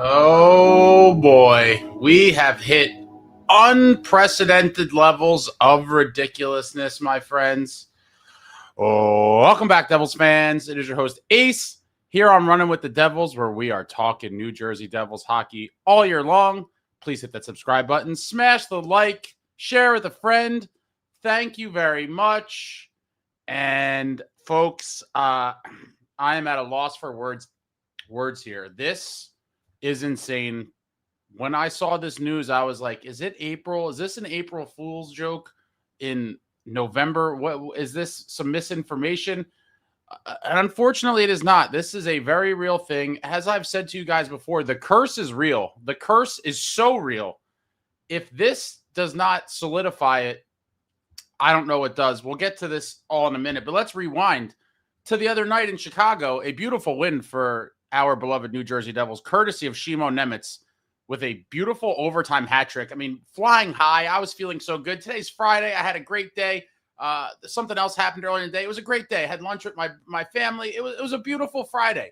Oh boy, we have hit unprecedented levels of ridiculousness, my friends. Oh, welcome back, Devils fans. It is your host, Ace, here on Running with the Devils, where we are talking New Jersey Devils hockey all year long. Please hit that subscribe button, smash the like, share with a friend. Thank you very much. And folks, I am at a loss for words here. This is insane. When I saw this news, I was like, is it April? Is this an April Fool's joke in November? What is this? Some misinformation? And unfortunately, it is not. This is a very real thing. As I've said to you guys before, the curse is real. The curse is so real. If this does not solidify it, I don't know what does. We'll get to this all in a minute, but let's rewind to the other night in Chicago. A beautiful win for our beloved New Jersey Devils, courtesy of Shimo Nemitz, with a beautiful overtime hat trick. I mean, flying high. I was feeling so good. Today's Friday. I had a great day. Something else happened earlier in the day. It was a great day. I had lunch with my family. It was a beautiful Friday.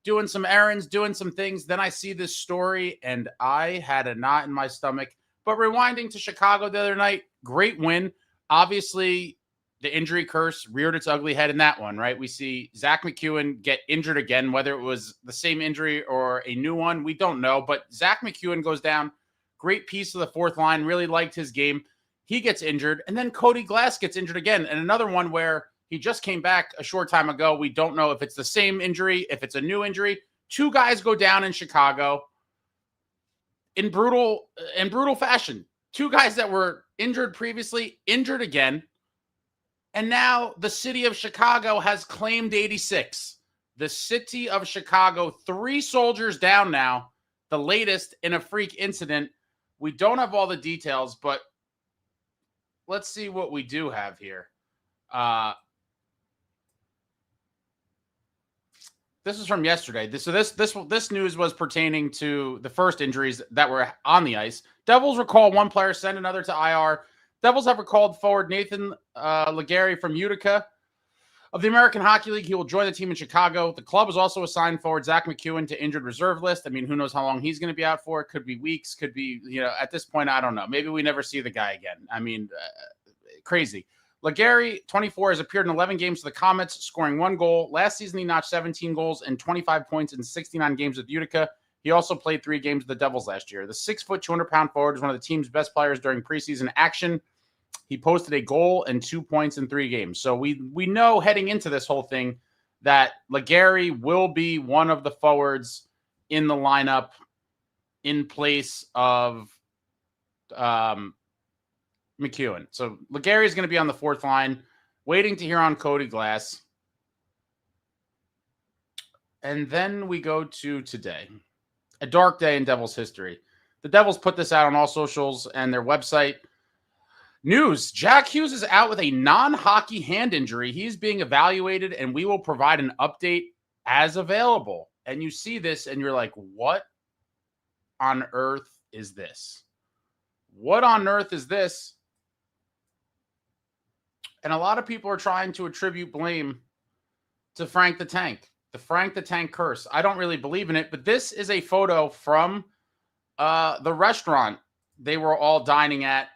Doing some errands, doing some things. Then I see this story, and I had a knot in my stomach. But rewinding to Chicago the other night, great win. Obviously, the injury curse reared its ugly head in that one, right? We see Zack MacEwen get injured again, whether it was the same injury or a new one, we don't know. But Zack MacEwen goes down. Great piece of the fourth line. Really liked his game. He gets injured. And then Cody Glass gets injured again. And another one where he just came back a short time ago. We don't know if it's the same injury, if it's a new injury. Two guys go down in Chicago in brutal fashion. Two guys that were injured previously, injured again. And now the city of Chicago has claimed 86. The city of Chicago, 3 soldiers down now, the latest in a freak incident. We don't have all the details, but let's see what we do have here. This is from yesterday. This news was pertaining to the first injuries that were on the ice. Devils recall one player, send another to IR. Devils have recalled forward Nathan Legary from Utica of the American Hockey League. He will join the team in Chicago. The club has also assigned forward Zack MacEwen to injured reserve list. I mean, who knows how long he's going to be out for? It could be weeks, could be, at this point, I don't know. Maybe we never see the guy again. I mean, crazy. Legary, 24, has appeared in 11 games for the Comets, scoring 1 goal. Last season, he notched 17 goals and 25 points in 69 games with Utica. He also played 3 games with the Devils last year. The 6-foot, 200-pound forward is one of the team's best players during preseason action. He posted a goal and 2 points in 3 games. So we know heading into this whole thing that Legary will be one of the forwards in the lineup in place of MacEwen. So Legary is going to be on the fourth line, waiting to hear on Cody Glass. And then we go to today, a dark day in Devils history. The Devils put this out on all socials and their website. News: Jack Hughes is out with a non-hockey hand injury. He's being evaluated, and we will provide an update as available. And you see this, and you're like, what on earth is this? What on earth is this? And a lot of people are trying to attribute blame to Frank the Tank. The Frank the Tank curse. I don't really believe in it, but this is a photo from the restaurant they were all dining at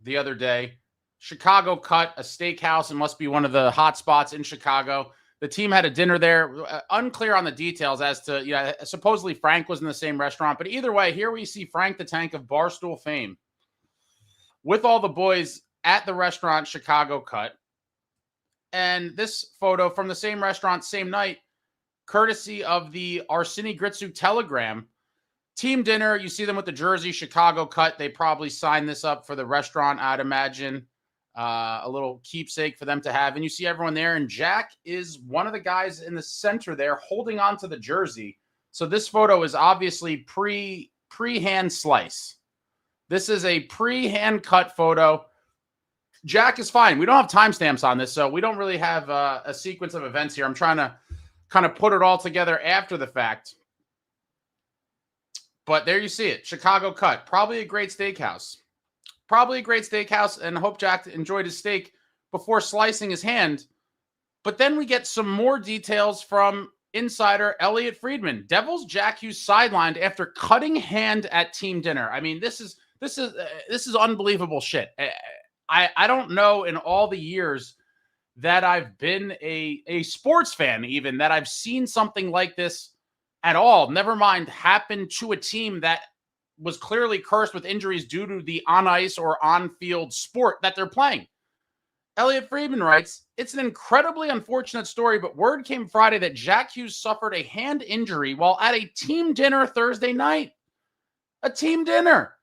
the other day. Chicago Cut, a steakhouse. It must be one of the hot spots in Chicago. The team had a dinner there. Unclear on the details as to, supposedly Frank was in the same restaurant. But either way, here we see Frank the Tank of Barstool fame with all the boys at the restaurant Chicago Cut. And this photo from the same restaurant, same night, courtesy of the Arseny Gritsu Telegram. Team dinner, you see them with the jersey, Chicago Cut. They probably signed this up for the restaurant, I'd imagine. A little keepsake for them to have. And you see everyone there. And Jack is one of the guys in the center there holding on to the jersey. So this photo is obviously pre-hand slice. This is a pre-hand cut photo. Jack is fine. We don't have timestamps on this, so we don't really have a sequence of events here. I'm trying to kind of put it all together after the fact. But there you see it. Chicago Cut. Probably a great steakhouse. Probably a great steakhouse, and I hope Jack enjoyed his steak before slicing his hand. But then we get some more details from insider Elliot Friedman. Devils Jack Hughes sidelined after cutting hand at team dinner. I mean, this is unbelievable shit. I don't know in all the years that I've been a sports fan, even, that I've seen something like this at all. Never mind happen to a team that was clearly cursed with injuries due to the on-ice or on-field sport that they're playing. Elliot Friedman writes, it's an incredibly unfortunate story, but word came Friday that Jack Hughes suffered a hand injury while at a team dinner Thursday night. A team dinner.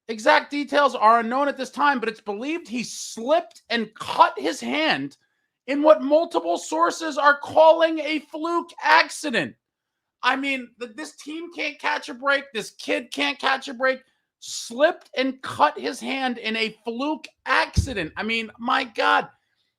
Exact details are unknown at this time, but it's believed he slipped and cut his hand in what multiple sources are calling a fluke accident. I mean, this team can't catch a break. This kid can't catch a break. Slipped and cut his hand in a fluke accident. I mean, my God.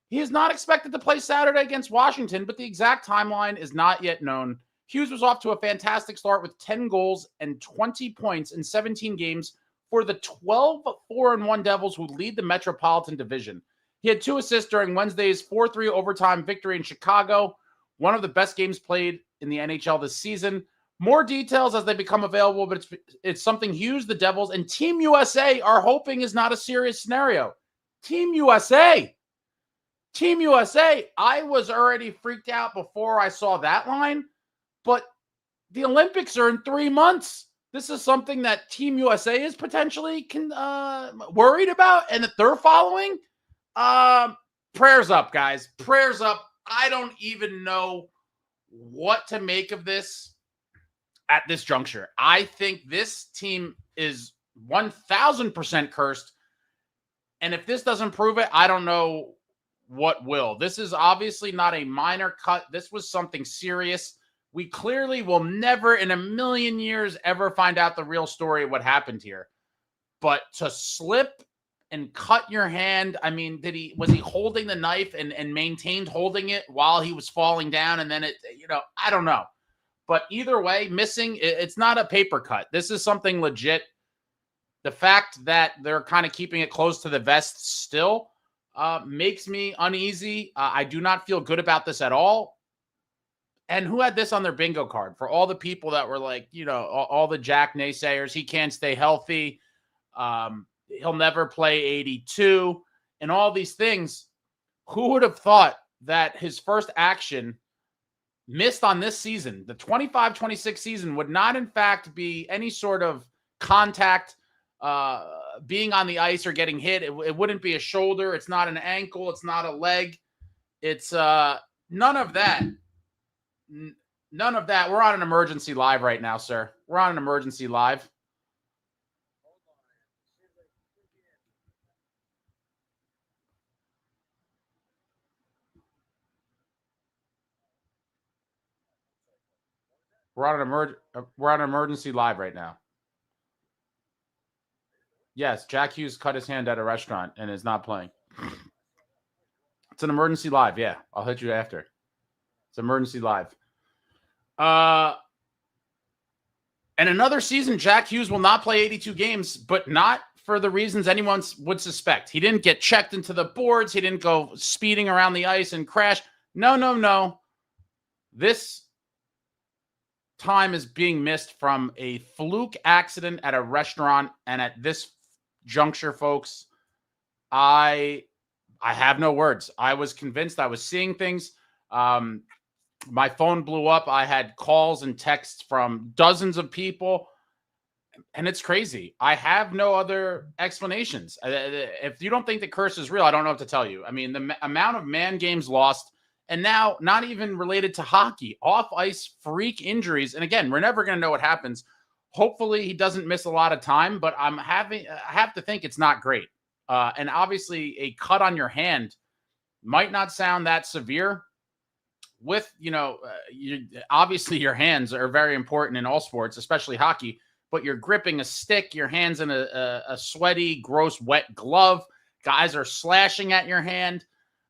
He is not expected to play Saturday against Washington, but the exact timeline is not yet known. Hughes was off to a fantastic start with 10 goals and 20 points in 17 games for the 12-4-1 Devils who lead the Metropolitan Division. He had 2 assists during Wednesday's 4-3 overtime victory in Chicago, one of the best games played in the NHL this season. More details as they become available, but it's something Hughes, the Devils, and Team USA are hoping is not a serious scenario. Team USA! Team USA! I was already freaked out before I saw that line, but the Olympics are in 3 months. This is something that Team USA is potentially worried about and that they're following. Prayers up, guys. Prayers up. I don't even know what to make of this at this juncture. I think this team is 1,000% cursed. And if this doesn't prove it, I don't know what will. This is obviously not a minor cut. This was something serious. We clearly will never in a million years ever find out the real story of what happened here. But to slip and cut your hand, I mean, was he holding the knife and maintained holding it while he was falling down? And then I don't know. But either way, missing, it's not a paper cut. This is something legit. The fact that they're kind of keeping it close to the vest still makes me uneasy. I do not feel good about this at all. And who had this on their bingo card? For all the people that were like, all the Jack naysayers, he can't stay healthy. He'll never play 82 and all these things. Who would have thought that his first action missed on this season, the 25-26 season, would not in fact be any sort of contact, being on the ice or getting hit. It wouldn't be a shoulder. It's not an ankle. It's not a leg. It's none of that. None of that. We're on an emergency live right now, sir. We're on an emergency live. We're on an emergency live right now. Yes, Jack Hughes cut his hand at a restaurant and is not playing. It's an emergency live. Yeah, I'll hit you after. It's emergency live. And another season, Jack Hughes will not play 82 games, but not for the reasons anyone would suspect. He didn't get checked into the boards. He didn't go speeding around the ice and crash. No. This time is being missed from a fluke accident at a restaurant, and at this juncture, folks, I have no words. I was convinced. I was seeing things. My phone blew up. I had calls and texts from dozens of people, and it's crazy. I have no other explanations. If you don't think the curse is real, I don't know what to tell you. I mean, the amount of man games lost, and now not even related to hockey, off-ice freak injuries. And again, we're never going to know what happens. Hopefully he doesn't miss a lot of time, but I have to think it's not great. And obviously a cut on your hand might not sound that severe. With, obviously your hands are very important in all sports, especially hockey, but you're gripping a stick, your hand's in a sweaty, gross, wet glove. Guys are slashing at your hand.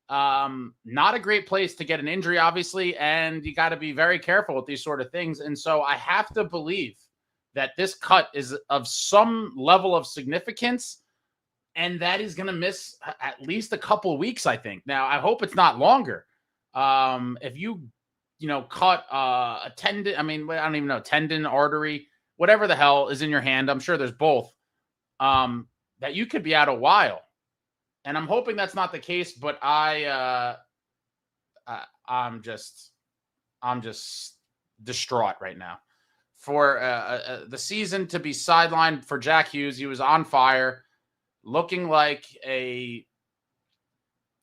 Not a great place to get an injury, obviously, and you got to be very careful with these sort of things. And so I have to believe that this cut is of some level of significance, and that he's going to miss at least a couple of weeks, I think. Now, I hope it's not longer. If you cut a tendon, I don't even know, tendon, artery, whatever the hell is in your hand, I'm sure there's both, that you could be out a while. And I'm hoping that's not the case, but I'm just distraught right now. For the season to be sidelined for Jack Hughes, he was on fire, looking like a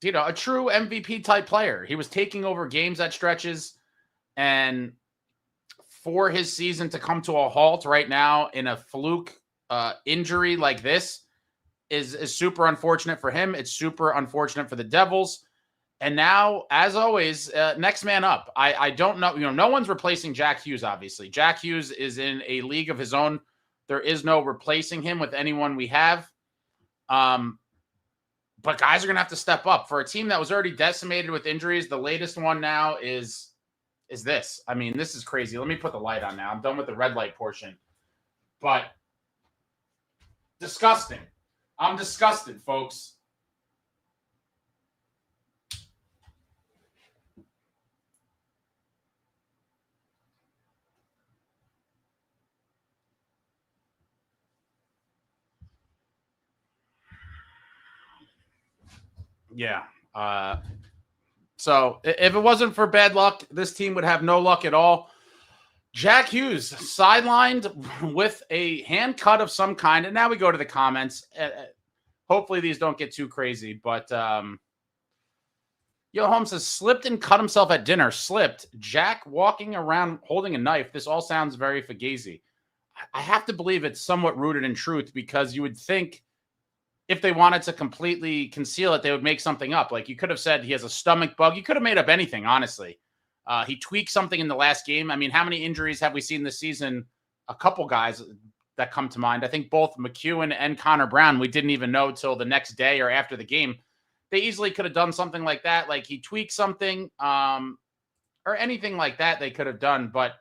true MVP type player. He was taking over games at stretches, and for his season to come to a halt right now in a fluke injury like this is super unfortunate for him. It's super unfortunate for the Devils. And now, as always, next man up. I don't know. No one's replacing Jack Hughes, obviously. Jack Hughes is in a league of his own. There is no replacing him with anyone we have. But guys are going to have to step up. For a team that was already decimated with injuries, the latest one now is this. I mean, this is crazy. Let me put the light on now. I'm done with the red light portion. But disgusting. I'm disgusted, folks. Yeah. So if it wasn't for bad luck, this team would have no luck at all. Jack Hughes sidelined with a hand cut of some kind. And now we go to the comments. Hopefully these don't get too crazy. But Yo Holmes says, slipped and cut himself at dinner. Slipped. Jack walking around holding a knife. This all sounds very fugazi. I have to believe it's somewhat rooted in truth, because you would think if they wanted to completely conceal it, they would make something up. Like, you could have said he has a stomach bug. You could have made up anything, honestly. He tweaked something in the last game. I mean, how many injuries have we seen this season? A couple guys that come to mind. I think both MacEwen and Connor Brown, we didn't even know till the next day or after the game. They easily could have done something like that. Like, he tweaked something or anything like that they could have done. But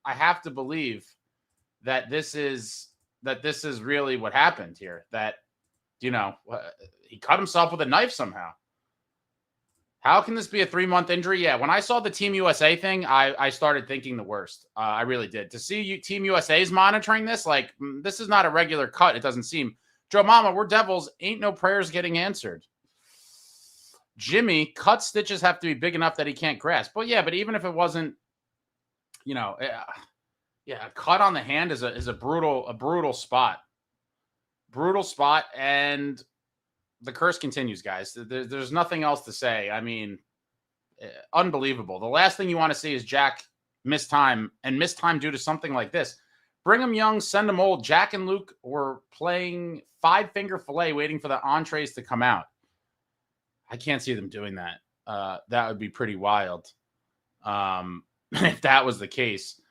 I have to believe that this is really what happened here. That, he cut himself with a knife somehow. How can this be a 3-month injury? Yeah, when I saw the Team USA thing, I started thinking the worst. I really did. To see Team USA's monitoring this, like, this is not a regular cut, it doesn't seem. Joe Mama, we're Devils. Ain't no prayers getting answered. Jimmy, cut stitches have to be big enough that he can't grasp. Well, yeah, but even if it wasn't, a cut on the hand is a brutal spot. Brutal spot, and the curse continues, guys. There's nothing else to say. I mean, unbelievable. The last thing you want to see is Jack miss time due to something like this. Bring him young, send him old. Jack and Luke were playing 5-finger fillet, waiting for the entrees to come out. I can't see them doing that. That would be pretty wild if that was the case.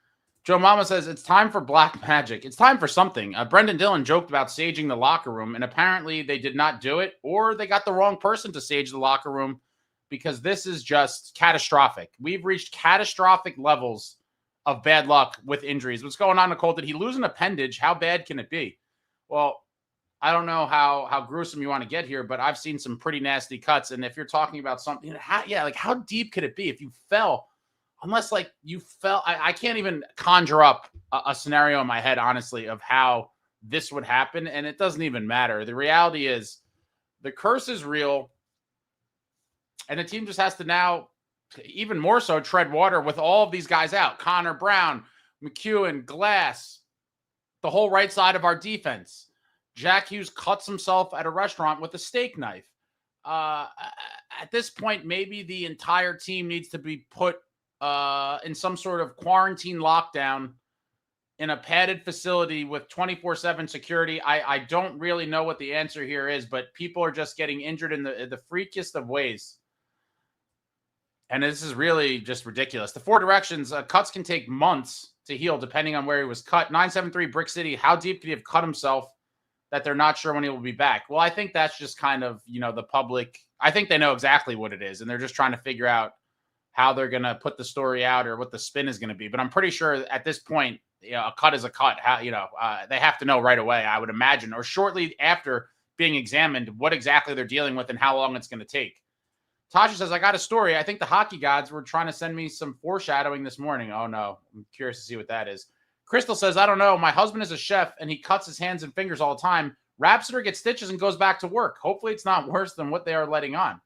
Joe Mama says, it's time for black magic. It's time for something. Brendan Dillon joked about saging the locker room, and apparently they did not do it, or they got the wrong person to sage the locker room, because this is just catastrophic. We've reached catastrophic levels of bad luck with injuries. What's going on, Nicole? Did he lose an appendage? How bad can it be? Well, I don't know how gruesome you want to get here, but I've seen some pretty nasty cuts. And if you're talking about something, how deep could it be? If you fell unless like you felt, I can't even conjure up a scenario in my head, honestly, of how this would happen. And it doesn't even matter. The reality is the curse is real. And the team just has to now, even more so, tread water with all of these guys out. Connor Brown, MacEwen, Glass, the whole right side of our defense. Jack Hughes cuts himself at a restaurant with a steak knife. At this point, maybe the entire team needs to be put in some sort of quarantine lockdown in a padded facility with 24/7 security. I don't really know what the answer here is, but people are just getting injured in the freakiest of ways. And this is really just ridiculous. The four directions, cuts can take months to heal depending on where he was cut. 973 Brick City, how deep could he have cut himself that they're not sure when he will be back? Well, I think that's just kind of, the public. I think they know exactly what it is, and they're just trying to figure out how they're going to put the story out or what the spin is going to be. But I'm pretty sure at this point, a cut is a cut. How, they have to know right away, I would imagine, or shortly after being examined, what exactly they're dealing with and how long it's going to take. Tasha says, I got a story. I think the hockey gods were trying to send me some foreshadowing this morning. Oh, no. I'm curious to see what that is. Crystal says, I don't know. My husband is a chef, and he cuts his hands and fingers all the time. Wraps it or gets stitches and goes back to work. Hopefully it's not worse than what they are letting on.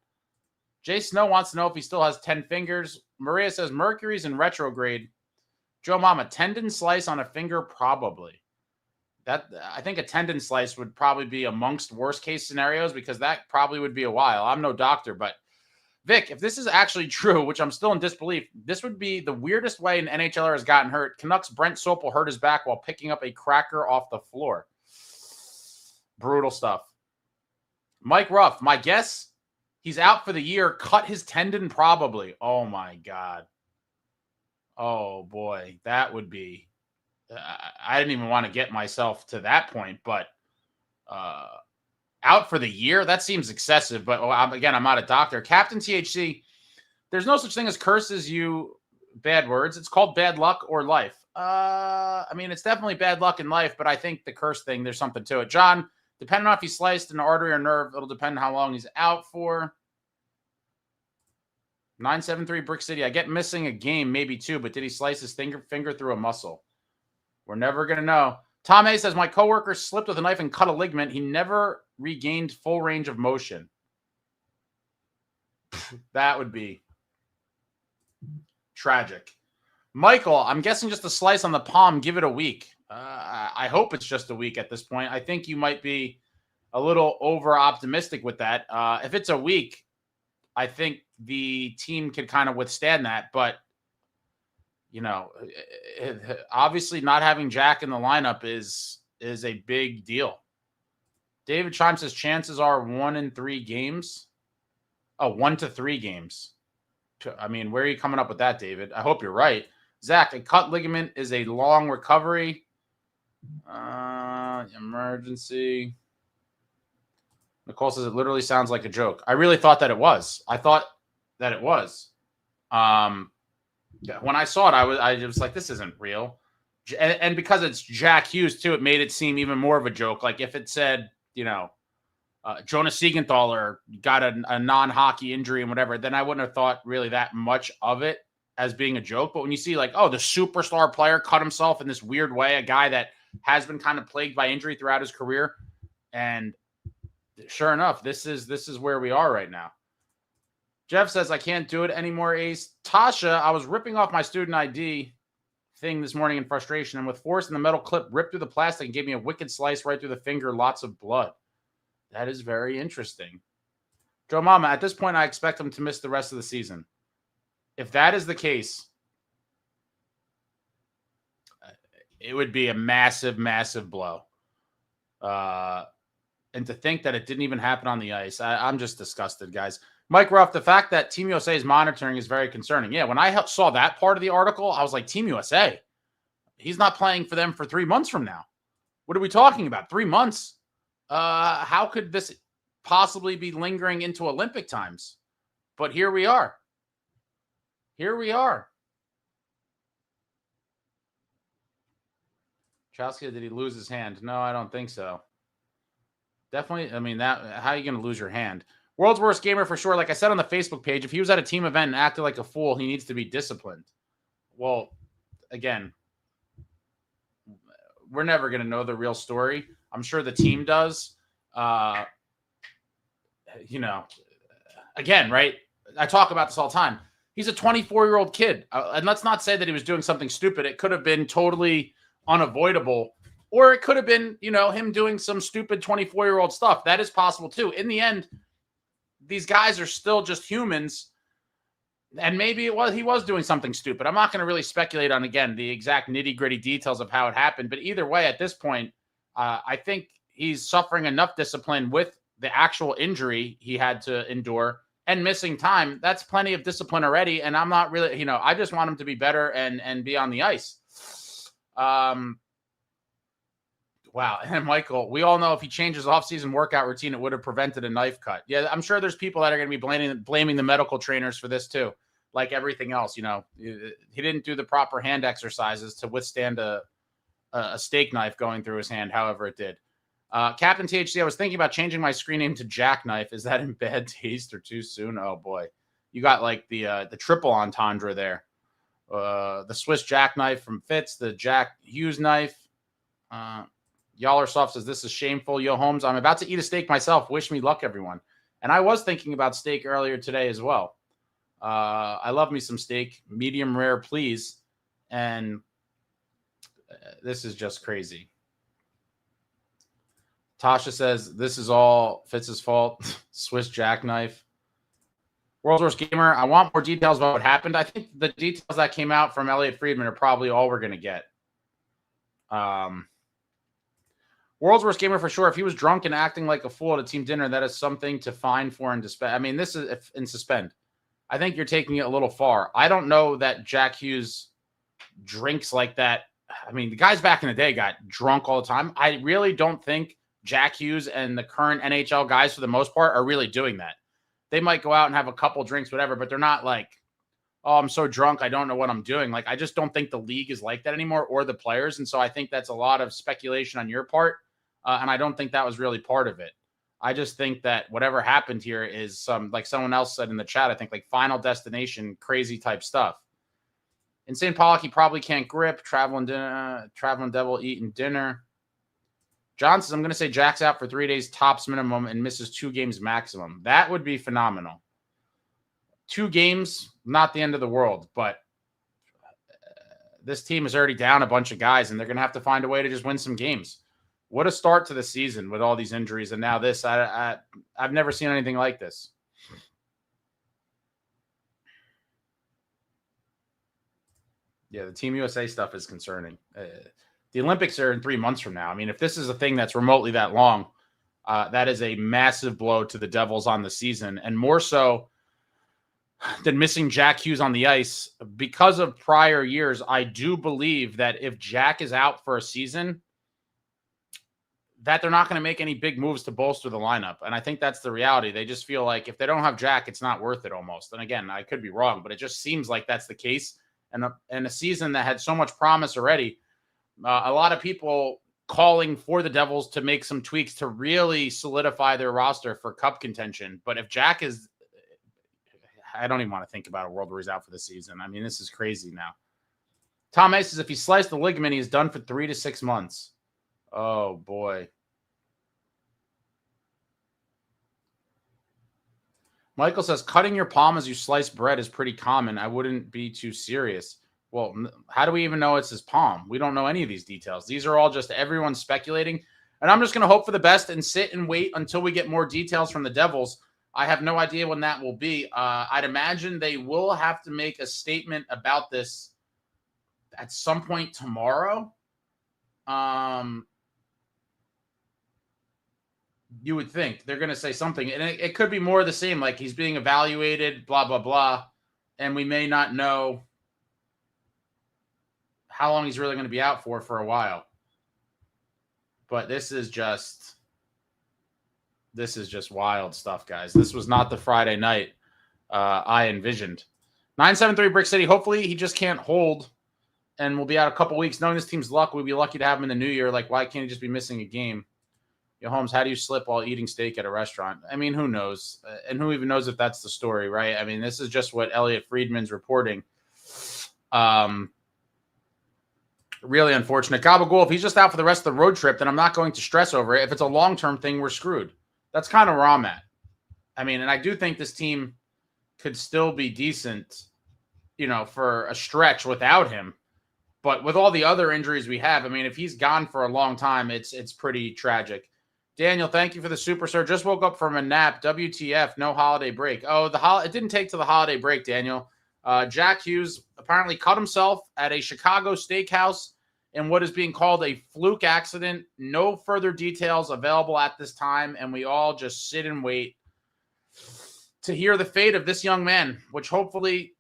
Jay Snow wants to know if he still has 10 fingers. Maria says, Mercury's in retrograde. Joe Mama, tendon slice on a finger? Probably. I think a tendon slice would probably be amongst worst case scenarios because that probably would be a while. I'm no doctor, but Vic, if this is actually true, which I'm still in disbelief, this would be the weirdest way an NHLer has gotten hurt. Canucks Brent Sopel hurt his back while picking up a cracker off the floor. Brutal stuff. Mike Ruff, my guess, he's out for the year. Cut his tendon probably. Oh, my God. Oh, boy. That would be... I didn't even want to get myself to that point, but... out for the year? That seems excessive, but again, I'm not a doctor. Captain THC, there's no such thing as curses, you bad words. It's called bad luck or life. It's definitely bad luck in life, but I think the curse thing, there's something to it. John, depending on if he sliced an artery or nerve, it'll depend on how long he's out for. 973 Brick City, I get missing a game, maybe two, but did he slice his finger through a muscle? We're never going to know. Tom A says, my coworker slipped with a knife and cut a ligament. He never regained full range of motion. That would be tragic. Michael, I'm guessing just a slice on the palm. Give it a week. I hope it's just a week at this point. I think you might be a little over-optimistic with that. If it's a week, I think the team can kind of withstand that. But, obviously not having Jack in the lineup is a big deal. David Chime says chances are 1 in 3 games. Oh, 1 to 3 games. I mean, where are you coming up with that, David? I hope you're right. Zach, a cut ligament is a long recovery. Emergency. Nicole says it literally sounds like a joke. I really thought that it was. I thought that it was. When I saw it, I was like, this isn't real. And because it's Jack Hughes, too, it made it seem even more of a joke. Like if it said, Jonas Siegenthaler got a non-hockey injury and whatever, then I wouldn't have thought really that much of it as being a joke. But when you see like, the superstar player cut himself in this weird way, a guy that has been kind of plagued by injury throughout his career, and sure enough, this is where we are right now. Jeff says, I can't do it anymore, Ace. Tasha, I was ripping off my student ID thing this morning in frustration, and with force and the metal clip ripped through the plastic and gave me a wicked slice right through the finger, lots of blood. That is very interesting. Joe Mama, at this point, I expect him to miss the rest of the season. If that is the case, it would be a massive, massive blow. And to think that it didn't even happen on the ice, I'm just disgusted, guys. Mike Ruff, the fact that Team USA is monitoring is very concerning. Yeah, when I saw that part of the article, I was like, Team USA? He's not playing for them for 3 months from now. What are we talking about? 3 months? How could this possibly be lingering into Olympic times? But here we are. Here we are. Chowski, did he lose his hand? No, I don't think so. Definitely, how are you going to lose your hand? World's worst gamer for sure. Like I said on the Facebook page, if he was at a team event and acted like a fool, he needs to be disciplined. well, again, we're never going to know the real story. I'm sure the team does. Again, right? I talk about this all the time. He's a 24-year-old kid. And let's not say that he was doing something stupid. It could have been totally unavoidable. Or it could have been, him doing some stupid 24-year-old stuff. That is possible too. In the end, these guys are still just humans. And maybe he was doing something stupid. I'm not going to really speculate on, again, the exact nitty-gritty details of how it happened. But either way, at this point, I think he's suffering enough discipline with the actual injury he had to endure and missing time. That's plenty of discipline already. And I'm not really, I just want him to be better and be on the ice. Wow. And Michael, we all know if he changed his offseason workout routine, it would have prevented a knife cut. Yeah, I'm sure there's people that are going to be blaming the medical trainers for this too. Like everything else, he didn't do the proper hand exercises to withstand a steak knife going through his hand, however it did. Captain THC, I was thinking about changing my screen name to Jackknife. Is that in bad taste or too soon? Oh, boy. You got like the triple entendre there. The Swiss jackknife from Fitz, the Jack Hughes knife. Yallersoft says, this is shameful. Yo, Holmes, I'm about to eat a steak myself. Wish me luck, everyone. And I was thinking about steak earlier today as well. I love me some steak. Medium rare, please. And this is just crazy. Tasha says, this is all Fitz's fault. Swiss jackknife. World's Worst Gamer, I want more details about what happened. I think the details that came out from Elliot Friedman are probably all we're going to get. World's Worst Gamer for sure. If he was drunk and acting like a fool at a team dinner, that is something to fine for and suspend. I mean, this is in suspend. I think you're taking it a little far. I don't know that Jack Hughes drinks like that. I mean, the guys back in the day got drunk all the time. I really don't think Jack Hughes and the current NHL guys, for the most part, are really doing that. They might go out and have a couple drinks, whatever, but they're not like, oh, I'm so drunk, I don't know what I'm doing. Like, I just don't think the league is like that anymore, or the players. And so I think that's a lot of speculation on your part. And I don't think that was really part of it. I just think that whatever happened here is some, like someone else said in the chat, I think like Final Destination, crazy type stuff. Insane Pollock, he probably can't grip. Traveling Devil eating dinner. John says, I'm going to say Jack's out for 3 days tops minimum and misses 2 games maximum. That would be phenomenal. 2 games, not the end of the world, but this team is already down a bunch of guys, and they're going to have to find a way to just win some games. What a start to the season with all these injuries, and now this. I've never seen anything like this. Yeah, the Team USA stuff is concerning. The Olympics are in 3 months from now. I mean, if this is a thing that's remotely that long, that is a massive blow to the Devils on the season, and more so than missing Jack Hughes on the ice. Because of prior years, I do believe that if Jack is out for a season, that they're not going to make any big moves to bolster the lineup. And I think that's the reality. They just feel like if they don't have Jack, it's not worth it almost. And again, I could be wrong, but it just seems like that's the case. And a season that had so much promise already, a lot of people calling for the Devils to make some tweaks to really solidify their roster for cup contention. But if Jack is, I don't even want to think about a world where he's out for the season. I mean, this is crazy now. Tom A says, if he sliced the ligament, he's done for 3 to 6 months. Oh, boy. Michael says, cutting your palm as you slice bread is pretty common. I wouldn't be too serious. Well, how do we even know it's his palm? We don't know any of these details. These are all just everyone speculating. And I'm just going to hope for the best and sit and wait until we get more details from the Devils. I have no idea when that will be. I'd imagine they will have to make a statement about this at some point tomorrow. You would think they're going to say something, and it could be more of the same, like he's being evaluated, blah, blah, blah, and we may not know how long he's really going to be out for a while. But this is just wild stuff, guys. This was not the Friday night I envisioned. 973 Brick City, hopefully he just can't hold and we'll be out a couple weeks. Knowing this team's luck, we'd be lucky to have him in the new year. Like, why can't he just be missing a game? Yo, Holmes, how do you slip while eating steak at a restaurant? I mean, who knows? And who even knows if that's the story, right? I mean, this is just what Elliot Friedman's reporting. Really unfortunate. Gabagool, if he's just out for the rest of the road trip, then I'm not going to stress over it. If it's a long-term thing, we're screwed. That's kind of where I'm at. I mean, and I do think this team could still be decent, for a stretch without him. But with all the other injuries we have, I mean, if he's gone for a long time, it's pretty tragic. Daniel, thank you for the super sir. Just woke up from a nap. WTF, no holiday break. Oh, it didn't take to the holiday break, Daniel. Jack Hughes apparently cut himself at a Chicago steakhouse in what is being called a fluke accident. No further details available at this time, and we all just sit and wait to hear the fate of this young man, which hopefully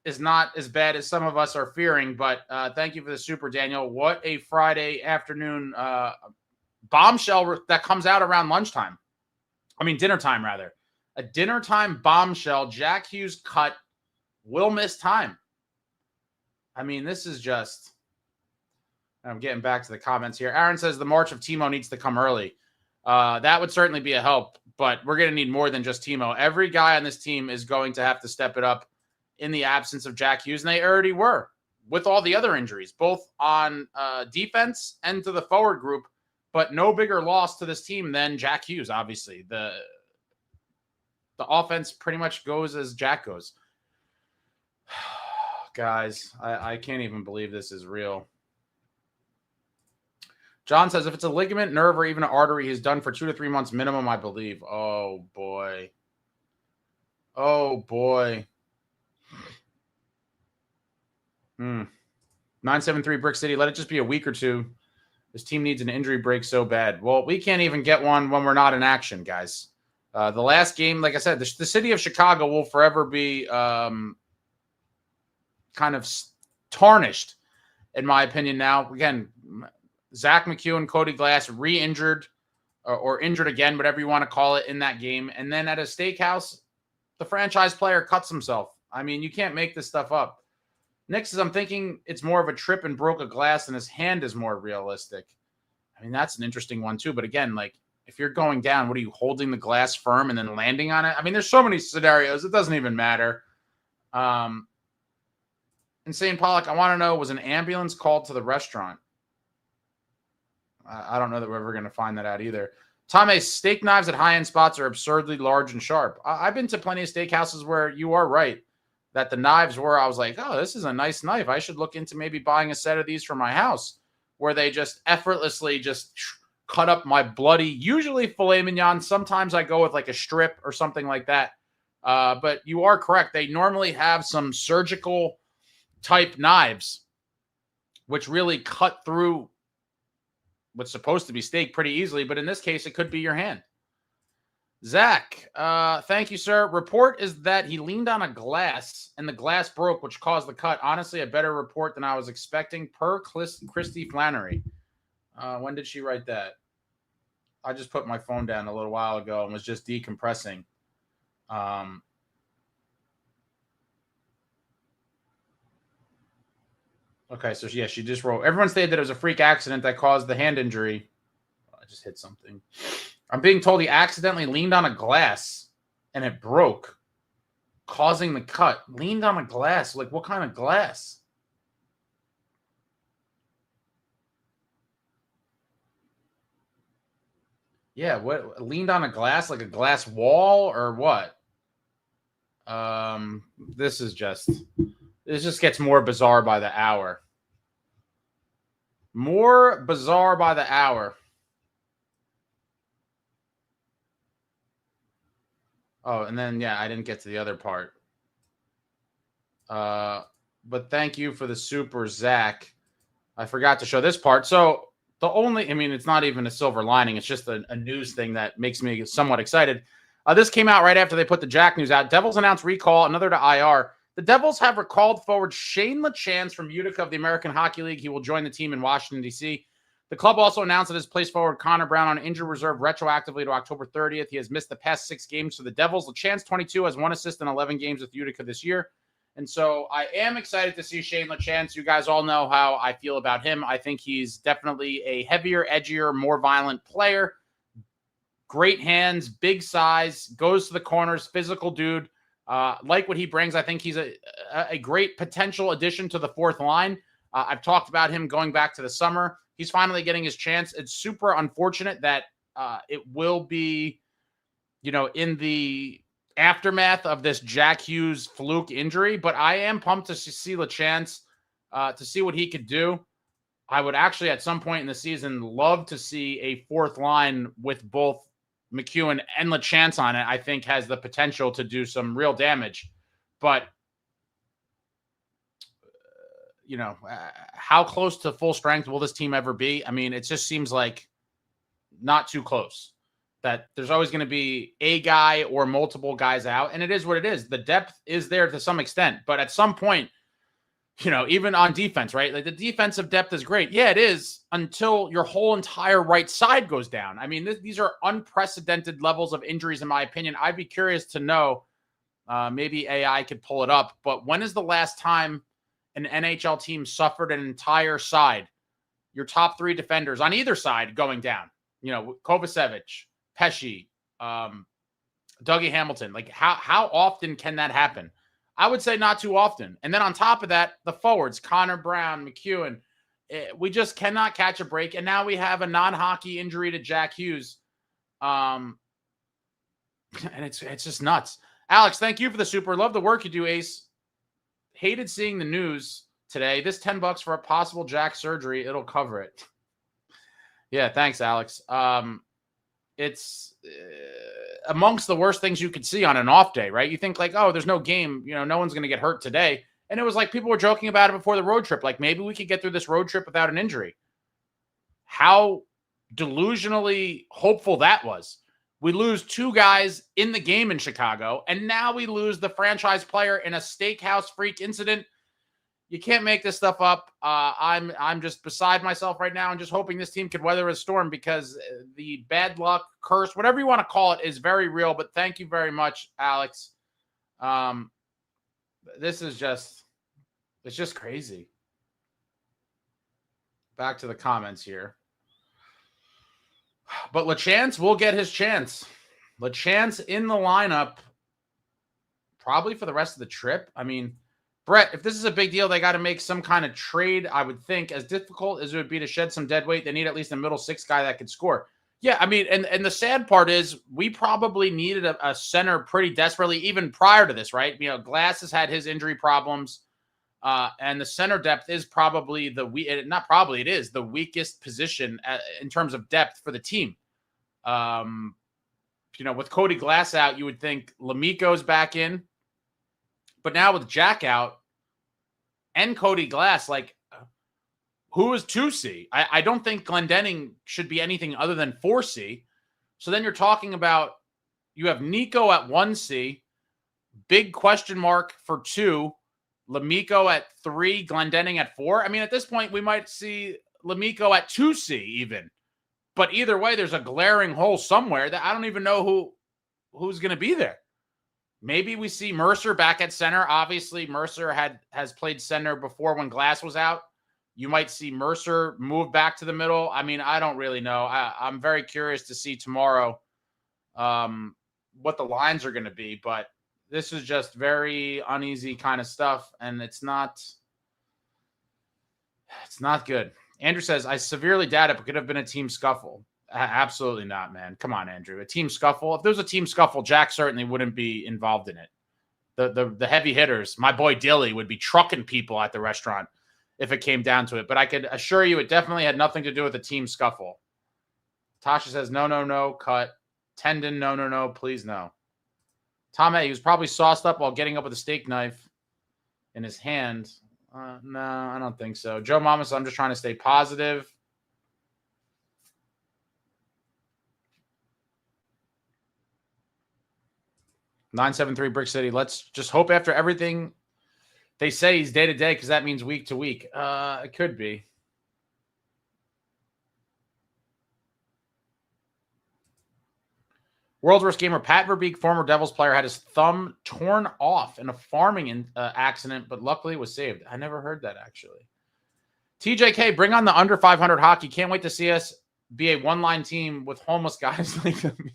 is not as bad as some of us are fearing. But thank you for the super, Daniel. What a Friday afternoon bombshell that comes out around lunchtime. I mean, dinner time, rather. A dinner time bombshell. Jack Hughes cut, will miss time. I mean, this is just... I'm getting back to the comments here. Aaron says the march of Timo needs to come early. That would certainly be a help, but we're going to need more than just Timo. Every guy on this team is going to have to step it up in the absence of Jack Hughes, and they already were with all the other injuries, both on defense and to the forward group, but no bigger loss to this team than Jack Hughes, obviously. The offense pretty much goes as Jack goes. Guys, I can't even believe this is real. John says, if it's a ligament, nerve, or even an artery, he's done for 2 to 3 months minimum, I believe. Oh, boy. Oh, boy. 973 Brick City, let it just be a week or two. This team needs an injury break so bad. Well, we can't even get one when we're not in action, guys. The last game, like I said, the city of Chicago will forever be kind of tarnished, in my opinion now. Again, Zack, MacEwen, Cody Glass re-injured or injured again, whatever you want to call it, in that game. And then at a steakhouse, the franchise player cuts himself. I mean, you can't make this stuff up. Nick says, I'm thinking it's more of a trip and broke a glass and his hand is more realistic. I mean, that's an interesting one too. But again, like, if you're going down, what are you, holding the glass firm and then landing on it? I mean, there's so many scenarios. It doesn't even matter. Insane Pollock, I want to know, was an ambulance called to the restaurant? I don't know that we're ever going to find that out either. Tom, steak knives at high-end spots are absurdly large and sharp. I've been to plenty of steakhouses where you are right that the knives were, I was like, oh, this is a nice knife. I should look into maybe buying a set of these for my house, where they just effortlessly just cut up my bloody, usually filet mignon. Sometimes I go with like a strip or something like that. But you are correct. They normally have some surgical type knives, which really cut through what's supposed to be steak pretty easily, but in this case, it could be your hand. Zach, thank you, sir. Report is that he leaned on a glass and the glass broke, which caused the cut. Honestly, a better report than I was expecting, per Christy Flannery. When did she write that? I just put my phone down a little while ago and was just decompressing. Okay, so yeah, she just wrote, everyone stated that it was a freak accident that caused the hand injury. I just hit something. I'm being told he accidentally leaned on a glass and it broke, causing the cut. Leaned on a glass? Like, what kind of glass? Yeah, what? Leaned on a glass? Like a glass wall or what? This just gets more bizarre by the hour. More bizarre by the hour. Oh, and then, yeah, I didn't get to the other part. But thank you for the super, Zach. I forgot to show this part. So it's not even a silver lining. It's just a news thing that makes me somewhat excited. This came out right after they put the Jack news out. Devils announced recall, another to IR. The Devils have recalled forward Shane Lachance from Utica of the American Hockey League. He will join the team in Washington, D.C. The club also announced that it has placed forward Connor Brown on injured reserve retroactively to October 30th. He has missed the past 6 games for the Devils. Lachance, 22, has 1 assist in 11 games with Utica this year. And so I am excited to see Shane Lachance. You guys all know how I feel about him. I think he's definitely a heavier, edgier, more violent player. Great hands, big size, goes to the corners, physical dude. Like what he brings. I think he's a great potential addition to the fourth line. I've talked about him going back to the summer. He's finally getting his chance. It's super unfortunate that it will be, in the aftermath of this Jack Hughes fluke injury, but I am pumped to see LeChance, to see what he could do. I would actually, at some point in the season, love to see a fourth line with both MacEwen and LeChance on it. I think has the potential to do some real damage. But, how close to full strength will this team ever be? I mean, it just seems like not too close. That there's always going to be a guy or multiple guys out, and it is what it is. The depth is there to some extent, but at some point, even on defense, right? Like the defensive depth is great. Yeah, it is until your whole entire right side goes down. I mean, these are unprecedented levels of injuries, in my opinion. I'd be curious to know, maybe AI could pull it up, but when is the last time an NHL team suffered an entire side, your top three defenders on either side going down? Kovacevic, Pesci, Dougie Hamilton. Like how often can that happen? I would say not too often. And then on top of that, the forwards, Connor Brown, MacEwen, we just cannot catch a break. And now we have a non-hockey injury to Jack Hughes. And it's just nuts. Alex, thank you for the super. Love the work you do, Ace. Hated seeing the news today. This $10 for a possible Jack surgery. It'll cover it. Yeah, thanks, Alex. It's amongst the worst things you could see on an off day, right? You think like, oh, there's no game, no one's going to get hurt today. And it was like people were joking about it before the road trip. Like maybe we could get through this road trip without an injury. How delusionally hopeful that was. We lose two guys in the game in Chicago, and now we lose the franchise player in a steakhouse freak incident. You can't make this stuff up. I'm just beside myself right now and just hoping this team could weather a storm because the bad luck, curse, whatever you want to call it, is very real. But thank you very much, Alex. This is it's just crazy. Back to the comments here. But LeChance will get his chance. LeChance in the lineup probably for the rest of the trip. I mean, Brett, if this is a big deal, they got to make some kind of trade, I would think. As difficult as it would be to shed some dead weight, they need at least a middle six guy that could score. Yeah, I mean, and the sad part is we probably needed a center pretty desperately even prior to this, right? Glass has had his injury problems, and the center depth is probably it is the weakest position in terms of depth for the team. With Cody Glass out, you would think Lemico's back in. But now with Jack out and Cody Glass, like, who is 2C? I don't think Glendening should be anything other than 4C. So then you're talking about you have Nico at 1C, big question mark for 2, Lemico at 3, Glendening at 4. I mean, at this point, we might see Lemico at 2C even. But either way, there's a glaring hole somewhere that I don't even know who's going to be there. Maybe we see Mercer back at center. Obviously, Mercer has played center before when Glass was out. You might see Mercer move back to the middle. I mean, I don't really know. I'm very curious to see tomorrow what the lines are going to be. But this is just very uneasy kind of stuff, and it's not good. Andrew says, I severely doubt it could have been a team scuffle. Absolutely not, man. Come on, Andrew. A team scuffle. If there was a team scuffle, Jack certainly wouldn't be involved in it. The heavy hitters, my boy Dilly, would be trucking people at the restaurant if it came down to it. But I could assure you it definitely had nothing to do with a team scuffle. Tasha says, no, cut. Tendon, no, please no. Tom A, he was probably sauced up while getting up with a steak knife in his hand. No, I don't think so. Joe Mama says, I'm just trying to stay positive. $973 Brick City. Let's just hope after everything they say he's day to day, because that means week to week. It could be. World's Worst Gamer, Pat Verbeek, former Devils player, had his thumb torn off in a farming accident, but luckily was saved. I never heard that, actually. TJK, bring on the under 500 hockey. Can't wait to see us be a one-line team with homeless guys like them.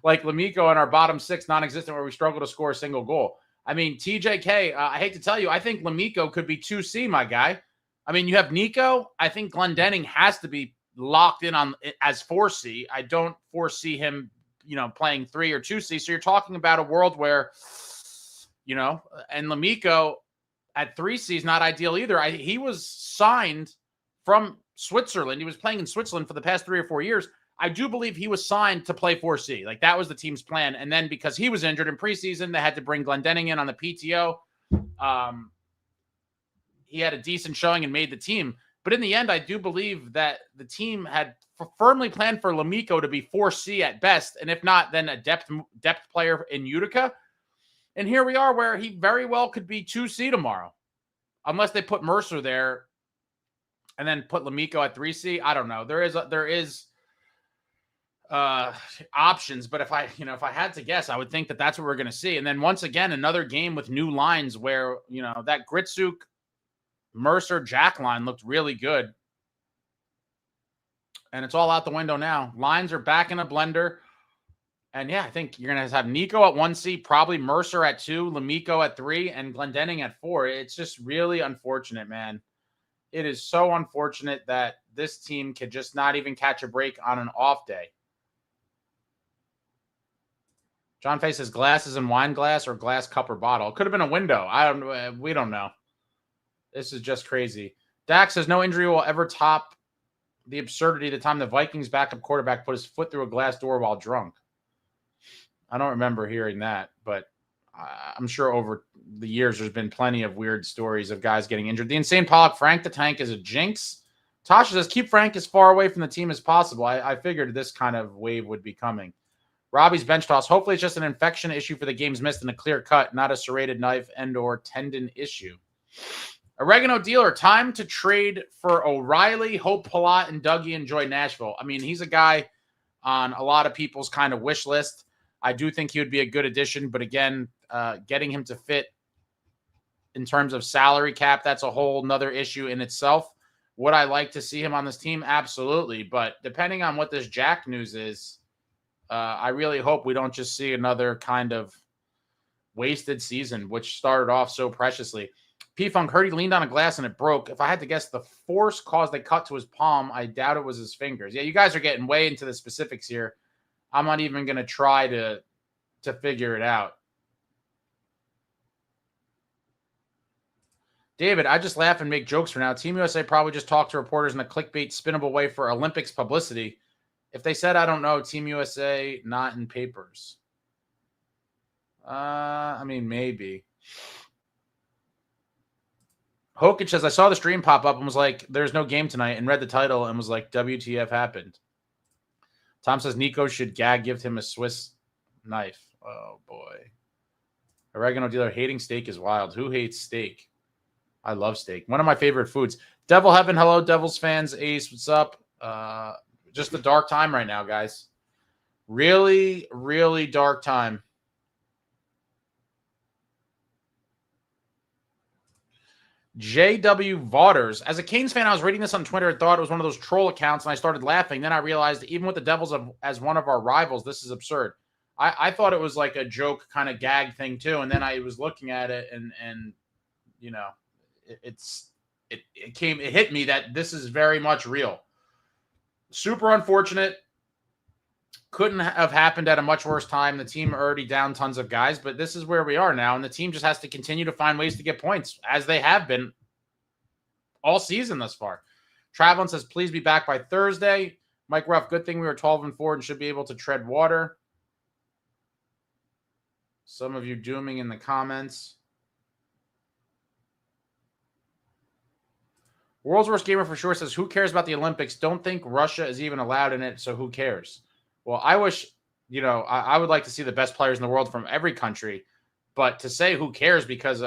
like Lemico in our bottom 6 non-existent where we struggle to score a single goal. I mean, TJK, I hate to tell you, I think Lemico could be 2C, my guy. I mean, you have Nico. I think Glendening has to be locked in on as 4C. I don't foresee him, playing 3 or 2C. So you're talking about a world where, and Lemico at 3C is not ideal either. He was signed from Switzerland. He was playing in Switzerland for the past 3 or 4 years. I do believe he was signed to play 4C. Like, that was the team's plan. And then because he was injured in preseason, they had to bring Glendening in on the PTO. He had a decent showing and made the team. But in the end, I do believe that the team had firmly planned for Lemico to be 4C at best. And if not, then a depth player in Utica. And here we are where he very well could be 2C tomorrow. Unless they put Mercer there and then put Lemico at 3C. I don't know. There is options, but if I had to guess, I would think that that's what we're going to see. And then once again, another game with new lines where, that Gritsuk, Mercer, Jack line looked really good. And it's all out the window now. Lines are back in a blender. And yeah, I think you're going to have Nico at 1C, probably Mercer at 2, Lemico at 3, and Glendening at 4. It's just really unfortunate, man. It is so unfortunate that this team could just not even catch a break on an off day. John Face says glasses and wine glass or glass cup or bottle. It could have been a window. We don't know. This is just crazy. Dak says no injury will ever top the absurdity of the time the Vikings backup quarterback put his foot through a glass door while drunk. I don't remember hearing that, but I'm sure over the years there's been plenty of weird stories of guys getting injured. The Insane Pollock, Frank the Tank is a jinx. Tasha says keep Frank as far away from the team as possible. I figured this kind of wave would be coming. Robbie's bench toss. Hopefully it's just an infection issue for the games missed and a clear cut, not a serrated knife and or tendon issue. Oregano dealer, time to trade for O'Reilly, Hope Palat, and Dougie Enjoy Nashville. I mean, he's a guy on a lot of people's kind of wish list. I do think he would be a good addition, but again, getting him to fit in terms of salary cap, that's a whole nother issue in itself. Would I like to see him on this team? Absolutely. But depending on what this Jack news is, I really hope we don't just see another kind of wasted season, which started off so preciously. P-Funk heard he leaned on a glass and it broke. If I had to guess, the force caused a cut to his palm. I doubt it was his fingers. Yeah, you guys are getting way into the specifics here. I'm not even going to try to figure it out. David, I just laugh and make jokes for now. Team USA probably just talked to reporters in a clickbait, spinnable way for Olympics publicity. If they said, I don't know, Team USA, not in papers. I mean, maybe. Hokic says, I saw the stream pop up and was like, there's no game tonight, and read the title and was like, WTF happened. Tom says Nico should gift him a Swiss knife. Oh, boy. Oregano dealer, hating steak is wild. Who hates steak? I love steak. One of my favorite foods. Devil Heaven, hello, Devils fans. Ace, what's up? Just a dark time right now, guys. Really, really dark time. JW Vaughters. As a Canes fan, I was reading this on Twitter and thought it was one of those troll accounts, and I started laughing. Then I realized even with the Devils as one of our rivals, this is absurd. I thought it was like a joke kind of gag thing too, and then I was looking at it and you know, it hit me that this is very much real. Super unfortunate. Couldn't have happened at a much worse time. The team already down tons of guys, but this is where we are now, and the team just has to continue to find ways to get points, as they have been all season thus far. Travelin says, please be back by Thursday. Mike Ruff, good thing we were 12-4 and should be able to tread water. Some of you dooming in the comments. World's Worst Gamer for sure says, who cares about the Olympics? Don't think Russia is even allowed in it, so who cares? Well, I wish, you know, I would like to see the best players in the world from every country, but to say who cares because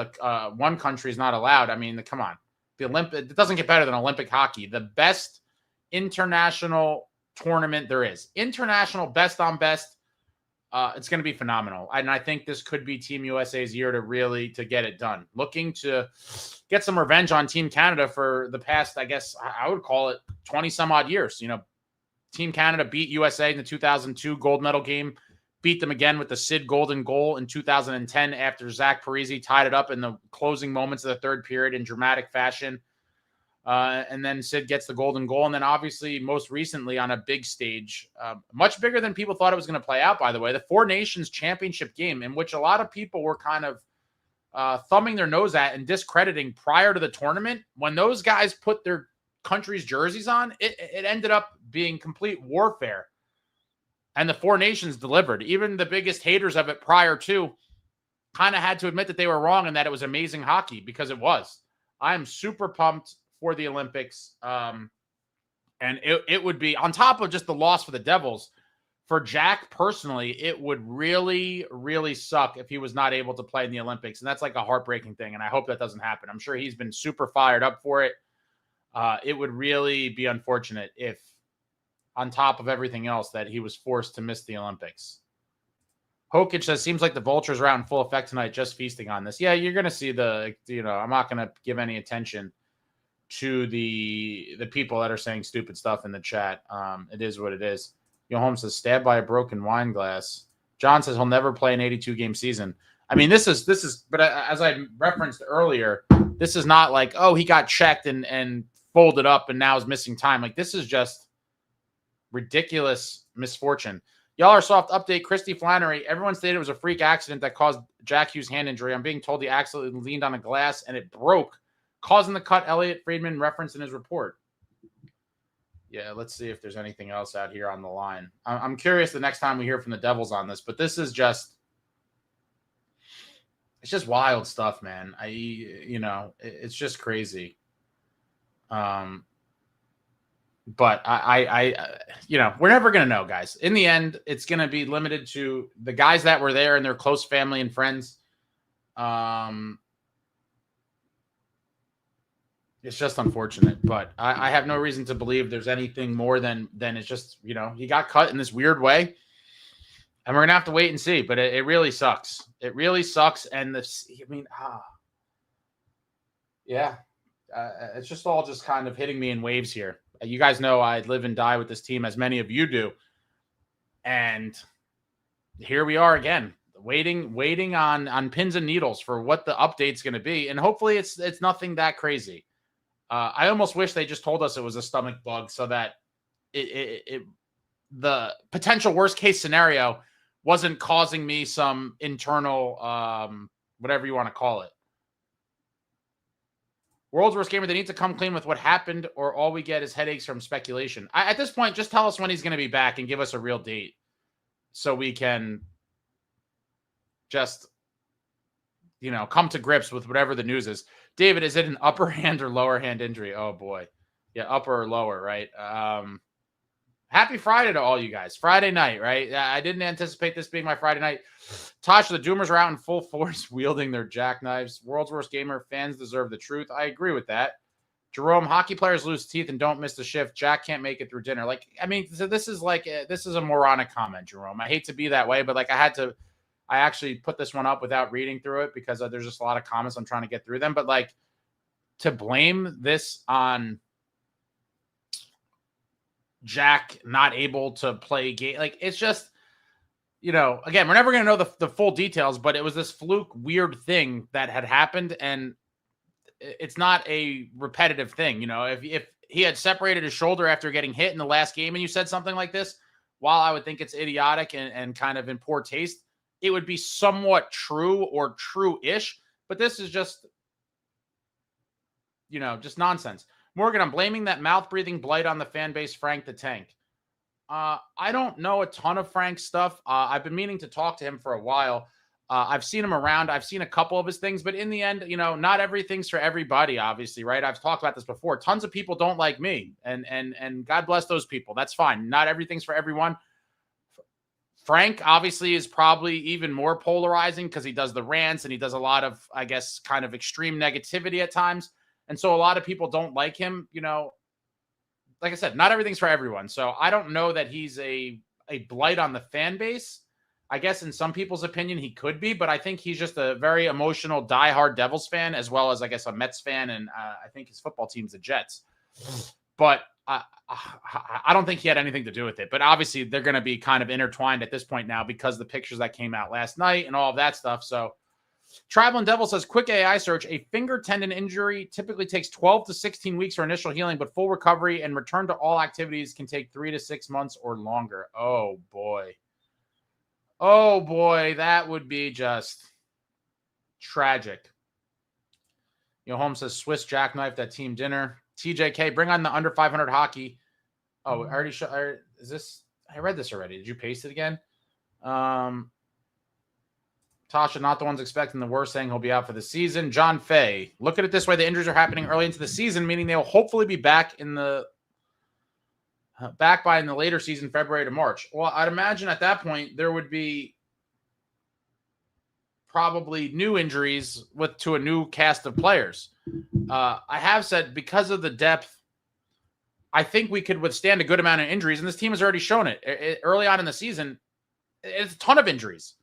one country is not allowed, I mean, come on. It doesn't get better than Olympic hockey. The best international tournament there is. International best on best. It's going to be phenomenal. And I think this could be Team USA's year to get it done. Looking to get some revenge on Team Canada for the past, I guess I would call it 20 some odd years, you know, Team Canada beat USA in the 2002 gold medal game, beat them again with the Sid golden goal in 2010 after Zack tied it up in the closing moments of the third period in dramatic fashion. And then Sid gets the golden goal. And then obviously most recently on a big stage, much bigger than people thought it was going to play out, by the way, the Four Nations Championship game, in which a lot of people were kind of thumbing their nose at and discrediting prior to the tournament. When those guys put their country's jerseys on, it ended up being complete warfare. And the Four Nations delivered. Even the biggest haters of it prior to kind of had to admit that they were wrong and that it was amazing hockey, because it was. I'm super pumped for the Olympics. And it would be, on top of just the loss for the Devils, for Jack personally, it would really, really suck if he was not able to play in the Olympics. And that's like a heartbreaking thing. And I hope that doesn't happen. I'm sure he's been super fired up for it. It would really be unfortunate if, on top of everything else, that he was forced to miss the Olympics. Hokic says, seems like the vultures are out in full effect tonight, just feasting on this. Yeah, you're going to see I'm not going to give any attention to the people that are saying stupid stuff in the chat. It is what it is. Yo Holmes says, stabbed by a broken wine glass. John says he'll never play an 82-game season. I mean, this is, but as I referenced earlier, this is not like, oh, he got checked and folded up and now is missing time. Like, this is just ridiculous misfortune. Y'all are soft update. Christy Flannery. Everyone stated it was a freak accident that caused Jack Hughes' hand injury. I'm being told he accidentally leaned on a glass and it broke, causing the cut. Elliot Friedman referenced in his report. Yeah, let's see if there's anything else out here on the line. I'm curious the next time we hear from the Devils on this, but this is just, it's just wild stuff, man. It's just crazy. But I we're never going to know, guys. In the end, it's going to be limited to the guys that were there and their close family and friends. It's just unfortunate, but I have no reason to believe there's anything more than it's just, he got cut in this weird way, and we're going to have to wait and see, but it really sucks. It really sucks. And it's just all just kind of hitting me in waves here. You guys know I live and die with this team, as many of you do. And here we are again, waiting on pins and needles for what the update's going to be. And hopefully it's nothing that crazy. I almost wish they just told us it was a stomach bug so that the potential worst case scenario wasn't causing me some internal, whatever you want to call it. World's worst gamer, they need to come clean with what happened, or all we get is headaches from speculation. At this point, just tell us when he's going to be back and give us a real date so we can just, come to grips with whatever the news is. David, is it an upper hand or lower hand injury? Oh, boy. Yeah, upper or lower, right? Happy Friday to all you guys. Friday night, right? I didn't anticipate this being my Friday night. Tasha, the Doomers are out in full force wielding their jackknives. World's worst gamer, fans deserve the truth. I agree with that. Jerome, hockey players lose teeth and don't miss the shift. Jack can't make it through dinner. So this is a moronic comment, Jerome. I hate to be that way, but I actually put this one up without reading through it because there's just a lot of comments. I'm trying to get through them. But to blame this on Jack not able to play game, it's just, again, we're never going to know the full details, but it was this fluke weird thing that had happened, and it's not a repetitive thing. If he had separated his shoulder after getting hit in the last game and you said something like this, while I would think it's idiotic and kind of in poor taste, it would be somewhat true or true-ish, but this is just, just nonsense. Morgan, I'm blaming that mouth-breathing blight on the fan base, Frank the Tank. I don't know a ton of Frank's stuff. I've been meaning to talk to him for a while. I've seen him around. I've seen a couple of his things, but in the end, not everything's for everybody, obviously, right? I've talked about this before. Tons of people don't like me, and God bless those people. That's fine. Not everything's for everyone. Frank obviously is probably even more polarizing because he does the rants and he does a lot of, I guess, kind of extreme negativity at times. And so a lot of people don't like him, like I said, not everything's for everyone. So I don't know that he's a blight on the fan base. I guess in some people's opinion, he could be, but I think he's just a very emotional, diehard Devils fan, as well as, I guess, a Mets fan. And I think his football team's the Jets. But I don't think he had anything to do with it, but obviously they're going to be kind of intertwined at this point now because the pictures that came out last night and all of that stuff. So Traveling Devil says, quick AI search, a finger tendon injury typically takes 12 to 16 weeks for initial healing, but full recovery and return to all activities can take 3 to 6 months or longer. Oh, boy. Oh, boy. That would be just tragic. Holmes says, Swiss jackknife that team dinner. TJK, bring on the under 500 hockey. Oh, I already showed. Is this? I read this already. Did you paste it again? Tasha, not the ones expecting the worst, saying he'll be out for the season. John Fay, look at it this way: the injuries are happening early into the season, meaning they will hopefully be back in the by in the later season, February to March. Well, I'd imagine at that point there would be probably new injuries to a new cast of players. I have said because of the depth, I think we could withstand a good amount of injuries, and this team has already shown it. Early on in the season, it's a ton of injuries.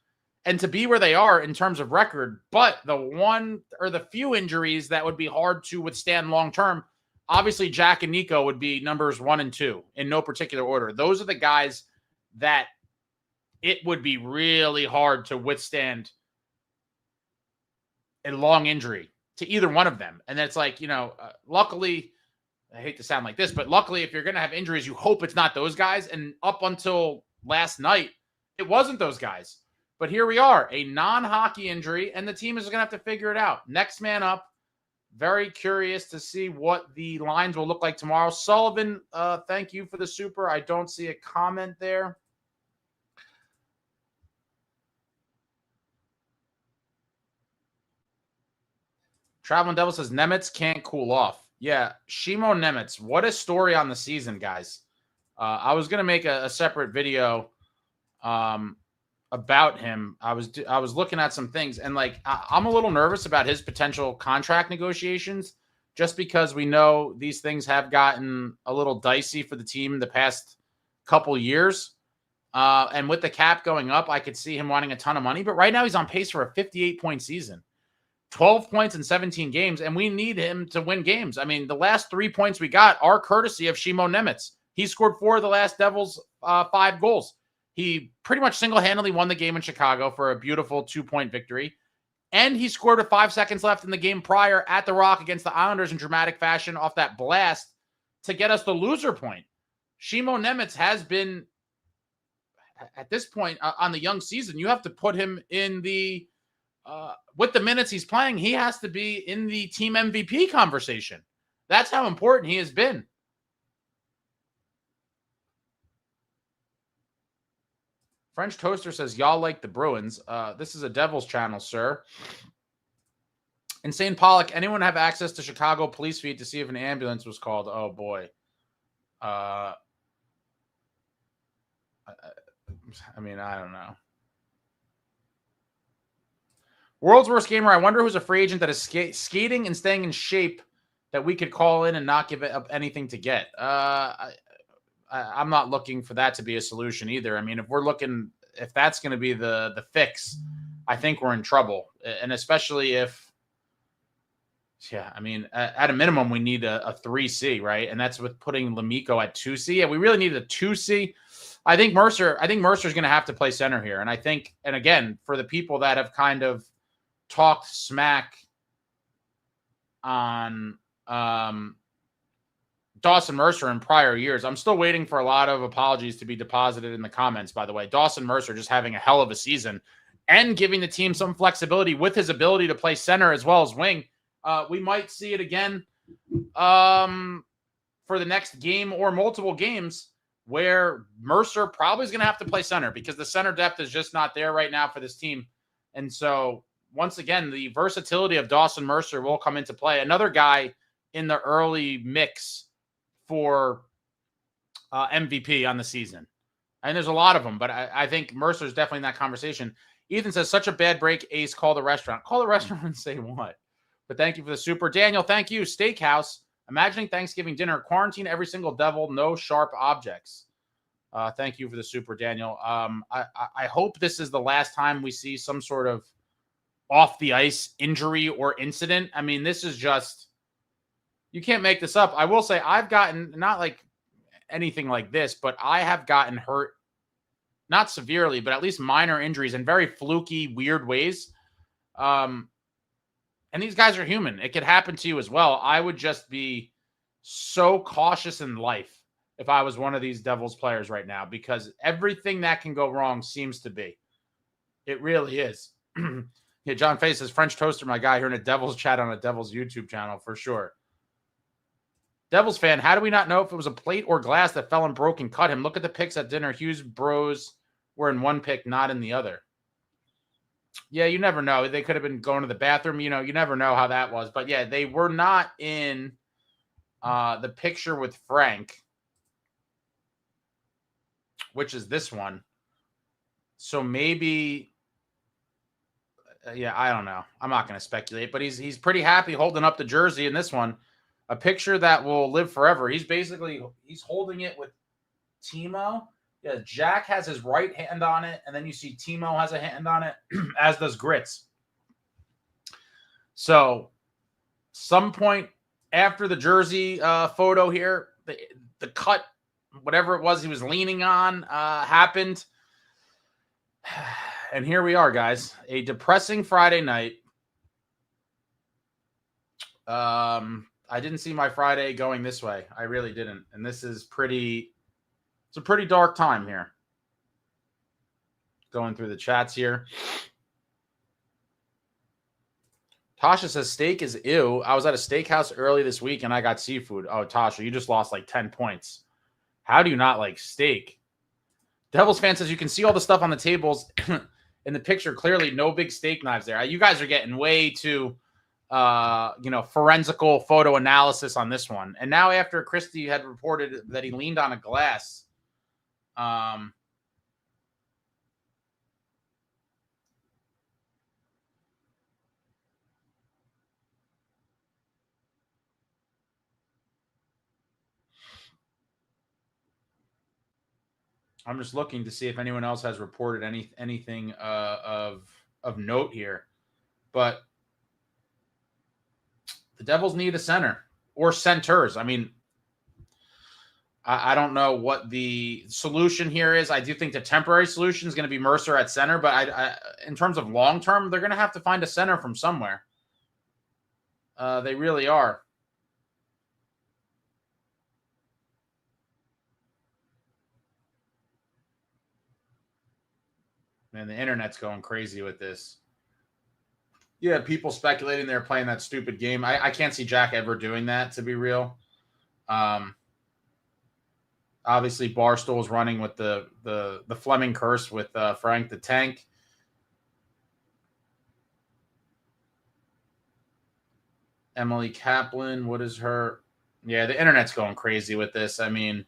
And to be where they are in terms of record, but the one or the few injuries that would be hard to withstand long-term, obviously Jack and Nico would be numbers 1 and 2 in no particular order. Those are the guys that it would be really hard to withstand a long injury to either one of them. And it's like, luckily, I hate to sound like this, but luckily, if you're going to have injuries, you hope it's not those guys. And up until last night, it wasn't those guys. But here we are, a non-hockey injury, and the team is going to have to figure it out. Next man up. Very curious to see what the lines will look like tomorrow. Sullivan, thank you for the super. I don't see a comment there. Traveling Devil says Nemitz can't cool off. Yeah, Shimo Nemitz. What a story on the season, guys. I was going to make a separate video about him. I was looking at some things, and I'm a little nervous about his potential contract negotiations just because we know these things have gotten a little dicey for the team the past couple years. And with the cap going up, I could see him wanting a ton of money. But right now he's on pace for a 58-point season. 12 points in 17 games, and we need him to win games. I mean, the last 3 points we got are courtesy of Shimo Nemitz. He scored 4 of the last Devils' 5 goals. He pretty much single-handedly won the game in Chicago for a beautiful 2-point victory, and he scored with 5 seconds left in the game prior at the Rock against the Islanders in dramatic fashion off that blast to get us the loser point. Shimo Nemitz has been, at this point on the young season, you have to put him in the with the minutes he's playing, he has to be in the team MVP conversation. That's how important he has been. French Toaster says, y'all like the Bruins. This is a Devils channel, sir. Insane Pollock, anyone have access to Chicago police feed to see if an ambulance was called? Oh, boy. I mean, I don't know. World's Worst Gamer, I wonder who's a free agent that is skating and staying in shape that we could call in and not give up anything to get. I'm not looking for that to be a solution either. I mean, if that's going to be the fix, I think we're in trouble. And especially if, I mean, at a minimum, we need a 3C, right? And that's with putting Lemico at 2C. Yeah, we really need a 2C. I think Mercer's going to have to play center here. And again, for the people that have kind of talked smack on Dawson Mercer in prior years, I'm still waiting for a lot of apologies to be deposited in the comments, by the way. Dawson Mercer just having a hell of a season and giving the team some flexibility with his ability to play center as well as wing. We might see it again for the next game or multiple games where Mercer probably is going to have to play center because the center depth is just not there right now for this team. And so, once again, the versatility of Dawson Mercer will come into play. Another guy in the early mix for MVP on the season. And there's a lot of them, but I think Mercer's definitely in that conversation. Ethan says, such a bad break, Ace, call the restaurant. Call the restaurant and say what? But thank you for the super. Daniel, thank you. Steakhouse. Imagining Thanksgiving dinner. Quarantine every single devil. No sharp objects. Thank you for the super, Daniel. I hope this is the last time we see some sort of off the ice injury or incident. I mean, this is just, you can't make this up. I will say I've gotten, not like anything like this, but I have gotten hurt, not severely, but at least minor injuries in very fluky, weird ways. And these guys are human. It could happen to you as well. I would just be so cautious in life if I was one of these Devils players right now, because everything that can go wrong seems to be. It really is. Yeah, John Face says, French Toaster, my guy, here in a Devils chat on a Devils YouTube channel, for sure. Devils fan, how do we not know if it was a plate or glass that fell and broke and cut him? Look at the picks at dinner. Hughes bros were in one pick, not in the other. Yeah, you never know. They could have been going to the bathroom. You never know how that was. But yeah, they were not in the picture with Frank, which is this one. So maybe, yeah, I don't know. I'm not going to speculate, but he's pretty happy holding up the jersey in this one. A picture that will live forever. He's holding it with Timo. Yeah, Jack has his right hand on it, and then you see Timo has a hand on it, as does Grits. So, some point after the jersey photo here, the cut, whatever it was he was leaning on, happened. And here we are, guys. A depressing Friday night. I didn't see my Friday going this way. I really didn't. And this is it's a pretty dark time here. Going through the chats here. Tasha says, steak is ew. I was at a steakhouse early this week and I got seafood. Oh, Tasha, you just lost like 10 points. How do you not like steak? Devils fan says, you can see all the stuff on the tables in the picture. Clearly, no big steak knives there. You guys are getting way too... forensical photo analysis on this one. And now after Christie had reported that he leaned on a glass, I'm just looking to see if anyone else has reported anything of note here. But the Devils need a center or centers. I mean, I don't know what the solution here is. I do think the temporary solution is going to be Mercer at center, but I in terms of long-term, they're going to have to find a center from somewhere. They really are. Man, the internet's going crazy with this. Yeah, people speculating they're playing that stupid game. I can't see Jack ever doing that, to be real. Obviously, Barstool's running with the Fleming curse with Frank the Tank. Emily Kaplan, what is her? Yeah, the internet's going crazy with this. I mean,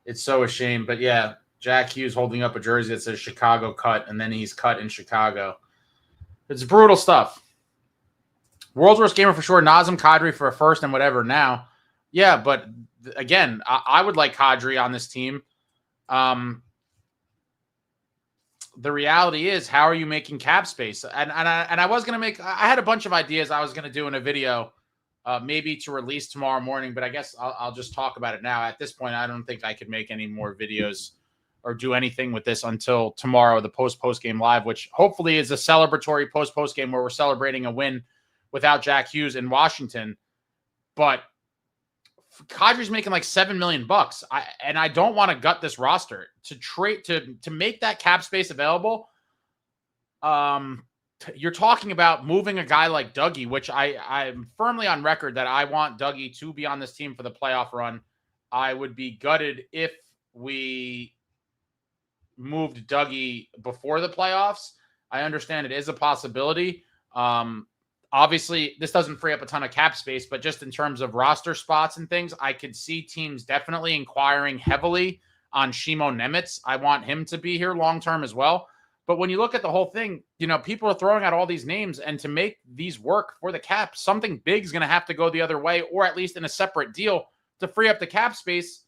it's so a shame. But yeah, Jack Hughes holding up a jersey that says Chicago cut, and then he's cut in Chicago. It's brutal stuff. World's worst gamer for sure. Nazem Kadri for a first and whatever now. Yeah, but again, I would like Kadri on this team. The reality is, how are you making cap space? And I was going to make – I had a bunch of ideas I was going to do in a video maybe to release tomorrow morning, but I guess I'll just talk about it now. At this point, I don't think I could make any more videos or do anything with this until tomorrow, the post-game live, which hopefully is a celebratory post game where we're celebrating a win without Jack Hughes in Washington. But Kadri's making like $7 million, and I don't want to gut this roster to trade to make that cap space available. You're talking about moving a guy like Dougie, which I'm firmly on record that I want Dougie to be on this team for the playoff run. I would be gutted if we moved Dougie before the playoffs. I understand it is a possibility. Obviously, this doesn't free up a ton of cap space, but just in terms of roster spots and things, I could see teams definitely inquiring heavily on Shimo Nemitz. I want him to be here long-term as well. But when you look at the whole thing, people are throwing out all these names, and to make these work for the cap, something big is going to have to go the other way, or at least in a separate deal to free up the cap space.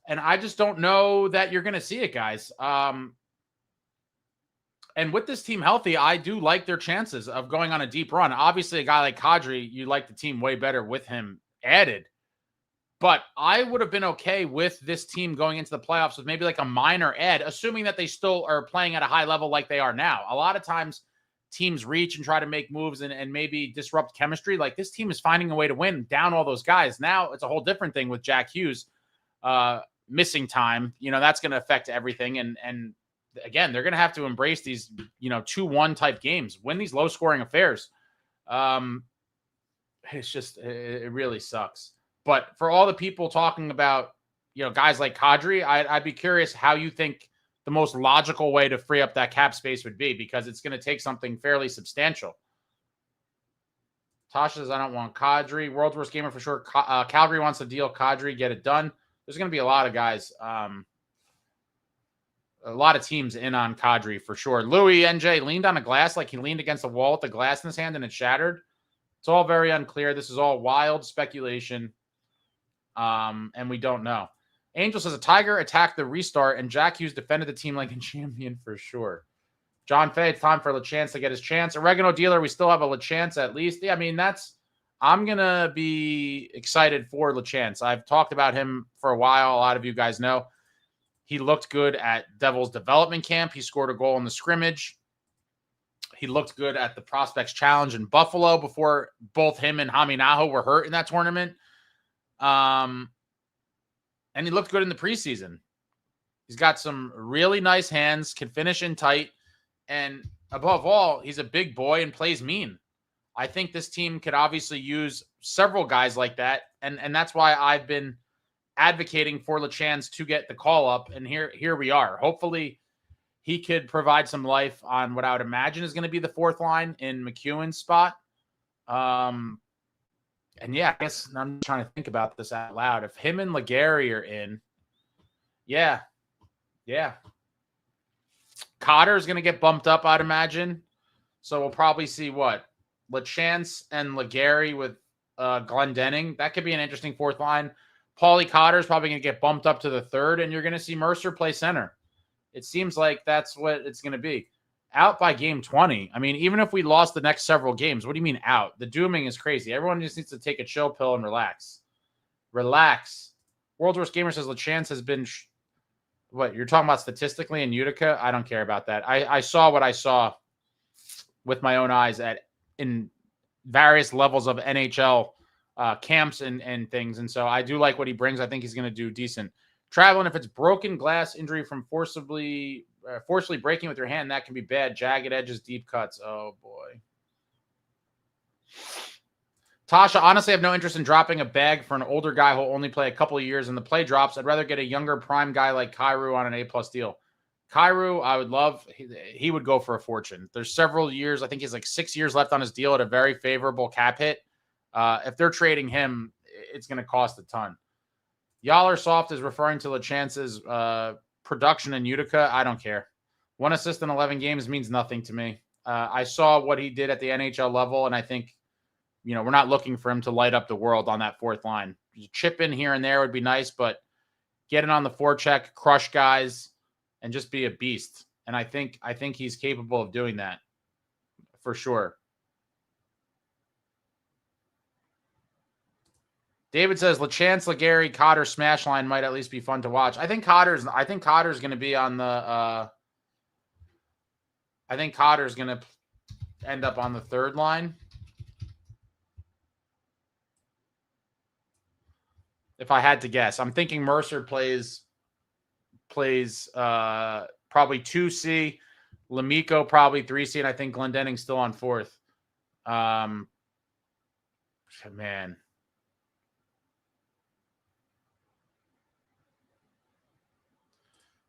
And I just don't know that you're going to see it, guys. And with this team healthy, I do like their chances of going on a deep run. Obviously, a guy like Kadri, you like the team way better with him added. But I would have been okay with this team going into the playoffs with maybe like a minor ed, assuming that they still are playing at a high level like they are now. A lot of times teams reach and try to make moves and maybe disrupt chemistry. Like this team is finding a way to win down all those guys. Now it's a whole different thing with Jack Hughes missing time. That's going to affect everything. And again, they're going to have to embrace these, 2-1 type games, win these low scoring affairs. It's just, it really sucks. But for all the people talking about, guys like Kadri, I'd be curious how you think the most logical way to free up that cap space would be, because it's going to take something fairly substantial. Tasha says, I don't want Kadri. World's Worst Gamer for sure. Calgary wants to deal Kadri, get it done. There's going to be a lot of guys, a lot of teams in on Kadri for sure. Louis NJ leaned on a glass like he leaned against a wall with the glass in his hand and it shattered. It's all very unclear. This is all wild speculation, and we don't know. Angel says a Tiger attacked the restart, and Jack Hughes defended the team like a champion for sure. John Fay, it's time for LeChance to get his chance. Oregano Dealer, we still have a LeChance at least. Yeah, I mean, I'm going to be excited for LeChance. I've talked about him for a while. A lot of you guys know. He looked good at Devils development camp. He scored a goal in the scrimmage. He looked good at the Prospects Challenge in Buffalo before both him and Haminaho were hurt in that tournament. And he looked good in the preseason. He's got some really nice hands, can finish in tight, and above all, he's a big boy and plays mean. I think this team could obviously use several guys like that, and that's why I've been advocating for LeChance to get the call up, and here we are. Hopefully, he could provide some life on what I would imagine is going to be the fourth line in MacEwen's spot. And yeah, I guess I'm trying to think about this out loud. If him and Legary are in, yeah. Cotter is going to get bumped up, I'd imagine. So we'll probably see what? LeChance and Legary with Glendening. That could be an interesting fourth line. Paulie Cotter is probably going to get bumped up to the third, and you're going to see Mercer play center. It seems like that's what it's going to be. Out by game 20. I mean, even if we lost the next several games, what do you mean out? The dooming is crazy. Everyone just needs to take a chill pill and relax. Relax. World's Worst Gamer says LeChance has been... What, you're talking about statistically in Utica? I don't care about that. I saw what I saw with my own eyes in various levels of NHL camps and things. And so I do like what he brings. I think he's going to do decent. Traveling, if it's broken glass injury from forcibly breaking with your hand, that can be bad. Jagged edges, deep cuts. Oh, boy. Tasha, honestly, I have no interest in dropping a bag for an older guy who'll only play a couple of years and the play drops. I'd rather get a younger prime guy like Kyrou on an A-plus deal. Kyrou, I would love. He would go for a fortune. There's several years. I think he's like 6 years left on his deal at a very favorable cap hit. If they're trading him, it's going to cost a ton. Y'all are soft is referring to LeChance's production in Utica. I don't care. 1 assist in 11 games means nothing to me. I saw what he did at the NHL level, and I think, we're not looking for him to light up the world on that fourth line. Chip in here and there would be nice, but get it on the forecheck, crush guys, and just be a beast. And I think he's capable of doing that for sure. David says LeChance, Legary, Cotter smash line might at least be fun to watch. I think Cotter's going to be on the. I think Cotter's going to end up on the third line. If I had to guess, I'm thinking Mercer plays probably 2C, Lemico probably 3C, and I think Glendenning's still on fourth. Man.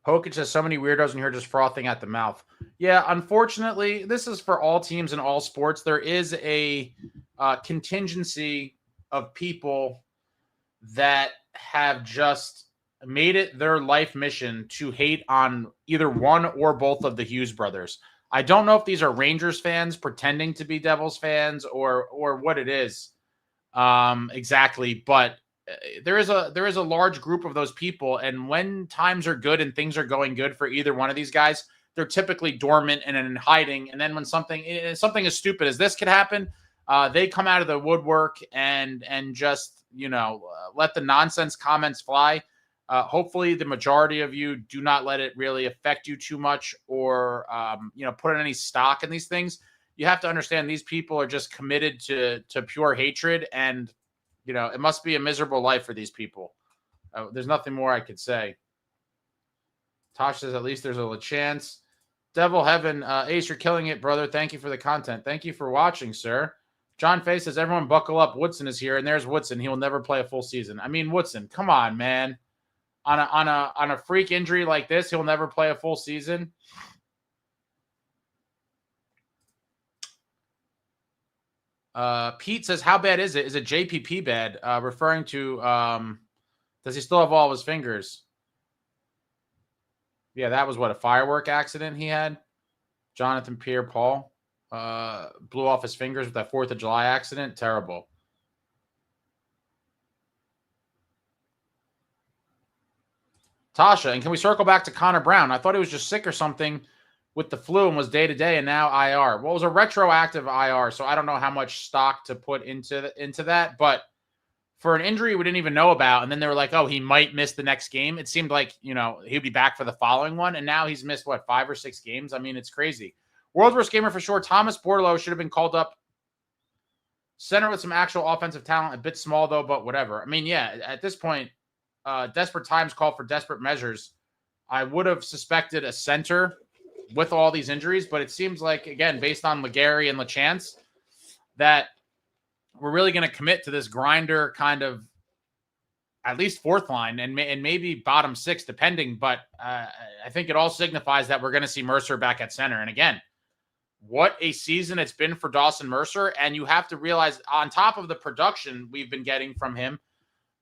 Hokic has so many weirdos in here just frothing at the mouth. Yeah, unfortunately, this is for all teams in all sports. There is a contingency of people that have just made it their life mission to hate on either one or both of the Hughes brothers. I don't know if these are Rangers fans pretending to be Devils fans or what it is exactly, but there is a large group of those people, and when times are good and things are going good for either one of these guys, they're typically dormant and in hiding. And then when something as stupid as this could happen, they come out of the woodwork and just, let the nonsense comments fly. Hopefully the majority of you do not let it really affect you too much or, put in any stock in these things. You have to understand these people are just committed to pure hatred, and, it must be a miserable life for these people. There's nothing more I could say. Tosh says, at least there's a chance. Devil Heaven, Ace, you're killing it, brother. Thank you for the content. Thank you for watching, sir. John Fay says, everyone buckle up. Woodson is here, and there's Woodson. He will never play a full season. I mean, Woodson, come on, man. On a freak injury like this, he'll never play a full season. Pete says, how bad is it? Is it JPP bad? Referring to, does he still have all of his fingers? Yeah, that was what, a firework accident he had? Jonathan Pierre-Paul blew off his fingers with that 4th of July accident. Terrible. Tasha, and can we circle back to Connor Brown? I thought he was just sick or something with the flu and was day-to-day and now IR. Well, it was a retroactive IR, so I don't know how much stock to put into that. But for an injury we didn't even know about, and then they were like, oh, he might miss the next game. It seemed like, he'd be back for the following one, and now he's missed, 5 or 6 games? I mean, it's crazy. World's worst gamer for sure. Thomas Bordelot should have been called up. Center with some actual offensive talent. A bit small, though, but whatever. I mean, yeah, at this point, desperate times call for desperate measures. I would have suspected a center with all these injuries, but it seems like, again, based on Legary and LaChance, that we're really going to commit to this grinder kind of at least 4th line and maybe bottom 6, depending. But I think it all signifies that we're going to see Mercer back at center. And again, what a season it's been for Dawson Mercer. And you have to realize, on top of the production we've been getting from him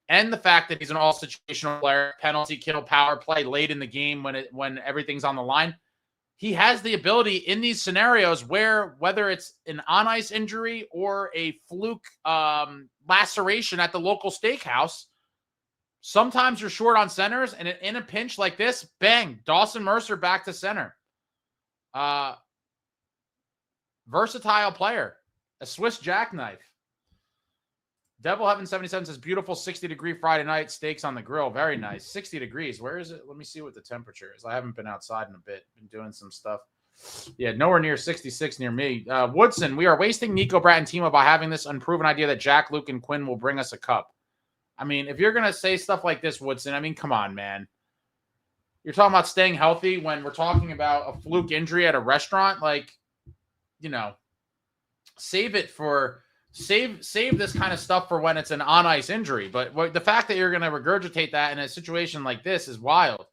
and the fact that he's an all-situational player, penalty kill, power play late in the game when everything's on the line, he has the ability in these scenarios where, whether it's an on-ice injury or a fluke laceration at the local steakhouse, sometimes you're short on centers, and in a pinch like this, bang, Dawson Mercer back to center. Versatile player, a Swiss jackknife. Devil Heaven 77 says, beautiful 60-degree Friday night, steaks on the grill. Very nice. 60 degrees. Where is it? Let me see what the temperature is. I haven't been outside in a bit. Been doing some stuff. Yeah, nowhere near 66 near me. Woodson, we are wasting Nico, Bratt, and Timo by having this unproven idea that Jack, Luke, and Quinn will bring us a cup. I mean, if you're going to say stuff like this, Woodson, I mean, come on, man. You're talking about staying healthy when we're talking about a fluke injury at a restaurant. Like, save it for... Save this kind of stuff for when it's an on-ice injury. But the fact that you're going to regurgitate that in a situation like this is wild.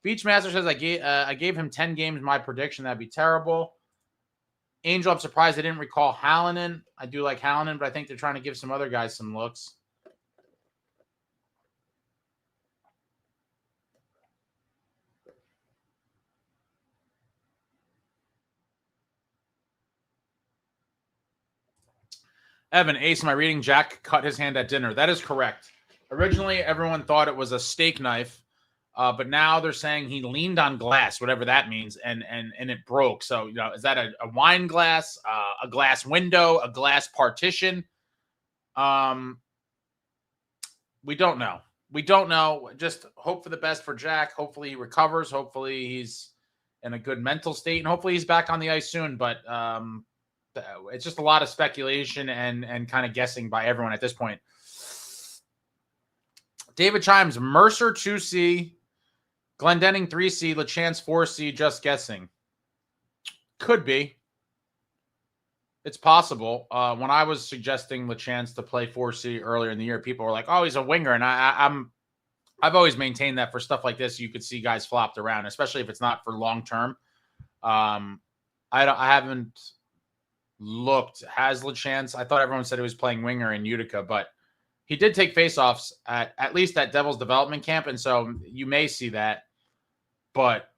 Beachmaster says, I gave him 10 games my prediction. That'd be terrible. Angel, I'm surprised I didn't recall Hallinan. I do like Hallinan, but I think they're trying to give some other guys some looks. Evan, Ace, am I reading Jack cut his hand at dinner? That is correct. Originally, everyone thought it was a steak knife, but now they're saying he leaned on glass, whatever that means, and it broke. So, is that a wine glass, a glass window, a glass partition? We don't know. We don't know. Just hope for the best for Jack. Hopefully he recovers. Hopefully he's in a good mental state, and hopefully he's back on the ice soon. But it's just a lot of speculation and kind of guessing by everyone at this point. David Chimes, Mercer 2C, Glendenning 3C, LaChance 4C, just guessing. Could be. It's possible. When I was suggesting LaChance to play 4C earlier in the year, people were like, oh, he's a winger. And I've always maintained that for stuff like this, you could see guys flopped around, especially if it's not for long term. I haven't looked. Has LaChance? I thought everyone said he was playing winger in Utica, but he did take faceoffs at least at Devils development camp, and so you may see that. But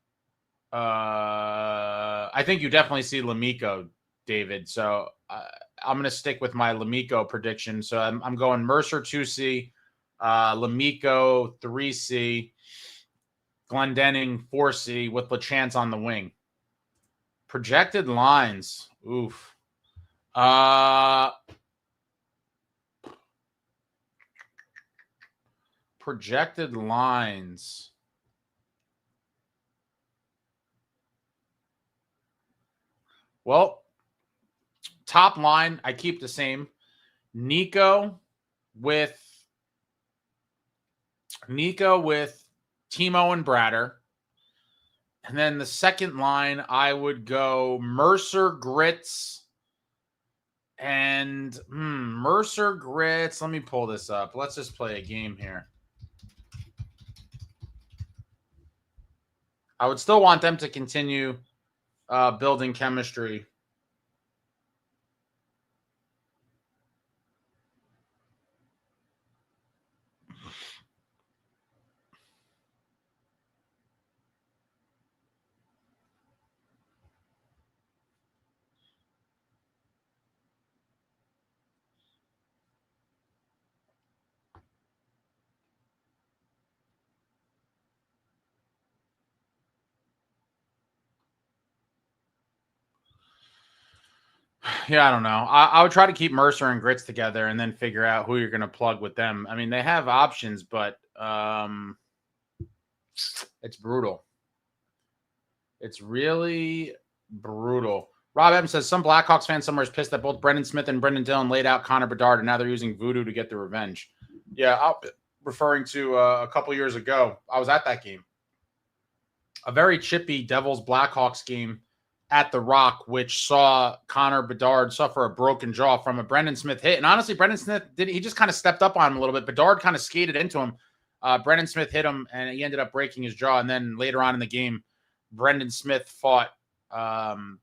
I think you definitely see Lemico, David. So I'm going to stick with my Lemico prediction. So I'm going Mercer 2C, Lemico 3C, Glendenning 4C with LaChance on the wing. Projected lines. Oof. projected lines. Well, top line, I keep the same. Nico with Timo and Bratter. And then the second line, I would go Mercer, Grits, and Mercer, Grits. Let me pull this up. Let's just play a game here. I would still want them to continue building chemistry. Yeah, I don't know. I would try to keep Mercer and Grits together and then figure out who you're going to plug with them. I mean, they have options, but it's brutal. It's really brutal. Rob Evans says some Blackhawks fan somewhere is pissed that both Brendan Smith and Brendan Dillon laid out Connor Bedard, and now they're using voodoo to get the revenge. Yeah, referring to a couple years ago, I was at that game. A very chippy Devils Blackhawks game at the Rock, which saw Connor Bedard suffer a broken jaw from a Brendan Smith hit. And honestly, Brendan Smith he just kind of stepped up on him a little bit. Bedard kind of skated into him. Brendan Smith hit him, and he ended up breaking his jaw. And then later on in the game, Brendan Smith fought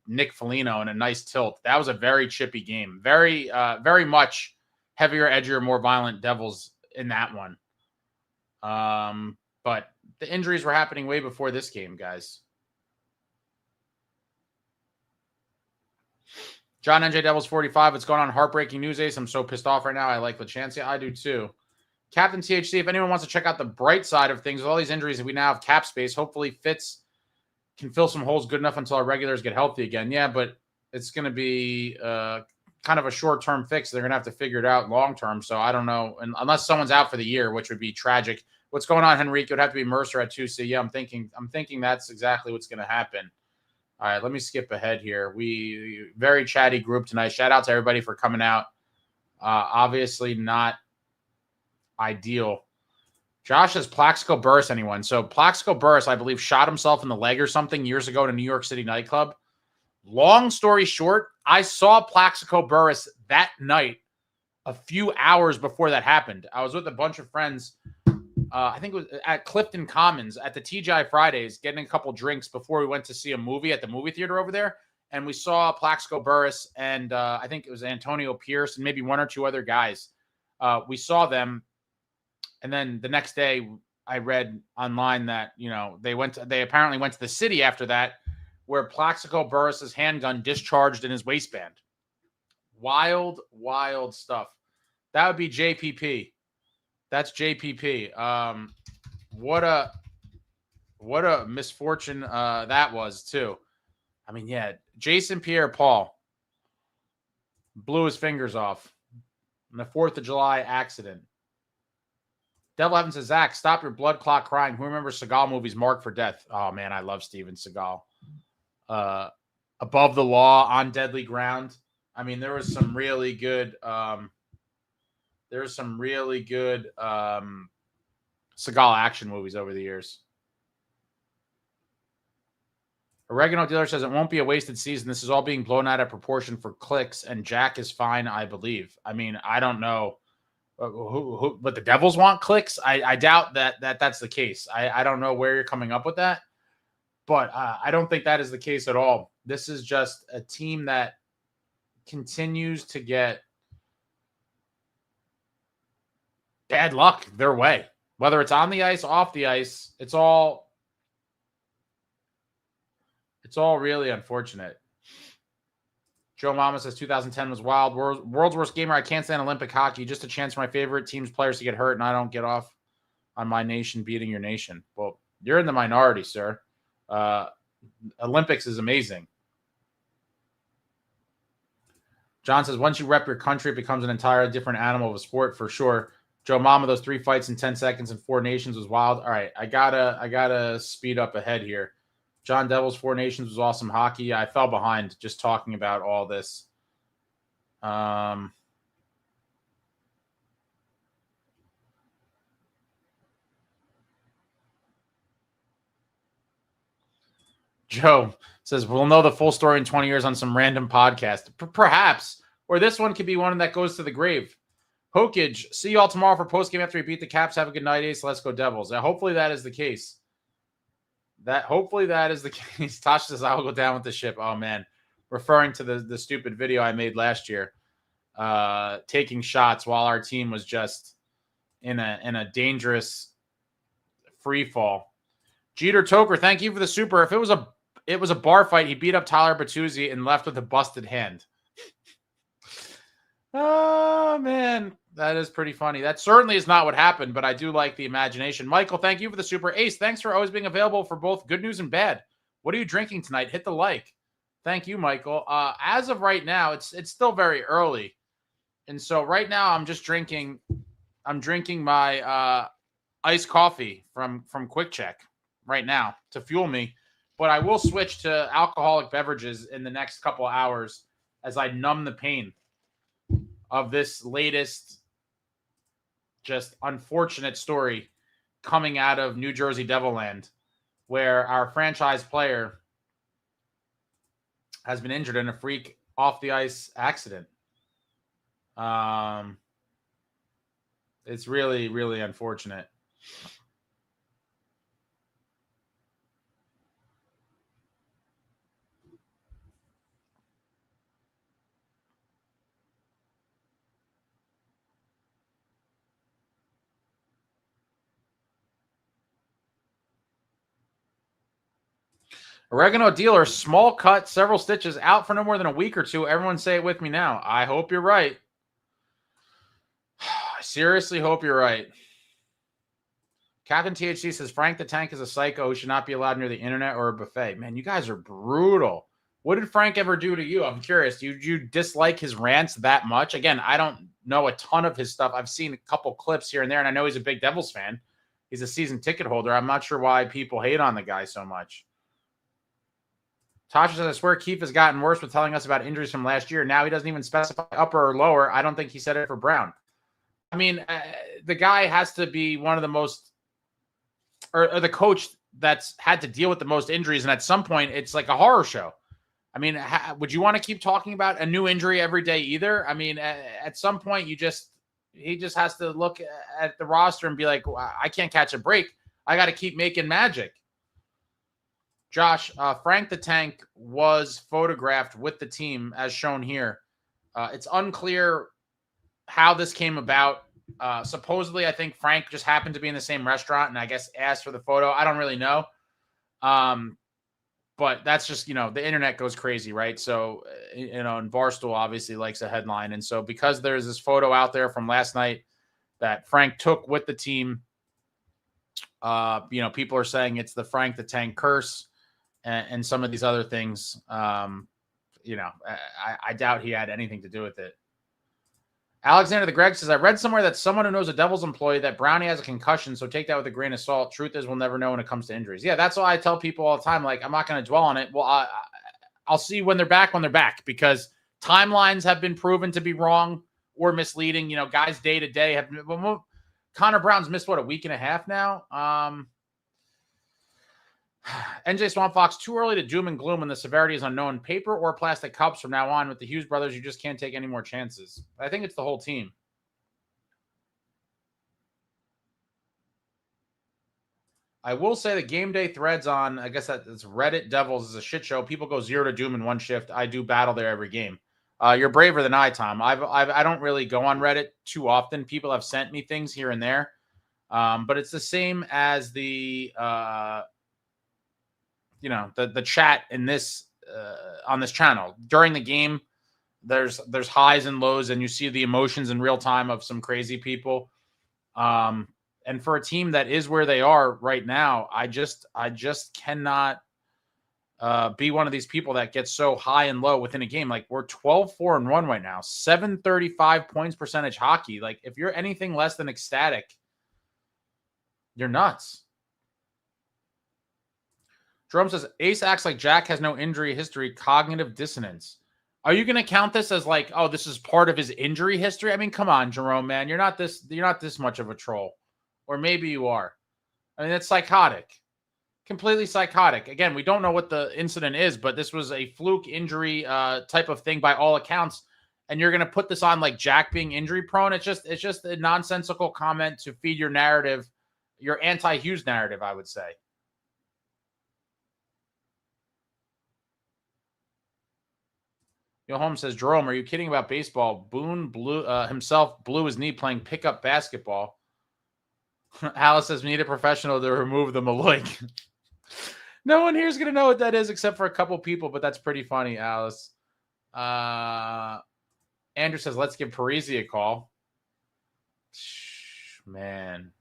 Nick Foligno in a nice tilt. That was a very chippy game. Very, very much heavier, edgier, more violent Devils in that one. But the injuries were happening way before this game, guys. John njdevils 45. It's going on heartbreaking news, Ace. I'm so pissed off right now. I like LaChancia. I do too. Captain THC, if anyone wants to check out the bright side of things, with all these injuries, we now have cap space. Hopefully Fitz can fill some holes good enough until our regulars get healthy again. Yeah, but it's going to be kind of a short-term fix. They're going to have to figure it out long-term. So I don't know. And unless someone's out for the year, which would be tragic. What's going on, Henrique? It would have to be Mercer at 2C. Yeah, I'm thinking that's exactly what's going to happen. All right, let me skip ahead here. We very chatty group tonight. Shout out to everybody for coming out. Obviously not ideal. Josh says Plaxico Burris, anyone? So Plaxico Burris, I believe, shot himself in the leg or something years ago at a New York City nightclub. Long story short, I saw Plaxico Burris that night a few hours before that happened. I was with a bunch of friends. I think it was at Clifton Commons at the TGI Fridays, getting a couple drinks before we went to see a movie at the movie theater over there. And we saw Plaxico Burris and I think it was Antonio Pierce and maybe one or two other guys. We saw them. And then the next day I read online that, they apparently went to the city after that where Plaxico Burris's handgun discharged in his waistband. Wild, wild stuff. That would be JPP. That's JPP. What a misfortune that was too. I mean, yeah, Jason Pierre-Paul blew his fingers off in the 4th of July accident. Devil Heaven says, Zach, stop your blood clot crying. Who remembers Seagal movies Marked for Death? Oh man, I love Steven Seagal. Above the Law, On Deadly Ground. I mean, there was some really good Seagal action movies over the years. Oregano Dealer says it won't be a wasted season. This is all being blown out of proportion for clicks, and Jack is fine, I believe. I mean, I don't know but the Devils want clicks. I doubt that's the case. I don't know where you're coming up with that, but I don't think that is the case at all. This is just a team that continues to get bad luck their way, whether it's on the ice, off the ice. It's all really unfortunate. Joe Mama says 2010 was wild. World's worst gamer. I can't stand Olympic hockey. Just a chance for my favorite team's players to get hurt, and I don't get off on my nation beating your nation. Well, you're in the minority, sir. Olympics is amazing. John says, once you rep your country, it becomes an entirely different animal of a sport for sure. Joe Mama, those 3 fights in 10 seconds in 4 Nations was wild. All right, I gotta speed up ahead here. John Devils, 4 Nations was awesome hockey. I fell behind just talking about all this. Joe says, we'll know the full story in 20 years on some random podcast. Perhaps. Or this one could be one that goes to the grave. Hokage, see you all tomorrow for postgame after we beat the Caps. Have a good night, Ace. Let's go Devils. Hopefully that is the case. Hopefully that is the case. Tasha says, I will go down with the ship. Oh, man. Referring to the stupid video I made last year. Taking shots while our team was just in a dangerous free fall. Jeter Toker, thank you for the super. If it was a bar fight, he beat up Tyler Bertuzzi and left with a busted hand. Oh, man. That is pretty funny. That certainly is not what happened, but I do like the imagination. Michael, thank you for the super. Ace, thanks for always being available for both good news and bad. What are you drinking tonight? Hit the like. Thank you, Michael. As of right now, it's still very early. And so right now I'm drinking my iced coffee from Quick Check right now to fuel me. But I will switch to alcoholic beverages in the next couple of hours as I numb the pain of this latest just unfortunate story coming out of New Jersey Devil Land, where our franchise player has been injured in a freak off the ice accident. It's really, really unfortunate. Oregano dealer, small cut, several stitches, out for no more than a week or two. Everyone say it with me now. I hope you're right. I seriously hope you're right. Captain THC says, Frank the Tank is a psycho who should not be allowed near the internet or a buffet. Man, you guys are brutal. What did Frank ever do to you? I'm curious. Do you dislike his rants that much? Again, I don't know a ton of his stuff. I've seen a couple clips here and there, and I know he's a big Devils fan. He's a season ticket holder. I'm not sure why people hate on the guy so much. Tasha says, I swear Keefe has gotten worse with telling us about injuries from last year. Now he doesn't even specify upper or lower. I don't think he said it for Brown. I mean, the guy has to be one of the most, or the coach that's had to deal with the most injuries. And at some point, it's like a horror show. I mean, would you want to keep talking about a new injury every day either? I mean, at some point, he just has to look at the roster and be like, well, I can't catch a break. I got to keep making magic. Josh, Frank the Tank was photographed with the team as shown here. It's unclear how this came about. Supposedly, I think Frank just happened to be in the same restaurant and I guess asked for the photo. I don't really know. But that's just, the internet goes crazy, right? So, and Barstool obviously likes a headline. And so because there's this photo out there from last night that Frank took with the team, people are saying it's the Frank the Tank curse. And some of these other things, I doubt he had anything to do with it. Alexander the Greg says, I read somewhere that someone who knows a Devils employee that Brownie has a concussion, so take that with a grain of salt. Truth is, we'll never know when it comes to injuries. Yeah, that's why I tell people all the time, like, I'm not going to dwell on it. Well, I'll see when they're back, because timelines have been proven to be wrong or misleading. Guys day to day have. Connor Brown's missed, a week and a half now? NJ Swamp Fox, too early to doom and gloom when the severity is unknown. Paper or plastic cups from now on with the Hughes brothers. You just can't take any more chances. I think it's the whole team. I will say the game day threads on, I guess that's Reddit Devils is a shit show. People go 0 to doom in one shift. I do battle there every game. You're braver than I, Tom. I don't really go on Reddit too often. People have sent me things here and there. But it's the same as the chat in this on this channel during the game. There's highs and lows, and you see the emotions in real time of some crazy people. And for a team that is where they are right now, I just cannot be one of these people that gets so high and low within a game. Like, we're 12-4-1 right now, 735 points percentage hockey. Like, if you're anything less than ecstatic, you're nuts. Jerome says, Ace acts like Jack has no injury history, cognitive dissonance. Are you going to count this as like, oh, this is part of his injury history? I mean, come on, Jerome, man. You're not this much of a troll. Or maybe you are. I mean, it's psychotic. Completely psychotic. Again, we don't know what the incident is, but this was a fluke injury type of thing by all accounts. And you're going to put this on like Jack being injury prone. It's just a nonsensical comment to feed your narrative, your anti-Hughes narrative, I would say. Yo, Holmes says, Jerome, are you kidding about baseball? Boone himself blew his knee playing pickup basketball. Alice says, we need a professional to remove the Maloik. No one here is going to know what that is except for a couple people, but that's pretty funny, Alice. Andrew says, let's give Parisi a call. Man.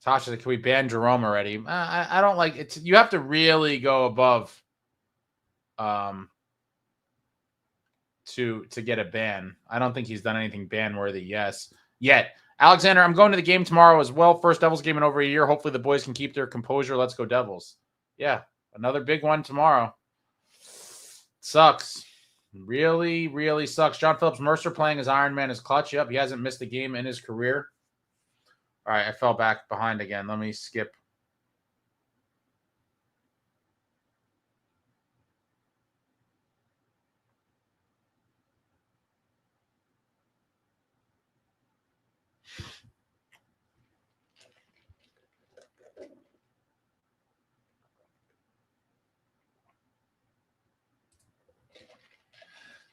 Tasha said, can we ban Jerome already? I don't like it. You have to really go above to get a ban. I don't think he's done anything ban-worthy yet. Alexander, I'm going to the game tomorrow as well. First Devils game in over a year. Hopefully the boys can keep their composure. Let's go Devils. Yeah, another big one tomorrow. Sucks. Really, really sucks. John Phillips Mercer playing as Iron Man is clutch. Yep, he hasn't missed a game in his career. All right, I fell back behind again. Let me skip.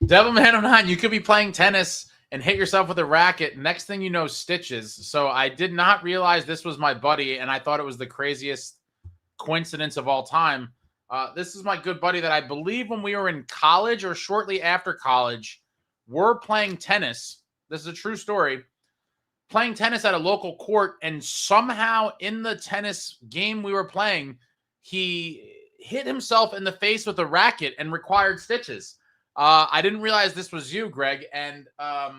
Devilman09, you could be playing tennis and hit yourself with a racket. Next thing you know, stitches. So I did not realize this was my buddy, and I thought it was the craziest coincidence of all time. This is my good buddy that I believe when we were in college or shortly after college, we're playing tennis. This is a true story. Playing tennis at a local court, and somehow in the tennis game we were playing, he hit himself in the face with a racket and required stitches. I didn't realize this was you, Greg, and I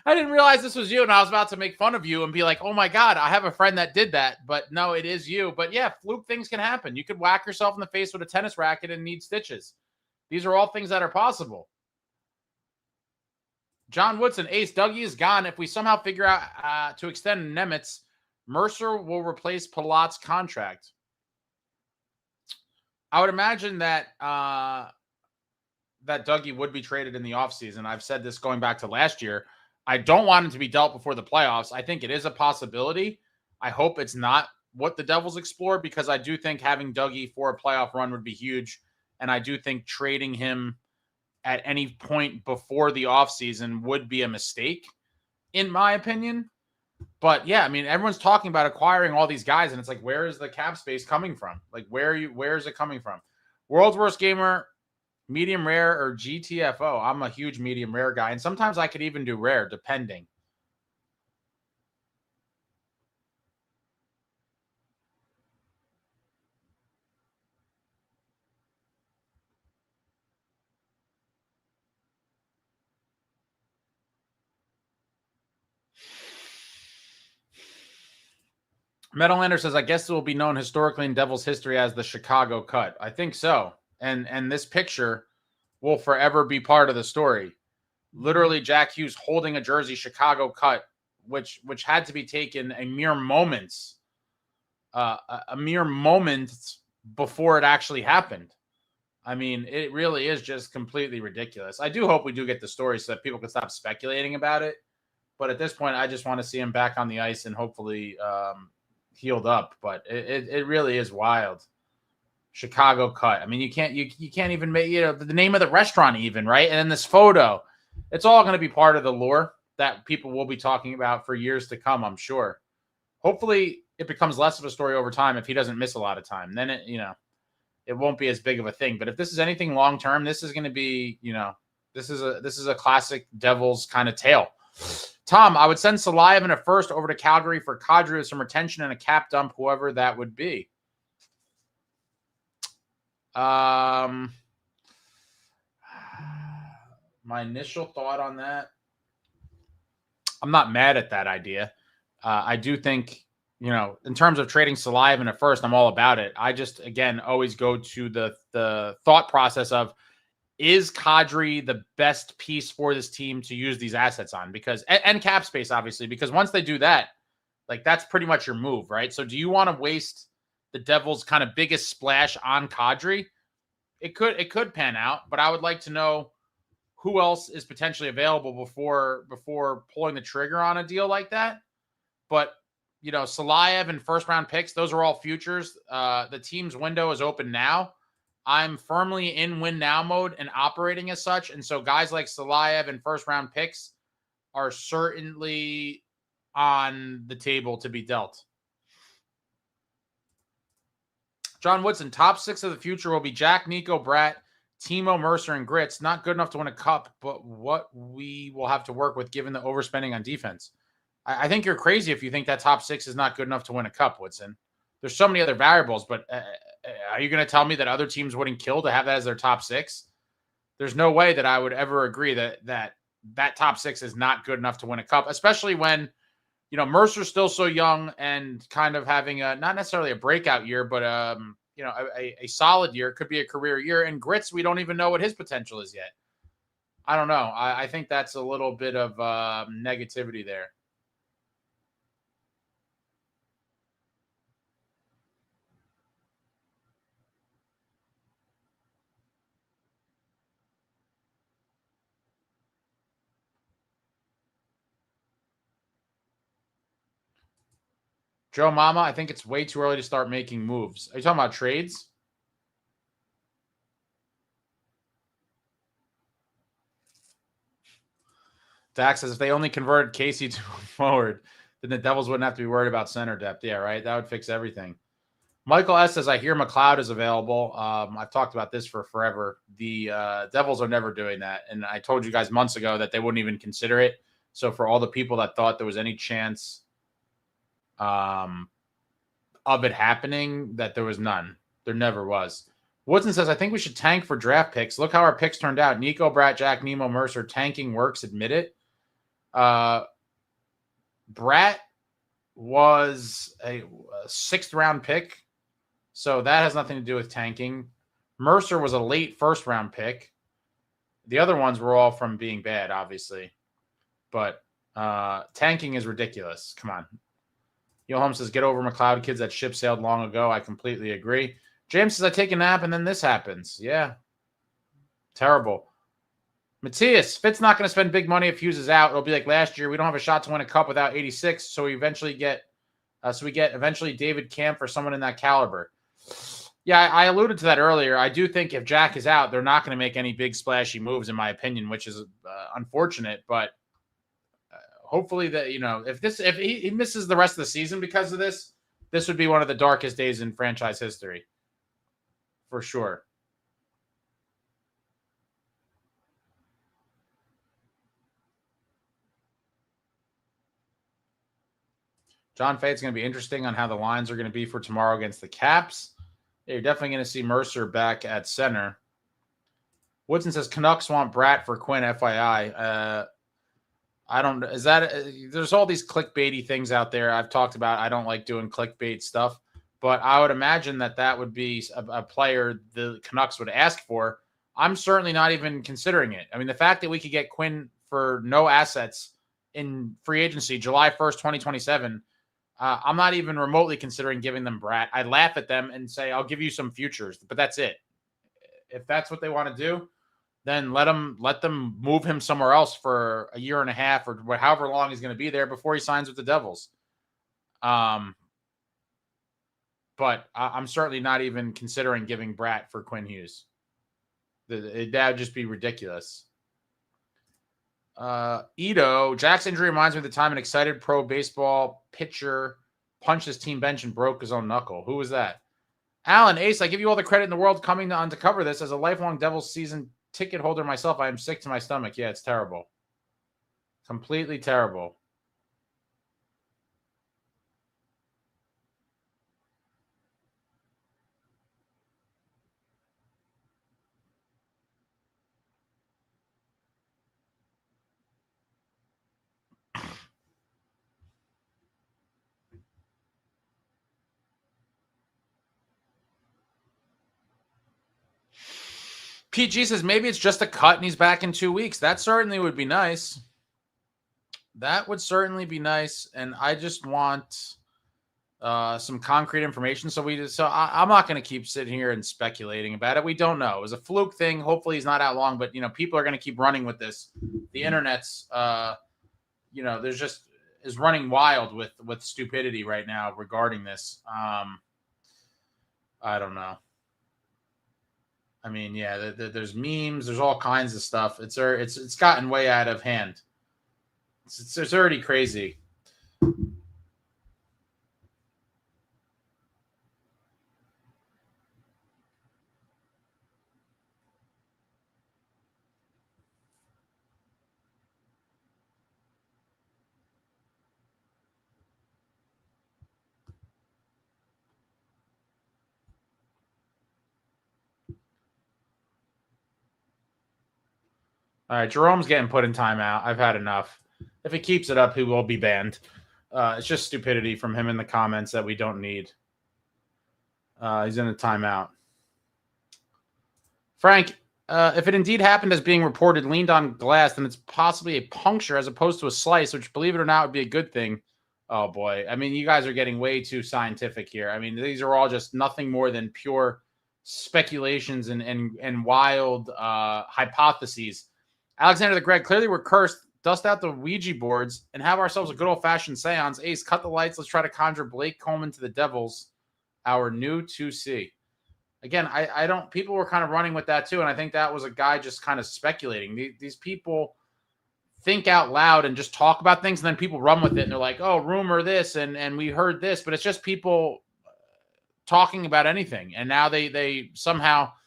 didn't realize this was you, and I was about to make fun of you and be like, oh my God, I have a friend that did that, but no, it is you. But yeah, fluke things can happen. You could whack yourself in the face with a tennis racket and need stitches. These are all things that are possible. John Woodson, Ace, Dougie is gone. If we somehow figure out to extend Nemitz, Mercer will replace Palat's contract. I would imagine that that Dougie would be traded in the offseason. I've said this going back to last year. I don't want him to be dealt before the playoffs. I think it is a possibility. I hope it's not what the Devils explore, because I do think having Dougie for a playoff run would be huge. And I do think trading him at any point before the offseason would be a mistake, in my opinion. But yeah, I mean, everyone's talking about acquiring all these guys, and it's like, where is the cap space coming from? Like, where is it coming from? World's Worst Gamer, medium rare or GTFO? I'm a huge medium rare guy, and sometimes I could even do rare, depending. Metalhander says, I guess it will be known historically in Devils history as the Chicago cut. I think so. And this picture will forever be part of the story. Literally, Jack Hughes holding a jersey, Chicago cut, which had to be taken a mere moments before it actually happened. I mean, it really is just completely ridiculous. I do hope we do get the story so that people can stop speculating about it. But at this point, I just want to see him back on the ice and hopefully healed up. But it really is wild. Chicago cut. I mean, you can't even make, the name of the restaurant even, right? And then this photo, it's all going to be part of the lore that people will be talking about for years to come, I'm sure. Hopefully it becomes less of a story over time if he doesn't miss a lot of time. Then it won't be as big of a thing. But if this is anything long term, this is going to be, this is a classic Devils kind of tale. Tom, I would send Salive in a first over to Calgary for Kadri with some retention and a cap dump, whoever that would be. My initial thought on that, I'm not mad at that idea. I do think, in terms of trading Salive in a first, I'm all about it. I just, again, always go to the thought process of, is Kadri the best piece for this team to use these assets on? Because, and cap space, obviously, because once they do that, like, that's pretty much your move, right? So do you want to waste the Devils' kind of biggest splash on Kadri? It could pan out, but I would like to know who else is potentially available before pulling the trigger on a deal like that. But, Salayev and first round picks, those are all futures. The team's window is open now. I'm firmly in win now mode and operating as such. And so guys like Salayev and first round picks are certainly on the table to be dealt. John Woodson, top 6 of the future will be Jack, Nico, Bratt, Timo, Mercer, and Grits. Not good enough to win a cup, but what we will have to work with given the overspending on defense. I think you're crazy if you think that top 6 is not good enough to win a cup, Woodson. There's so many other variables, but are you going to tell me that other teams wouldn't kill to have that as their top 6? There's no way that I would ever agree that top 6 is not good enough to win a cup, especially when, Mercer's still so young and kind of having not necessarily a breakout year, but a solid year. It could be a career year. And Grits, we don't even know what his potential is yet. I don't know. I think that's a little bit of negativity there. Joe Mama, I think it's way too early to start making moves. Are you talking about trades? Dax says if they only converted Casey to forward, then the Devils wouldn't have to be worried about center depth. Yeah, right. That would fix everything. Michael S. says, I hear McLeod is available. I've talked about this for forever. The Devils are never doing that. And I told you guys months ago that they wouldn't even consider it. So for all the people that thought there was any chance of it happening, that there was none. There never was. Woodson says, I think we should tank for draft picks. Look how our picks turned out. Nico, Bratt, Jack, Nemo, Mercer. Tanking works. Admit it. Bratt was a 6th round pick. So that has nothing to do with tanking. Mercer was a late 1st round pick. The other ones were all from being bad, obviously. But tanking is ridiculous. Come on. Neil Holmes says, get over McLeod, kids. That ship sailed long ago. I completely agree. James says, I take a nap and then this happens. Yeah. Terrible. Matthias, Fitt's not going to spend big money if Hughes is out. It'll be like last year. We don't have a shot to win a cup without 86. So we eventually get David Camp or someone in that caliber. Yeah, I alluded to that earlier. I do think if Jack is out, they're not going to make any big splashy moves, in my opinion, which is unfortunate. But hopefully that, if he misses the rest of the season because of this, this would be one of the darkest days in franchise history. For sure. John Fay, it's going to be interesting on how the lines are going to be for tomorrow against the Caps. Yeah, you're definitely going to see Mercer back at center. Woodson says Canucks want Bratt for Quinn, FYI. There's all these clickbaity things out there I've talked about. I don't like doing clickbait stuff, but I would imagine that would be a player the Canucks would ask for. I'm certainly not even considering it. I mean, the fact that we could get Quinn for no assets in free agency, July 1st, 2027, I'm not even remotely considering giving them Bratt. I'd laugh at them and say, I'll give you some futures, but that's it. If that's what they want to do, then let them move him somewhere else for a year and a half or however long he's going to be there before he signs with the Devils. But I'm certainly not even considering giving Bratt for Quinn Hughes. That would just be ridiculous. Ito, Jack's injury reminds me of the time an excited pro baseball pitcher punched his team bench and broke his own knuckle. Who was that? Alan, Ace, I give you all the credit in the world coming on to cover this. As a lifelong Devils season ticket holder myself, I am sick to my stomach. Yeah, it's terrible. Completely terrible. PG says maybe it's just a cut and he's back in 2 weeks. That certainly would be nice. That would certainly be nice. And I just want some concrete information. So I'm not going to keep sitting here and speculating about it. We don't know. It was a fluke thing. Hopefully he's not out long, but people are going to keep running with this. The internet's, there's just is running wild with stupidity right now regarding this. I don't know. I mean, yeah, there's memes, there's all kinds of stuff. It's gotten way out of hand. It's already crazy. All right, Jerome's getting put in timeout. I've had enough. If he keeps it up, he will be banned. It's just stupidity from him in the comments that we don't need. He's in a timeout. Frank, if it indeed happened as being reported, leaned on glass, then it's possibly a puncture as opposed to a slice, which, believe it or not, would be a good thing. Oh, boy. I mean, you guys are getting way too scientific here. I mean, these are all just nothing more than pure speculations and wild hypotheses. Alexander the Great, clearly we're cursed. Dust out the Ouija boards and have ourselves a good old-fashioned seance. Ace, cut the lights. Let's try to conjure Blake Coleman to the Devils, our new 2C. Again, I don't – people were kind of running with that too, and I think that was a guy just kind of speculating. These people think out loud and just talk about things, and then people run with it, and they're like, oh, rumor this, and we heard this. But it's just people talking about anything, and now they somehow –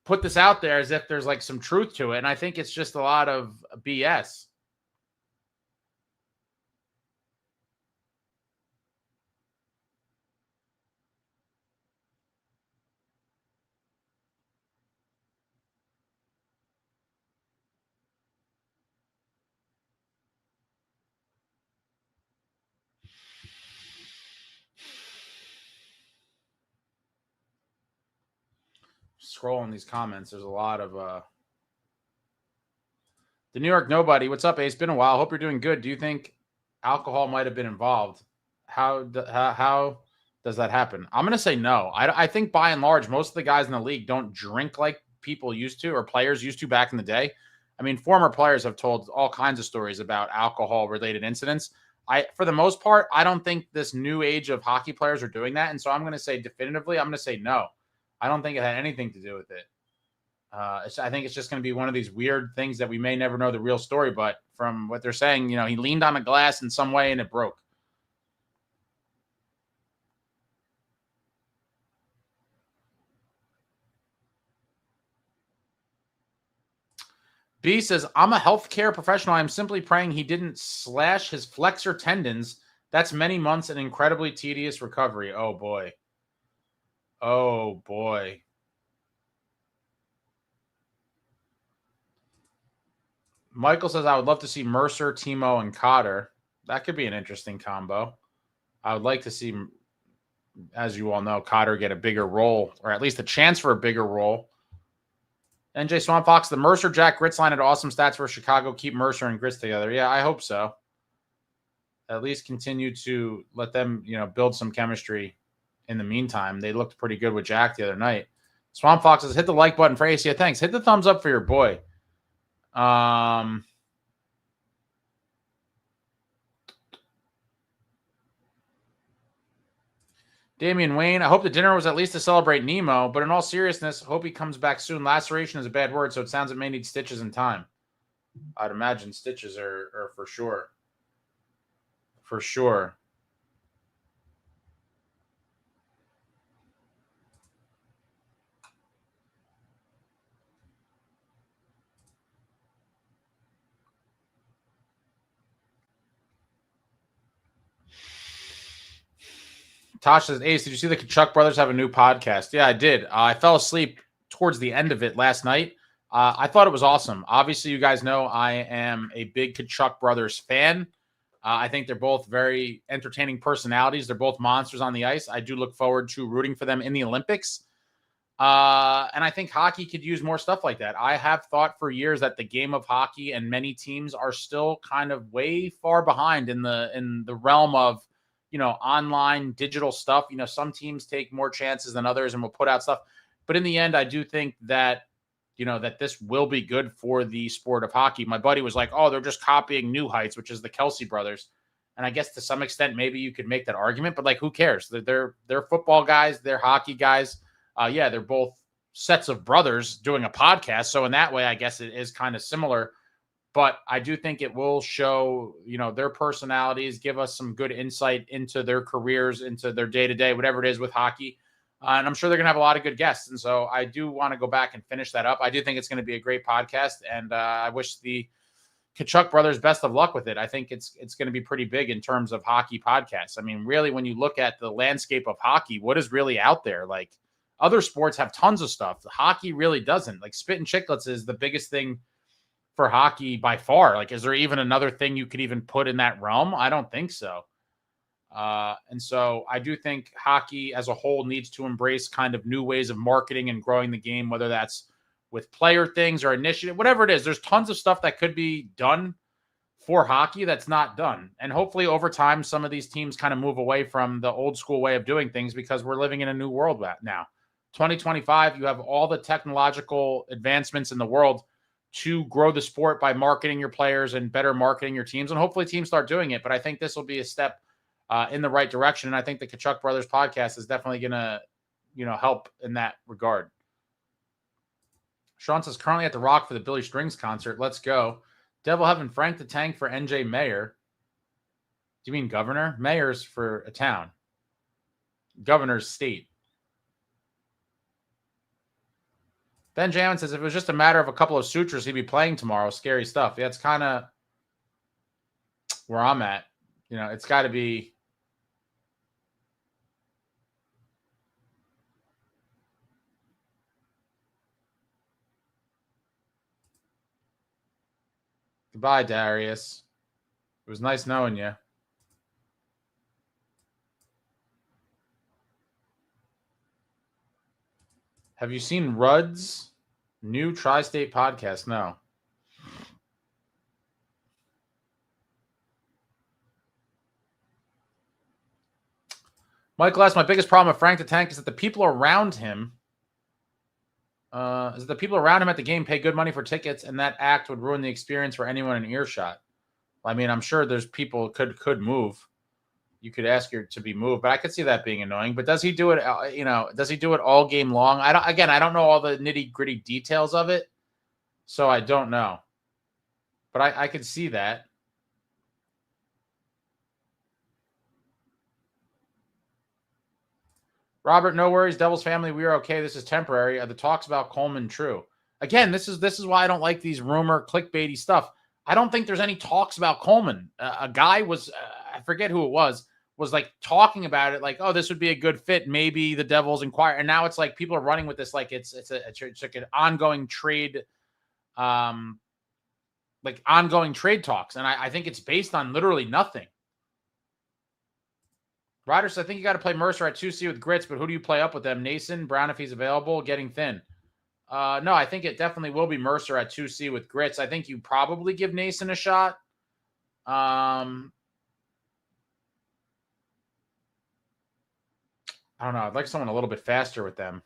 put this out there as if there's like some truth to it. And I think it's just a lot of BS. Scrolling these comments, there's a lot of the New York Nobody. What's up, Ace? Been a while. Hope you're doing good. Do you think alcohol might have been involved? How does that happen? I'm going to say no. I think by and large, most of the guys in the league don't drink like people used to or players used to back in the day. I mean, former players have told all kinds of stories about alcohol-related incidents. For the most part, I don't think this new age of hockey players are doing that. And so I'm going to say definitively, I'm going to say no. I don't think it had anything to do with it. I think it's just going to be one of these weird things that we may never know the real story. But from what they're saying, he leaned on a glass in some way and it broke. B says, I'm a healthcare professional. I'm simply praying he didn't slash his flexor tendons. That's many months and incredibly tedious recovery. Oh, boy. Oh, boy. Michael says, I would love to see Mercer, Timo, and Cotter. That could be an interesting combo. I would like to see, as you all know, Cotter get a bigger role, or at least a chance for a bigger role. NJ Swamp Fox, the Mercer Jack Grits line had awesome stats for Chicago. Keep Mercer and Grits together. Yeah, I hope so. At least continue to let them, build some chemistry in the meantime. They looked pretty good with Jack the other night. Swamp Fox says, hit the like button for Ace. Yeah, thanks. Hit the thumbs up for your boy. Damian Wayne, I hope the dinner was at least to celebrate Nemo, but in all seriousness, hope he comes back soon. Laceration is a bad word, so it sounds it may need stitches in time. I'd imagine stitches are for sure. For sure. Tosh says, Ace, did you see the Kachuk brothers have a new podcast? Yeah, I did. I fell asleep towards the end of it last night. I thought it was awesome. Obviously, you guys know I am a big Kachuk brothers fan. I think they're both very entertaining personalities. They're both monsters on the ice. I do look forward to rooting for them in the Olympics. And I think hockey could use more stuff like that. I have thought for years that the game of hockey and many teams are still kind of way far behind in the realm of, online digital stuff. Some teams take more chances than others and will put out stuff. But in the end, I do think that, that this will be good for the sport of hockey. My buddy was like, oh, they're just copying New Heights, which is the Kelsey brothers. And I guess to some extent, maybe you could make that argument, but like, who cares? They're football guys. They're hockey guys. Yeah, they're both sets of brothers doing a podcast. So in that way, I guess it is kind of similar. But I do think it will show, their personalities, give us some good insight into their careers, into their day-to-day, whatever it is with hockey. And I'm sure they're going to have a lot of good guests. And so I do want to go back and finish that up. I do think it's going to be a great podcast. And I wish the Kachuk brothers best of luck with it. I think it's going to be pretty big in terms of hockey podcasts. I mean, really, when you look at the landscape of hockey, what is really out there? Like, other sports have tons of stuff. Hockey really doesn't. Like, Spit and Chicklets is the biggest thing for hockey by far. Like, is there even another thing you could even put in that realm? I don't think so. And so I do think hockey as a whole needs to embrace kind of new ways of marketing and growing the game, whether that's with player things or initiative, whatever it is. There's tons of stuff that could be done for hockey that's not done. And hopefully over time, some of these teams kind of move away from the old school way of doing things, because we're living in a new world now. 2025, you have all the technological advancements in the world to grow the sport by marketing your players and better marketing your teams. And hopefully teams start doing it. But I think this will be a step in the right direction. And I think the Kachuk Brothers podcast is definitely going to, help in that regard. Sean says, currently at the Rock for the Billy Strings concert. Let's go. Devil having Frank the Tank for NJ Mayor. Do you mean governor? Mayor's for a town. Governor's state. Ben Jamin says, if it was just a matter of a couple of sutures, he'd be playing tomorrow. Scary stuff. Yeah, it's kind of where I'm at. It's got to be. Goodbye, Darius. It was nice knowing you. Have you seen Rudd's new Tri-State podcast? No. Michael asks, my biggest problem with Frank the Tank is that the people around him at the game pay good money for tickets, and that act would ruin the experience for anyone in earshot. I mean, I'm sure there's people could move. You could ask her to be moved, but I could see that being annoying. But does he do it? Does he do it all game long? I don't know all the nitty gritty details of it, so I don't know. But I could see that. Robert, no worries. Devils family, we are okay. This is temporary. Are the talks about Coleman true? Again, this is why I don't like these rumor clickbaity stuff. I don't think there's any talks about Coleman. A guy was, I forget who it was like talking about it, like, oh, this would be a good fit. Maybe the Devils inquire. And now it's like people are running with this like it's like an ongoing trade, like ongoing trade talks. And I think it's based on literally nothing. Riders, I think you got to play Mercer at 2C with Grits, but who do you play up with them? Nason, Brown if he's available, getting thin. No, I think it definitely will be Mercer at 2C with Grits. I think you probably give Nason a shot. I don't know. I'd like someone a little bit faster with them.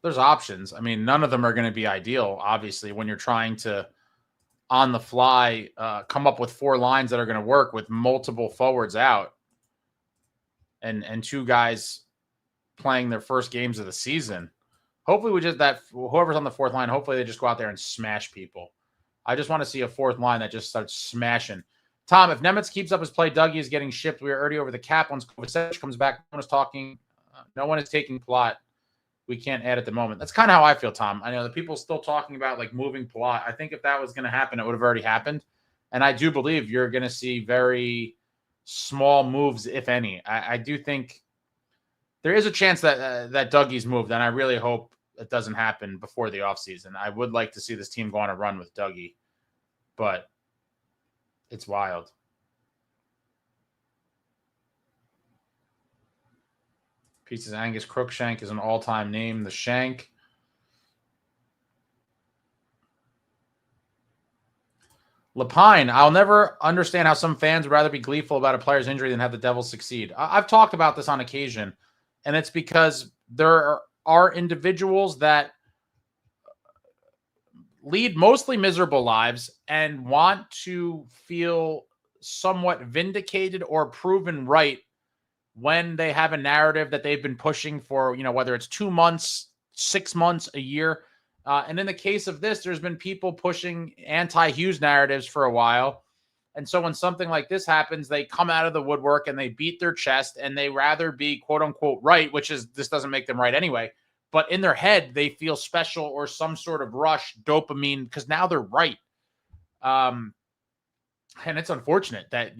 There's options. I mean, none of them are going to be ideal, obviously, when you're trying to, on the fly, come up with four lines that are going to work with multiple forwards out and two guys playing their first games of the season. Hopefully whoever's on the fourth line, hopefully they just go out there and smash people. I just want to see a fourth line that just starts smashing. Tom, if Nemitz keeps up his play, Dougie is getting shipped. We are already over the cap. Once Kovacevic comes back, no one is taking Plot. We can't add at the moment. That's kind of how I feel, Tom. I know the people still talking about like moving Plot. I think if that was going to happen, it would have already happened. And I do believe you're going to see very small moves, if any. I do think there is a chance that Dougie's moved, and I really hope it doesn't happen before the offseason. I would like to see this team go on a run with Dougie, but it's wild. Pieces Angus Crookshank is an all-time name. The Shank. Lapine, I'll never understand how some fans would rather be gleeful about a player's injury than have the Devils succeed. I've talked about this on occasion, and it's because there are individuals that lead mostly miserable lives and want to feel somewhat vindicated or proven right when they have a narrative that they've been pushing for, whether it's 2 months, 6 months, a year. And in the case of this, there's been people pushing anti-Hughes narratives for a while. And so when something like this happens, they come out of the woodwork and they beat their chest and they rather be quote unquote right, which is, this doesn't make them right anyway. But in their head, they feel special or some sort of rush, dopamine, because now they're right. And it's unfortunate that,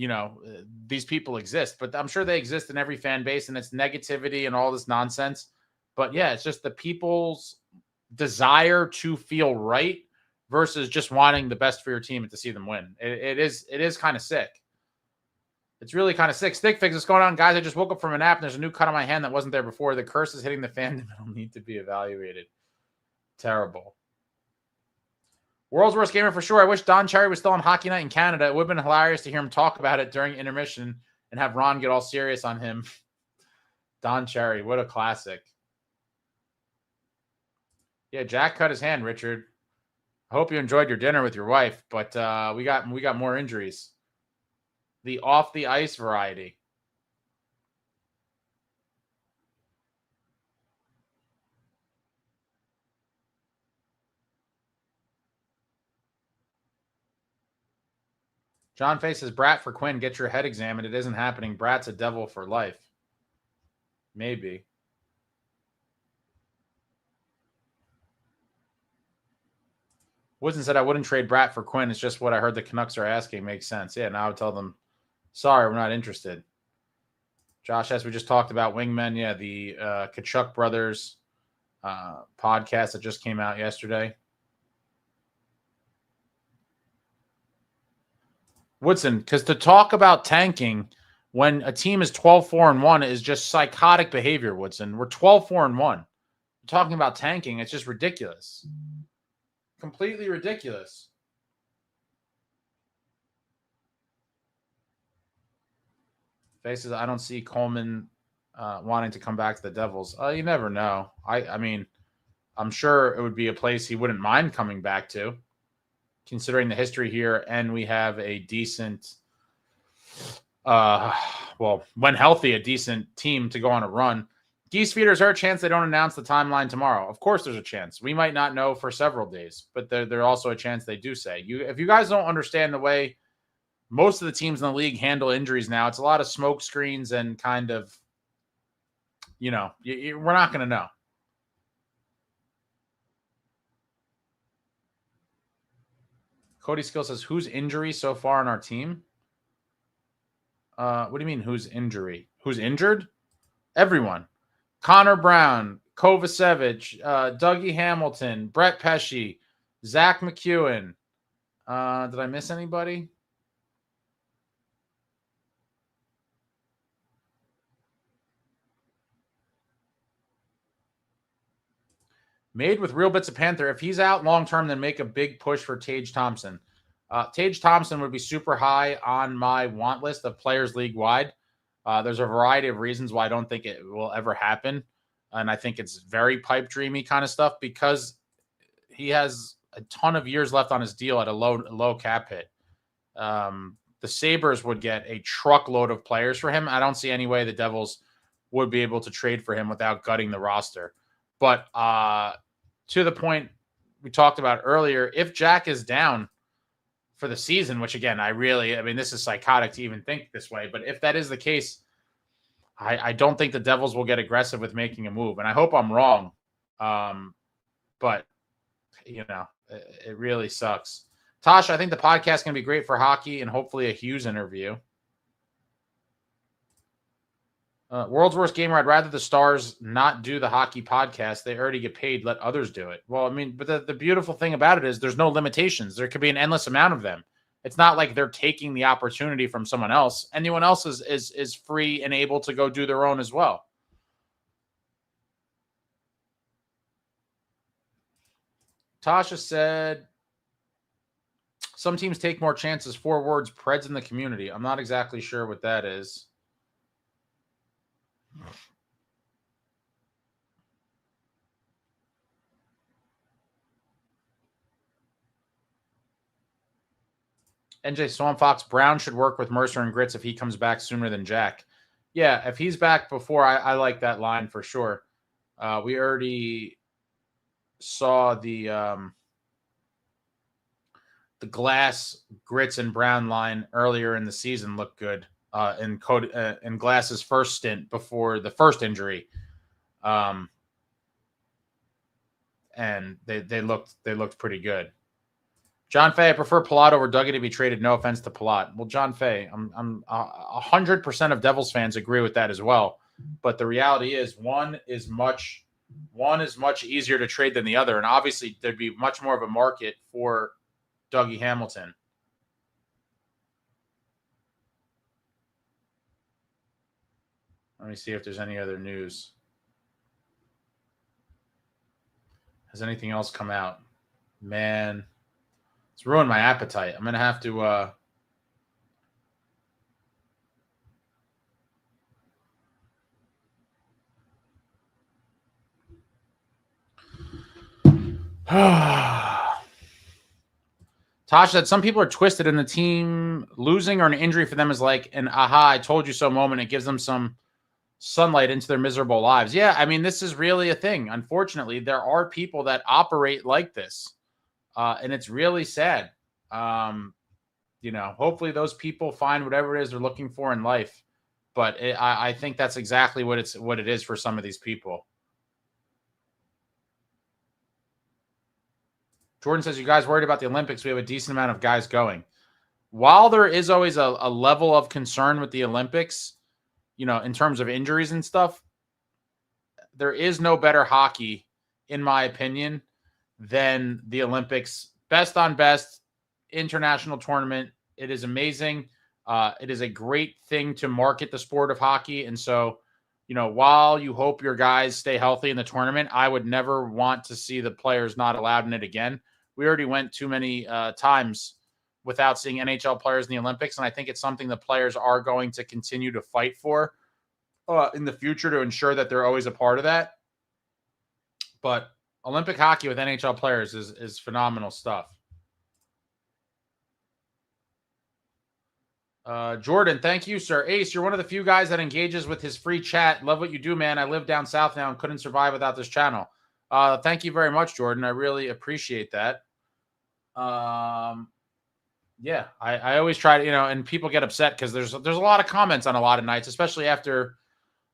these people exist, but I'm sure they exist in every fan base, and it's negativity and all this nonsense. But yeah, it's just the people's desire to feel right versus just wanting the best for your team and to see them win. It is kind of sick. It's really kind of sick. Stick Fix, what's going on, guys? I just woke up from a nap and there's a new cut on my hand that wasn't there before. The curse is hitting the fandom. It'll need to be evaluated. Terrible. World's worst gamer for sure. I wish Don Cherry was still on Hockey Night in Canada. It would have been hilarious to hear him talk about it during intermission and have Ron get all serious on him. Don Cherry, what a classic. Yeah, Jack cut his hand, Richard. I hope you enjoyed your dinner with your wife, but we got more injuries. The off the ice variety. John Face says, Brat for Quinn, get your head examined. It isn't happening. Brat's a devil for life. Maybe. Wooden said, I wouldn't trade Brat for Quinn. It's just what I heard the Canucks are asking. Makes sense. Yeah, now I would tell them, sorry, we're not interested. Josh, as we just talked about wingmen, yeah, the Kachuk brothers podcast that just came out yesterday. Woodson, because to talk about tanking when a team is 12-4-1 is just psychotic behavior, Woodson. We're 12-4-1. We're talking about tanking. It's just ridiculous. Completely ridiculous. Faces, I don't see Coleman wanting to come back to the Devils. You never know. I mean, I'm sure it would be a place he wouldn't mind coming back to, considering the history here, and we have a decent, when healthy, a decent team to go on a run. Geese feeders, are a chance they don't announce the timeline tomorrow. Of course there's a chance. We might not know for several days, but there's also a chance they do say. If you guys don't understand the way most of the teams in the league handle injuries now, it's a lot of smoke screens and kind of, we're not going to know. Cody Skill says, whose injury so far on our team? What do you mean, whose injury? Who's injured? Everyone. Connor Brown, Kovacevic, Dougie Hamilton, Brett Pesce, Zack MacEwen. Did I miss anybody? Made with real bits of Panther. If he's out long-term, then make a big push for Tage Thompson. Tage Thompson would be super high on my want list of players league-wide. There's a variety of reasons why I don't think it will ever happen. And I think it's very pipe dreamy kind of stuff because he has a ton of years left on his deal at a low cap hit. The Sabres would get a truckload of players for him. I don't see any way the Devils would be able to trade for him without gutting the roster. But to the point we talked about earlier, if Jack is down for the season, which again, this is psychotic to even think this way, but if that is the case, I don't think the Devils will get aggressive with making a move. And I hope I'm wrong. But, it really sucks. Tosh, I think the podcast is going to be great for hockey and hopefully a Hughes interview. World's worst gamer. I'd rather the Stars not do the hockey podcast. They already get paid. Let others do it. Well, but the beautiful thing about it is there's no limitations. There could be an endless amount of them. It's not like they're taking the opportunity from someone else. Anyone else is free and able to go do their own as well. Tasha said, some teams take more chances. 4 words, Preds in the community. I'm not exactly sure what that is. NJ Swamp Fox, Brown should work with Mercer and Grits if he comes back sooner than Jack. Yeah, if he's back before, I like that line for sure. We already saw the Glass, Grits, and Brown line earlier in the season look good in Cody in Glass's first stint before the first injury, and they looked pretty good. John Fay, I prefer Palat over Dougie to be traded. No offense to Palat. Well, John Fay, I'm 100% of Devils fans agree with that as well. But the reality is, one is much easier to trade than the other, and obviously there'd be much more of a market for Dougie Hamilton. Let me see if there's any other news. Has anything else come out? Man, it's ruined my appetite. I'm going to have to Tasha said some people are twisted in the team. Losing or an injury for them is like an aha, I told you so moment. It gives them some sunlight into their miserable lives. Yeah, I mean, this is really a thing. Unfortunately, there are people that operate like this, and it's really sad. Hopefully those people find whatever it is they're looking for in life. But I think that's exactly what it is for some of these people. Jordan says, you guys worried about the Olympics? We have a decent amount of guys going. While there is always a level of concern with the Olympics, in terms of injuries and stuff, there is no better hockey, in my opinion, than the Olympics. Best on best international tournament. It is amazing. It is a great thing to market the sport of hockey. And so, while you hope your guys stay healthy in the tournament, I would never want to see the players not allowed in it again. We already went too many times without seeing NHL players in the Olympics. And I think it's something the players are going to continue to fight for in the future to ensure that they're always a part of that. But Olympic hockey with NHL players is phenomenal stuff. Jordan, thank you, sir. Ace, you're one of the few guys that engages with his free chat. Love what you do, man. I live down south now and couldn't survive without this channel. Thank you very much, Jordan. I really appreciate that. Yeah, I always try to, and people get upset because there's a lot of comments on a lot of nights, especially after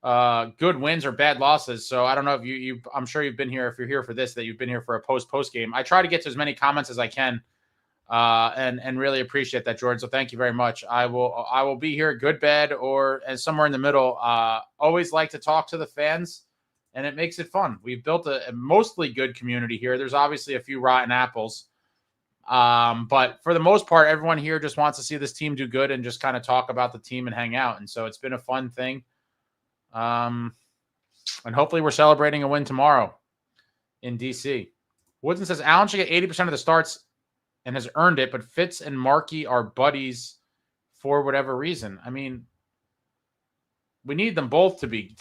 good wins or bad losses. So I don't know if I'm sure you've been here, if you're here for this, that you've been here for a post game. I try to get to as many comments as I can. And really appreciate that, Jordan. So thank you very much. I will be here, good, bad, or somewhere in the middle. Always like to talk to the fans, and it makes it fun. We've built a mostly good community here. There's obviously a few rotten apples, but for the most part, everyone here just wants to see this team do good and just kind of talk about the team and hang out. And so it's been a fun thing. And hopefully we're celebrating a win tomorrow in DC. Woodson says Allen should get 80% of the starts and has earned it, but Fitz and Markey are buddies for whatever reason. I mean, we need them both to be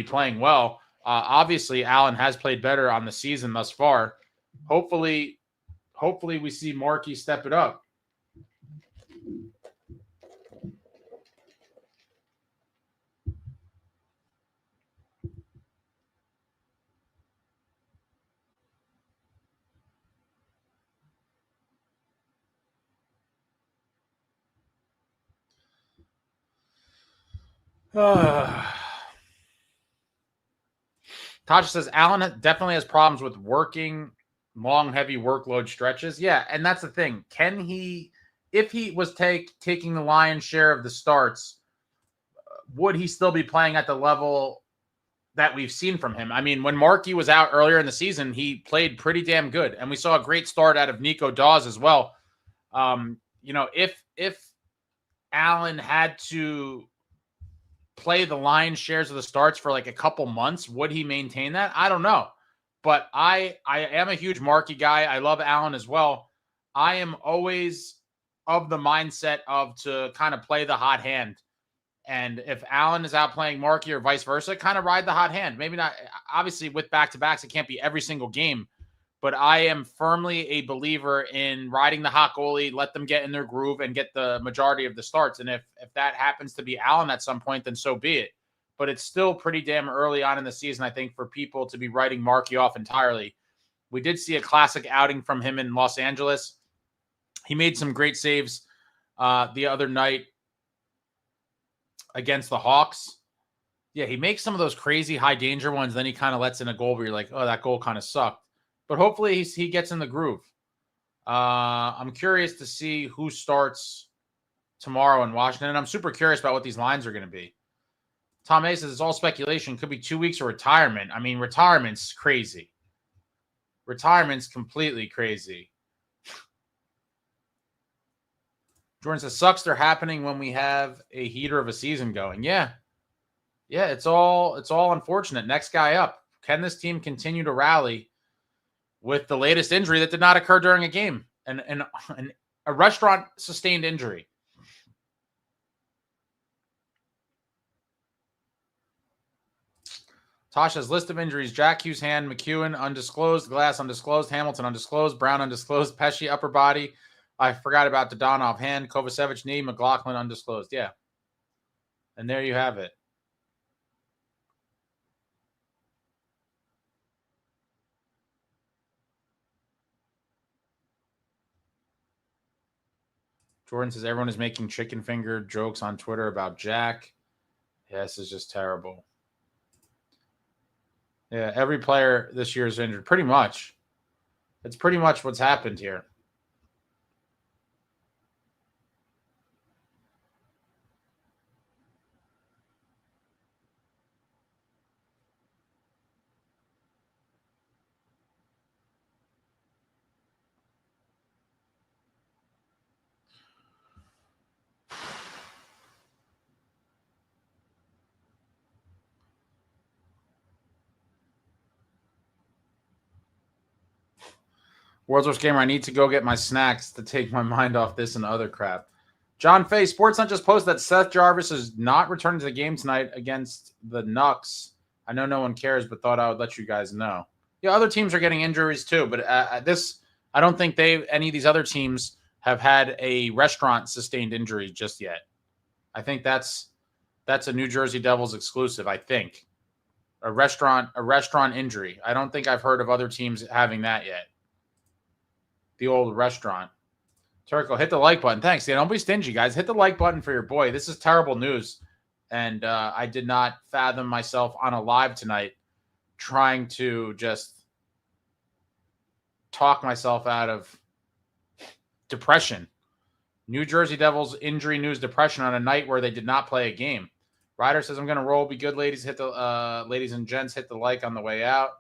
playing well. Obviously, Allen has played better on the season thus far. Hopefully we see Markey step it up. Tasha says Allen definitely has problems with working long, heavy workload stretches. Yeah, and that's the thing. Can he, if he was taking the lion's share of the starts, would he still be playing at the level that we've seen from him? I mean, when Markey was out earlier in the season, he played pretty damn good, and we saw a great start out of Nico Dawes as well. If Allen had to play the lion's shares of the starts for like a couple months, would he maintain that? I don't know. But I am a huge Markey guy. I love Allen as well. I am always of the mindset of to kind of play the hot hand. And if Allen is out playing Markey or vice versa, kind of ride the hot hand. Maybe not, obviously, with back-to-backs, it can't be every single game. But I am firmly a believer in riding the hot goalie, let them get in their groove and get the majority of the starts. And if that happens to be Allen at some point, then so be it. But it's still pretty damn early on in the season, I think, for people to be writing Markey off entirely. We did see a classic outing from him in Los Angeles. He made some great saves the other night against the Hawks. Yeah, he makes some of those crazy high danger ones. Then he kind of lets in a goal where you're like, oh, that goal kind of sucked. But hopefully he gets in the groove. I'm curious to see who starts tomorrow in Washington. And I'm super curious about what these lines are going to be. Tom A says it's all speculation. Could be 2 weeks of retirement. I mean, retirement's crazy. Retirement's completely crazy. Jordan says, sucks they're happening when we have a heater of a season going. Yeah. Yeah, it's all unfortunate. Next guy up. Can this team continue to rally with the latest injury that did not occur during a game? And a restaurant-sustained injury. Tasha's list of injuries: Jack Hughes hand, MacEwen undisclosed, Glass undisclosed, Hamilton undisclosed, Brown undisclosed, Pesci upper body. I forgot about Dodonov hand, Kovacevic knee, McLaughlin undisclosed. Yeah. And there you have it. Jordan says everyone is making chicken finger jokes on Twitter about Jack. Yeah, this is just terrible. Yeah, every player this year is injured. Pretty much. It's pretty much what's happened here. World's Worst Gamer, I need to go get my snacks to take my mind off this and other crap. John Fay, Sportsnet just posted that Seth Jarvis is not returning to the game tonight against the Nucks. I know no one cares, but thought I would let you guys know. Yeah, other teams are getting injuries too, but I don't think any of these other teams have had a restaurant-sustained injury just yet. I think that's a New Jersey Devils exclusive, I think. A restaurant injury. I don't think I've heard of other teams having that yet. The old restaurant. Turco, hit the like button. Thanks. Yeah, don't be stingy, guys. Hit the like button for your boy. This is terrible news. And I did not fathom myself on a live tonight trying to just talk myself out of depression. New Jersey Devils injury news depression on a night where they did not play a game. Ryder says, I'm going to roll. Be good, ladies. Hit the ladies and gents, hit the like on the way out.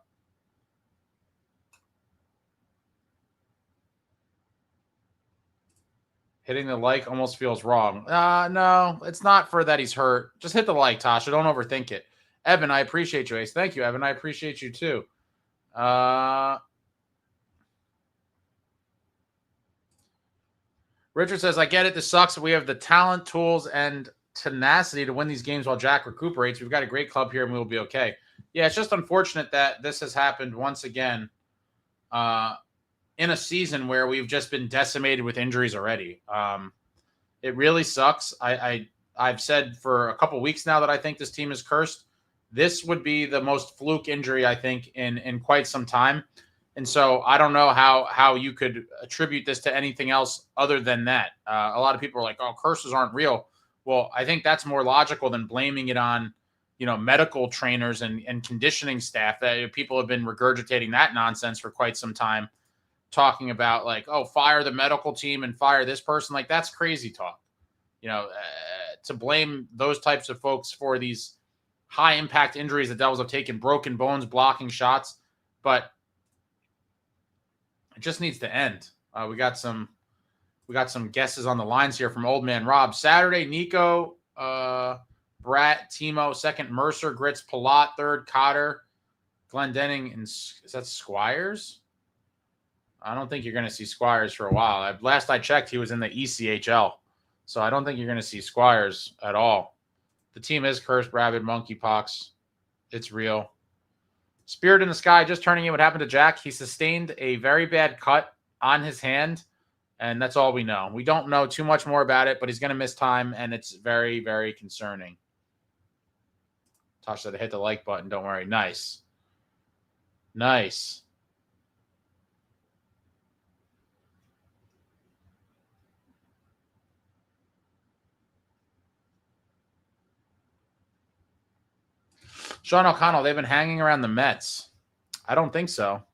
Hitting the like almost feels wrong. No, it's not for that he's hurt. Just hit the like, Tasha. Don't overthink it. Evan, I appreciate you, Ace. Thank you, Evan. I appreciate you, too. Richard says, I get it. This sucks. We have the talent, tools, and tenacity to win these games while Jack recuperates. We've got a great club here, and we'll be okay. Yeah, it's just unfortunate that this has happened once again in a season where we've just been decimated with injuries already. It really sucks. I've said for a couple weeks now that I think this team is cursed. This would be the most fluke injury, I think, in quite some time. And so I don't know how you could attribute this to anything else other than that. A lot of people are like, oh, curses aren't real. Well, I think that's more logical than blaming it on, medical trainers and conditioning staff. That people have been regurgitating that nonsense for quite some time, talking about like, oh, fire the medical team and fire this person. Like, that's crazy talk. To blame those types of folks for these high impact injuries the Devils have taken, broken bones, blocking shots, but it just needs to end. We got some guesses on the lines here from Old Man Rob. Saturday, Nico, Brat, Timo, second, Mercer, Grits, Palat, third, Cotter, Glendening and is that Squires? I don't think you're going to see Squires for a while. Last I checked, he was in the ECHL. So I don't think you're going to see Squires at all. The team is cursed, rabid, monkeypox. It's real. Spirit in the Sky, just turning in what happened to Jack. He sustained a very bad cut on his hand, and that's all we know. We don't know too much more about it, but he's going to miss time, and it's very, very concerning. Tosh said, hit the like button. Don't worry. Nice. Nice. Sean O'Connell, they've been hanging around the Mets. I don't think so.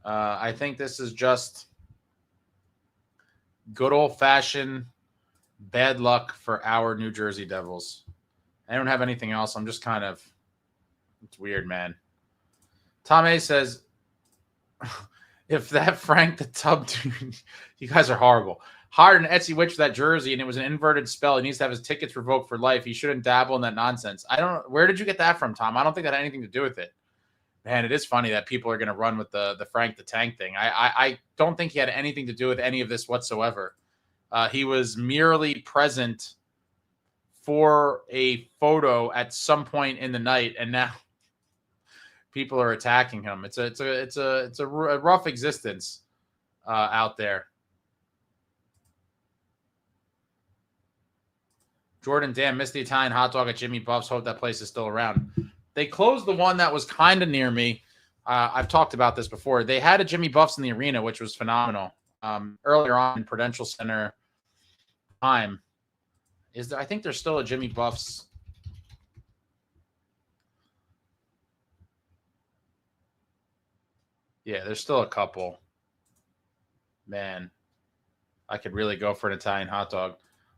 I think this is just good old-fashioned bad luck for our New Jersey Devils. I don't have anything else. I'm just kind of – it's weird, man. Tom A says, if that Frank the Tub dude – you guys are horrible. Hired an Etsy witch for that jersey, and it was an inverted spell. He needs to have his tickets revoked for life. He shouldn't dabble in that nonsense. I don't – where did you get that from, Tom? I don't think that had anything to do with it. Man, it is funny that people are going to run with the Frank the Tank thing. I don't think he had anything to do with any of this whatsoever. He was merely present for a photo at some point in the night, and now people are attacking him. It's a rough existence out there. Jordan, damn, missed the Italian hot dog at Jimmy Buff's. Hope that place is still around. They closed the one that was kind of near me. I've talked about this before. They had a Jimmy Buff's in the arena, which was phenomenal. Earlier on in Prudential Center time. I think there's still a Jimmy Buff's. Yeah, there's still a couple. Man, I could really go for an Italian hot dog.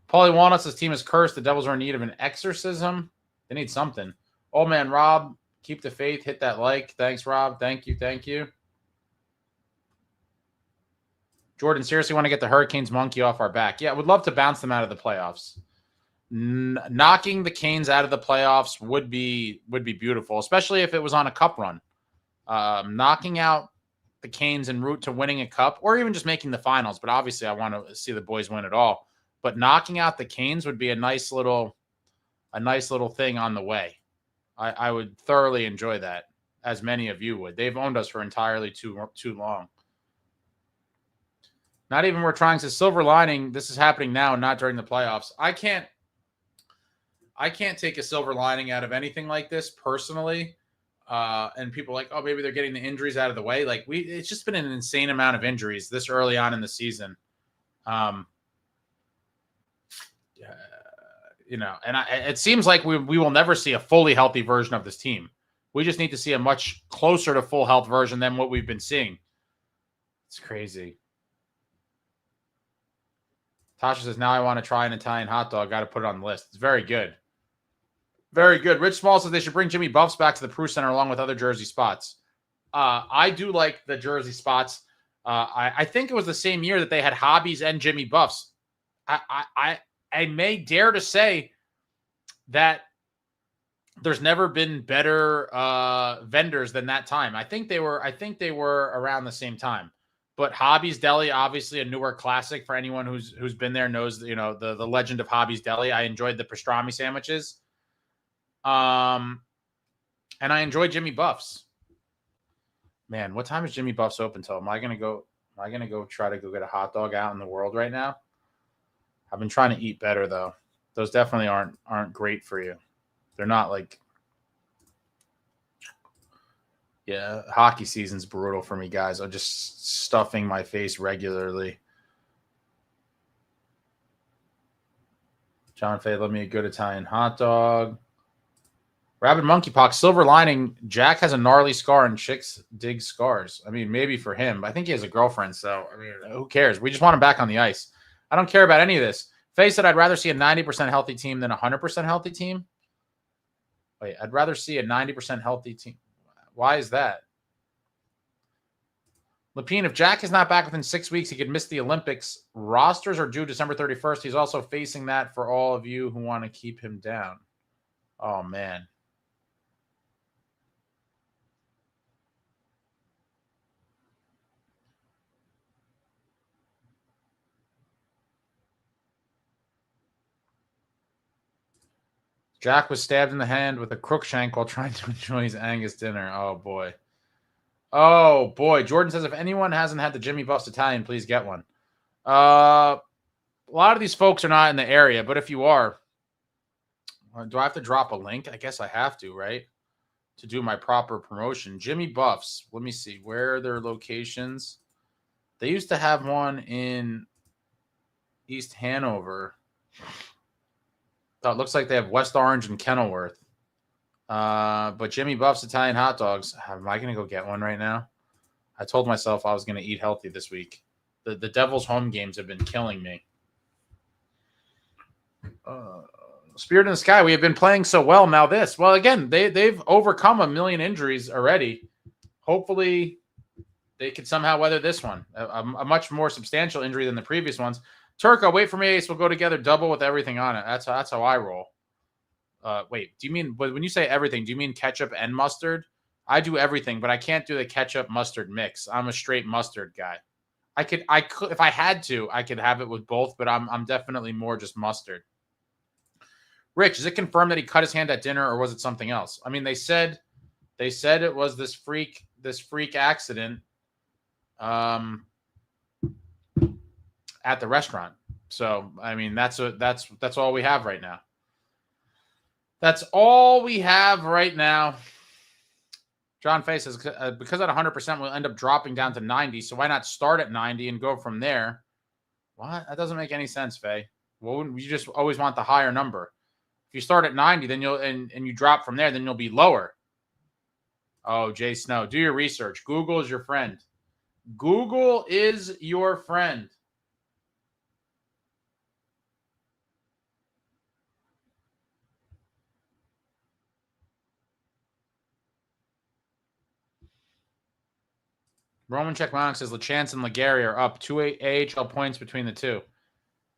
Paulie Walnuts, this team is cursed. The Devils are in need of an exorcism. They need something. Old man Rob, keep the faith. Hit that like. Thanks, Rob. Thank you. Thank you. Jordan, seriously want to get the Hurricanes monkey off our back. Yeah, I would love to bounce them out of the playoffs. Knocking the Canes out of the playoffs would be beautiful, especially if it was on a cup run. Knocking out the Canes en route to winning a cup, or even just making the finals. But obviously, I want to see the boys win it all. But knocking out the Canes would be a nice little thing on the way. I would thoroughly enjoy that, as many of you would. They've owned us for entirely too long. Not even we're trying to silver lining. This is happening now, not during the playoffs. I can't take a silver lining out of anything like this personally. And people are like, oh, maybe they're getting the injuries out of the way. Like it's just been an insane amount of injuries this early on in the season. And it seems like we will never see a fully healthy version of this team. We just need to see a much closer to full health version than what we've been seeing. It's crazy. Tasha says, now I want to try an Italian hot dog. Got to put it on the list. It's very good. Very good. Rich Small says they should bring Jimmy Buffs back to the Prue Center along with other jersey spots. I do like the jersey spots. I think it was the same year that they had Hobbies and Jimmy Buffs. I may dare to say that there's never been better vendors than that time. I think they were around the same time. But Hobbies Deli, obviously a newer classic for anyone who's been there, knows the legend of Hobbies Deli. I enjoyed the pastrami sandwiches. And I enjoyed Jimmy Buffs. Man, what time is Jimmy Buffs open till? Am I gonna go try to go get a hot dog out in the world right now? I've been trying to eat better though. Those definitely aren't great for you. They're not like, yeah, hockey season's brutal for me, guys. I'm just stuffing my face regularly. John Fay, love me a good Italian hot dog. Rabid Monkeypox, silver lining. Jack has a gnarly scar and chicks dig scars. I mean, maybe for him, but I think he has a girlfriend. So, I mean, who cares? We just want him back on the ice. I don't care about any of this. Faye said, I'd rather see a 90% healthy team than a 100% healthy team. Wait, I'd rather see a 90% healthy team. Why is that? Lapine, if Jack is not back within 6 weeks, he could miss the Olympics. Rosters are due December 31st. He's also facing that for all of you who want to keep him down. Oh, man. Jack was stabbed in the hand with a crookshank while trying to enjoy his Angus dinner. Oh, boy. Oh, boy. Jordan says, if anyone hasn't had the Jimmy Buffs Italian, please get one. A lot of these folks are not in the area, but if you are, do I have to drop a link? I guess I have to, right? To do my proper promotion. Jimmy Buffs. Let me see. Where are their locations? They used to have one in East Hanover. Oh, it looks like they have West Orange and Kenilworth. But Jimmy Buff's Italian hot dogs. Am I going to go get one right now? I told myself I was going to eat healthy this week. The Devils home games have been killing me. Spirit in the Sky. We have been playing so well. Now this. Well, again, they've overcome 1 million injuries already. Hopefully, they could somehow weather this one. A much more substantial injury than the previous ones. Turco, wait for me, Ace. We'll go together double with everything on it. That's how I roll. Wait, do you mean when you say everything, do you mean ketchup and mustard? I do everything, but I can't do the ketchup mustard mix. I'm a straight mustard guy. I could if I had to, I could have it with both, but I'm definitely more just mustard. Rich, is it confirmed that he cut his hand at dinner, or was it something else? I mean, they said it was this freak accident at the restaurant. So, I mean, that's all we have right now. That's all we have right now. John Fay says, because at 100% we'll end up dropping down to 90, so why not start at 90 and go from there? What? That doesn't make any sense, Fay. Well, you just always want the higher number. If you start at 90, then you'll and you drop from there, then you'll be lower. Oh, Jay Snow, do your research. Google is your friend. Google is your friend. Roman Czechmonic says LeChance and Legary are up 2 AHL points between the two.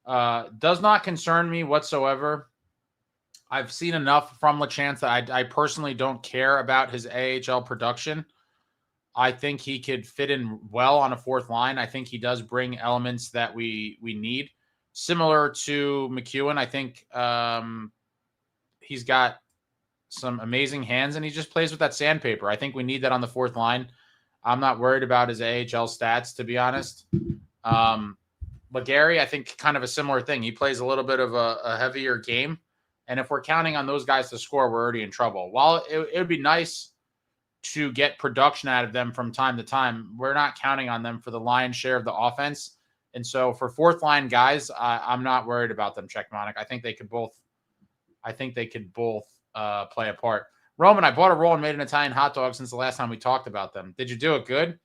Does not concern me whatsoever. I've seen enough from LeChance that I personally don't care about his AHL production. I think he could fit in well on a fourth line. I think he does bring elements that we need. Similar to MacEwen, I think he's got some amazing hands, and he just plays with that sandpaper. I think we need that on the fourth line. I'm not worried about his AHL stats, to be honest. Legary, I think kind of a similar thing. He plays a little bit of a heavier game. And if we're counting on those guys to score, we're already in trouble. While it would be nice to get production out of them from time to time, we're not counting on them for the lion's share of the offense. And so for fourth line guys, I'm not worried about them, Czechmonic. I think they could both play a part. Roman, I bought a roll and made an Italian hot dog since the last time we talked about them. Did you do it good?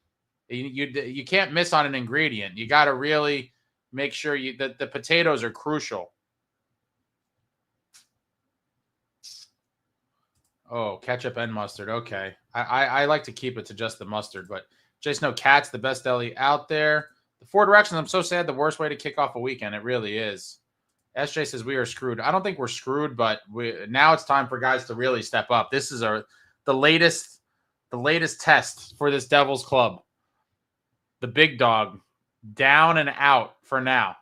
You can't miss on an ingredient. You got to really make sure that the potatoes are crucial. Oh, ketchup and mustard. Okay. I like to keep it to just the mustard, but Jason, no, Cat's the best deli out there. The Four Directions, I'm so sad, the worst way to kick off a weekend. It really is. SJ says we are screwed. I don't think we're screwed, but now it's time for guys to really step up. This is the latest test for this Devils club. The big dog down and out for now.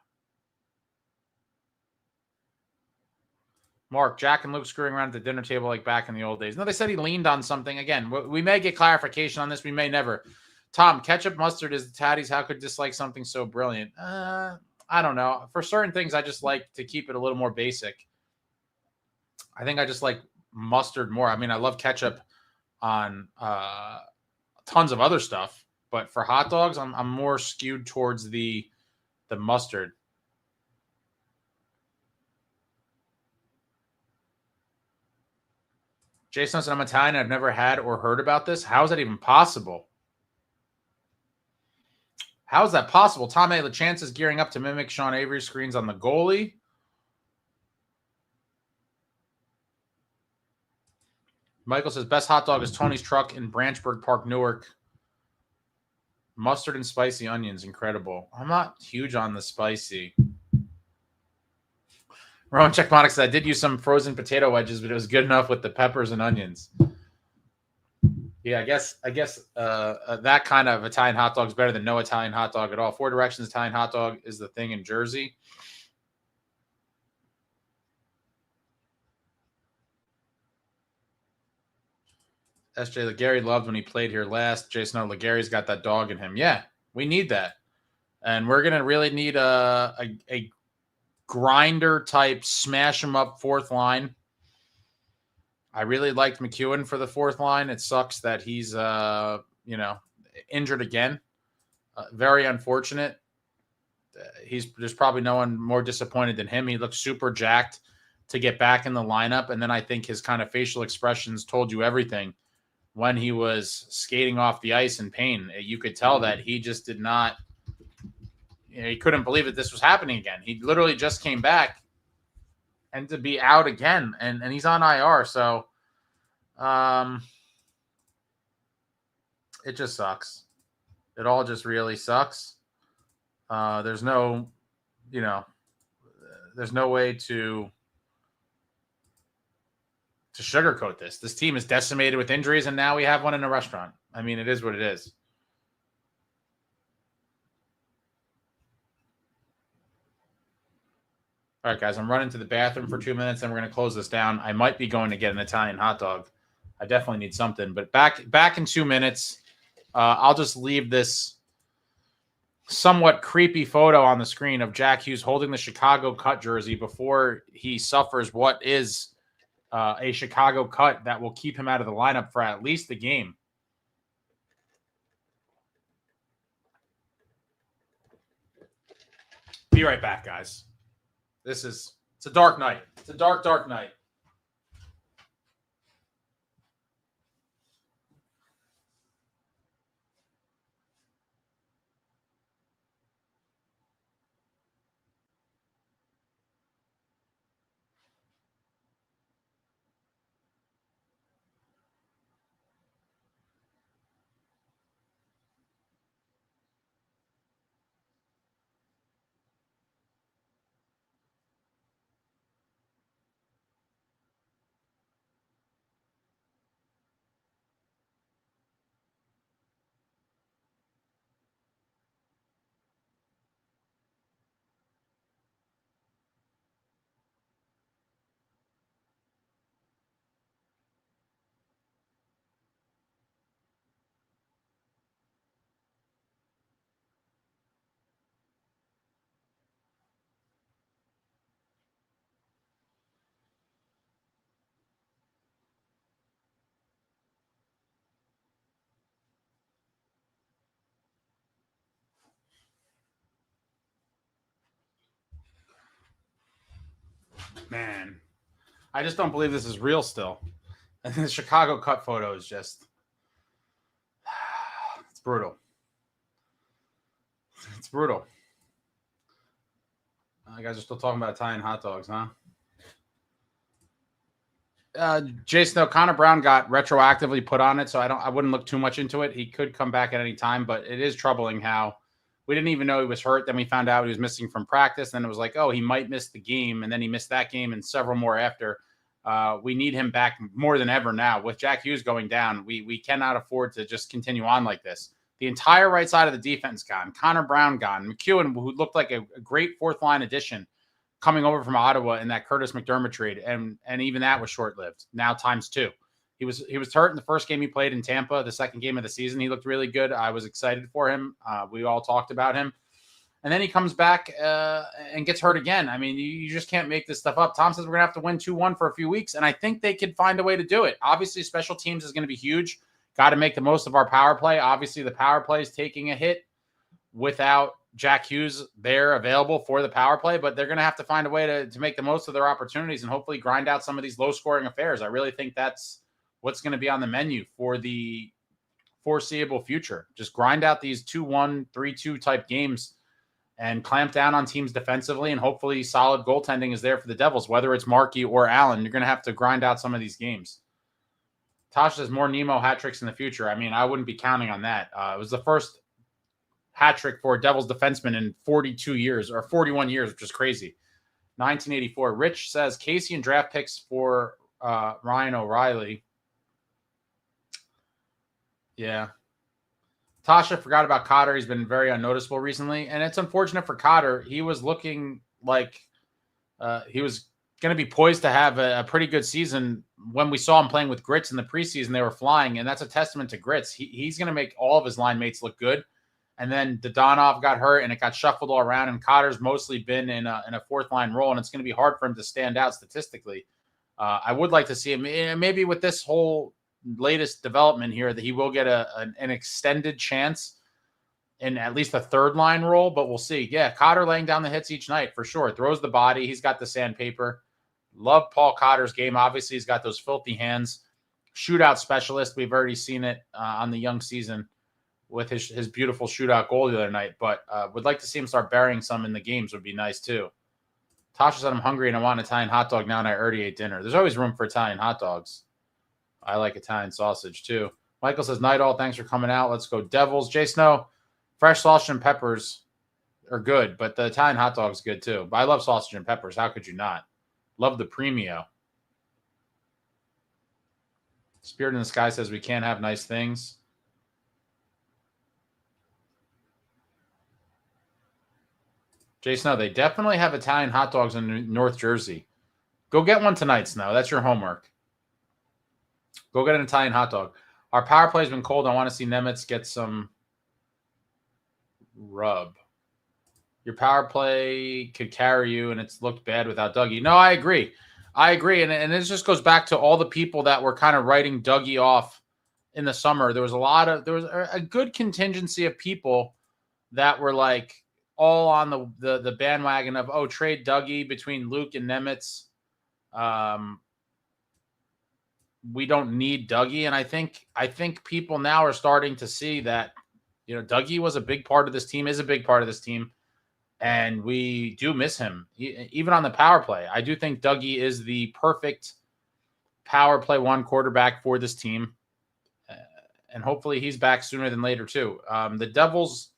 Mark, Jack and Luke screwing around at the dinner table like back in the old days. No, they said he leaned on something. Again, we may get clarification on this. We may never. Tom, ketchup mustard is the tatties. How could dislike something so brilliant? I don't know. For certain things, I just like to keep it a little more basic. I think I just like mustard more. I mean, I love ketchup on tons of other stuff. But for hot dogs, I'm more skewed towards the mustard. Jason said, I'm Italian. I've never had or heard about this. How is that even possible? How is that possible? Tom A. LeChance is gearing up to mimic Sean Avery's screens on the goalie. Michael says, best hot dog is Tony's Truck in Branchburg Park, Newark. Mustard and spicy onions. Incredible. I'm not huge on the spicy. Rowan Checkmonic said, I did use some frozen potato wedges, but it was good enough with the peppers and onions. Yeah, I guess that kind of Italian hot dog is better than no Italian hot dog at all. Four Directions Italian hot dog is the thing in Jersey. SJ Legary loved when he played here last. Jason Legary's got that dog in him. Yeah, we need that. And we're going to really need a grinder type, smash him up fourth line. I really liked MacEwen for the fourth line. It sucks that he's, injured again. Very unfortunate. There's probably no one more disappointed than him. He looked super jacked to get back in the lineup. And then I think his kind of facial expressions told you everything when he was skating off the ice in pain. You could tell that he just did not, he couldn't believe that this was happening again. He literally just came back and to be out again. And he's on IR. So it just sucks. It all just really sucks. There's no way to sugarcoat this. This team is decimated with injuries, and now we have one in a restaurant. I mean, it is what it is. All right, guys, I'm running to the bathroom for 2 minutes, and we're going to close this down. I might be going to get an Italian hot dog. I definitely need something. But back in 2 minutes, I'll just leave this somewhat creepy photo on the screen of Jack Hughes holding the Chicago cut jersey before he suffers what is a Chicago cut that will keep him out of the lineup for at least the game. Be right back, guys. It's a dark night. It's a dark, dark night. Man, I just don't believe this is real still. And the Chicago cut photo is just, it's brutal. It's brutal. You guys are still talking about Italian hot dogs, huh? Jason, Connor Brown got retroactively put on it, so I wouldn't look too much into it. He could come back at any time, but it is troubling how we didn't even know he was hurt. Then we found out he was missing from practice. Then it was like, oh, he might miss the game, and then he missed that game and several more after. We need him back more than ever now. With Jack Hughes going down, we cannot afford to just continue on like this. The entire right side of the defense gone. Connor Brown gone. MacEwen, who looked like a great fourth-line addition, coming over from Ottawa in that Curtis McDermott trade, and even that was short-lived. Now times two. He was hurt in the first game he played in Tampa, the second game of the season. He looked really good. I was excited for him. We all talked about him. And then he comes back and gets hurt again. I mean, you just can't make this stuff up. Tom says we're going to have to win 2-1 for a few weeks, and I think they could find a way to do it. Obviously, special teams is going to be huge. Got to make the most of our power play. Obviously, the power play is taking a hit without Jack Hughes there available for the power play, but they're going to have to find a way to make the most of their opportunities and hopefully grind out some of these low-scoring affairs. I really think that's what's going to be on the menu for the foreseeable future. Just grind out these 2-1, 3-2 type games and clamp down on teams defensively, and hopefully solid goaltending is there for the Devils, whether it's Markey or Allen. You're going to have to grind out some of these games. Tosh says more Nemo hat tricks in the future. I mean, I wouldn't be counting on that. It was the first hat trick for a Devils defenseman in 42 years or 41 years, which is crazy. 1984. Rich says Casey and draft picks for Ryan O'Reilly. Yeah. Tasha forgot about Cotter. He's been very unnoticeable recently, and it's unfortunate for Cotter. He was looking like he was going to be poised to have a pretty good season. When we saw him playing with Grits in the preseason, they were flying, and that's a testament to Grits. He's going to make all of his line mates look good. And then Dodonov got hurt, and it got shuffled all around, and Cotter's mostly been in a fourth-line role, and it's going to be hard for him to stand out statistically. I would like to see him, maybe with this whole latest development here, that he will get an extended chance in at least a third-line role, but we'll see. Yeah, Cotter laying down the hits each night, for sure. Throws the body. He's got the sandpaper. Love Paul Cotter's game. Obviously, he's got those filthy hands. Shootout specialist. We've already seen it on the young season with his beautiful shootout goal the other night. But would like to see him start burying some in the games. Would be nice, too. Tasha said, I'm hungry and I want an Italian hot dog now, and I already ate dinner. There's always room for Italian hot dogs. I like Italian sausage, too. Michael says, night all. Thanks for coming out. Let's go Devils. Jay Snow, fresh sausage and peppers are good, but the Italian hot dog's good, too. But I love sausage and peppers. How could you not? Love the premio. Spirit in the Sky says we can't have nice things. Jay Snow, they definitely have Italian hot dogs in North Jersey. Go get one tonight, Snow. That's your homework. Go get an Italian hot dog. Our power play has been cold. I want to see Nemitz get some rub. Your power play could carry you, and it's looked bad without Dougie. No, I agree. And this just goes back to all the people that were kind of writing Dougie off in the summer. There was a good contingency of people that were like all on the bandwagon of, oh, trade Dougie between Luke and Nemitz. We don't need Dougie. And I think people now are starting to see that, Dougie was a big part of this team, is a big part of this team. And we do miss him, even on the power play. I do think Dougie is the perfect power play one quarterback for this team. And hopefully he's back sooner than later, too. The Devils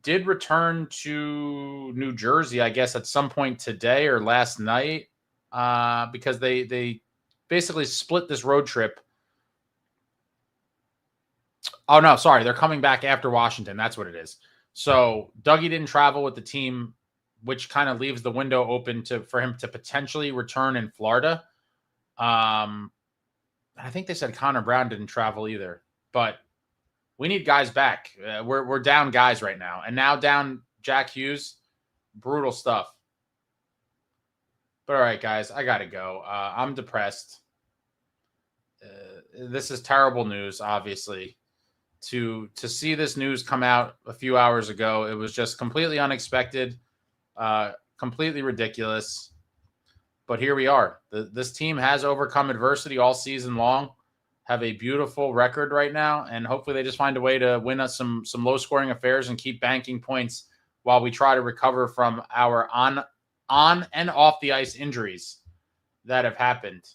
did return to New Jersey, I guess, at some point today or last night, because they basically split this road trip. Oh, no, sorry. They're coming back after Washington. That's what it is. So Dougie didn't travel with the team, which kind of leaves the window open for him to potentially return in Florida. I think they said Connor Brown didn't travel either, but we need guys back. We're down guys right now, and now down Jack Hughes. Brutal stuff. But all right, guys, I gotta go. I'm depressed. This is terrible news, obviously. To see this news come out a few hours ago, it was just completely unexpected, completely ridiculous. But here we are. This team has overcome adversity all season long, have a beautiful record right now, and hopefully they just find a way to win us some low-scoring affairs and keep banking points while we try to recover from our on and off the ice injuries that have happened.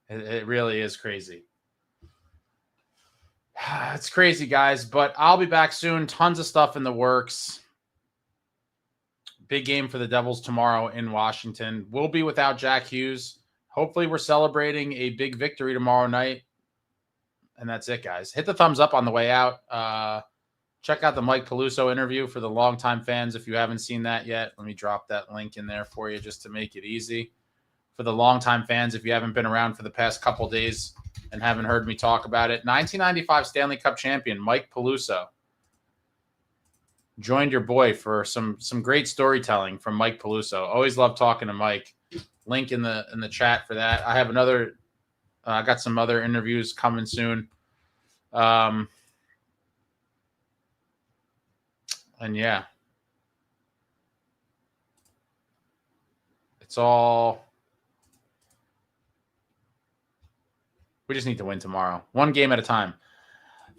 It really is crazy. It's crazy, guys, but I'll be back soon. Tons of stuff in the works. Big game for the Devils tomorrow in Washington. We'll be without Jack Hughes. Hopefully we're celebrating a big victory tomorrow night. And that's it, guys. Hit the thumbs up on the way out. Check out the Mike Peluso interview for the longtime fans if you haven't seen that yet. Let me drop that link in there for you just to make it easy. For the longtime fans, if you haven't been around for the past couple days and haven't heard me talk about it, 1995 Stanley Cup champion Mike Peluso joined your boy for some great storytelling from Mike Peluso. Always love talking to Mike. Link in the chat for that. I have another. I got some other interviews coming soon. And yeah, it's all. We just need to win tomorrow. One game at a time.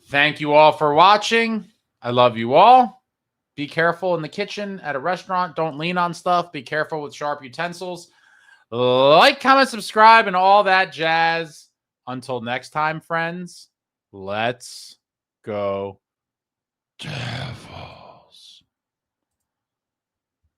Thank you all for watching. I love you all. Be careful in the kitchen at a restaurant. Don't lean on stuff. Be careful with sharp utensils. Like, comment, subscribe, and all that jazz. Until next time, friends, let's go Devils.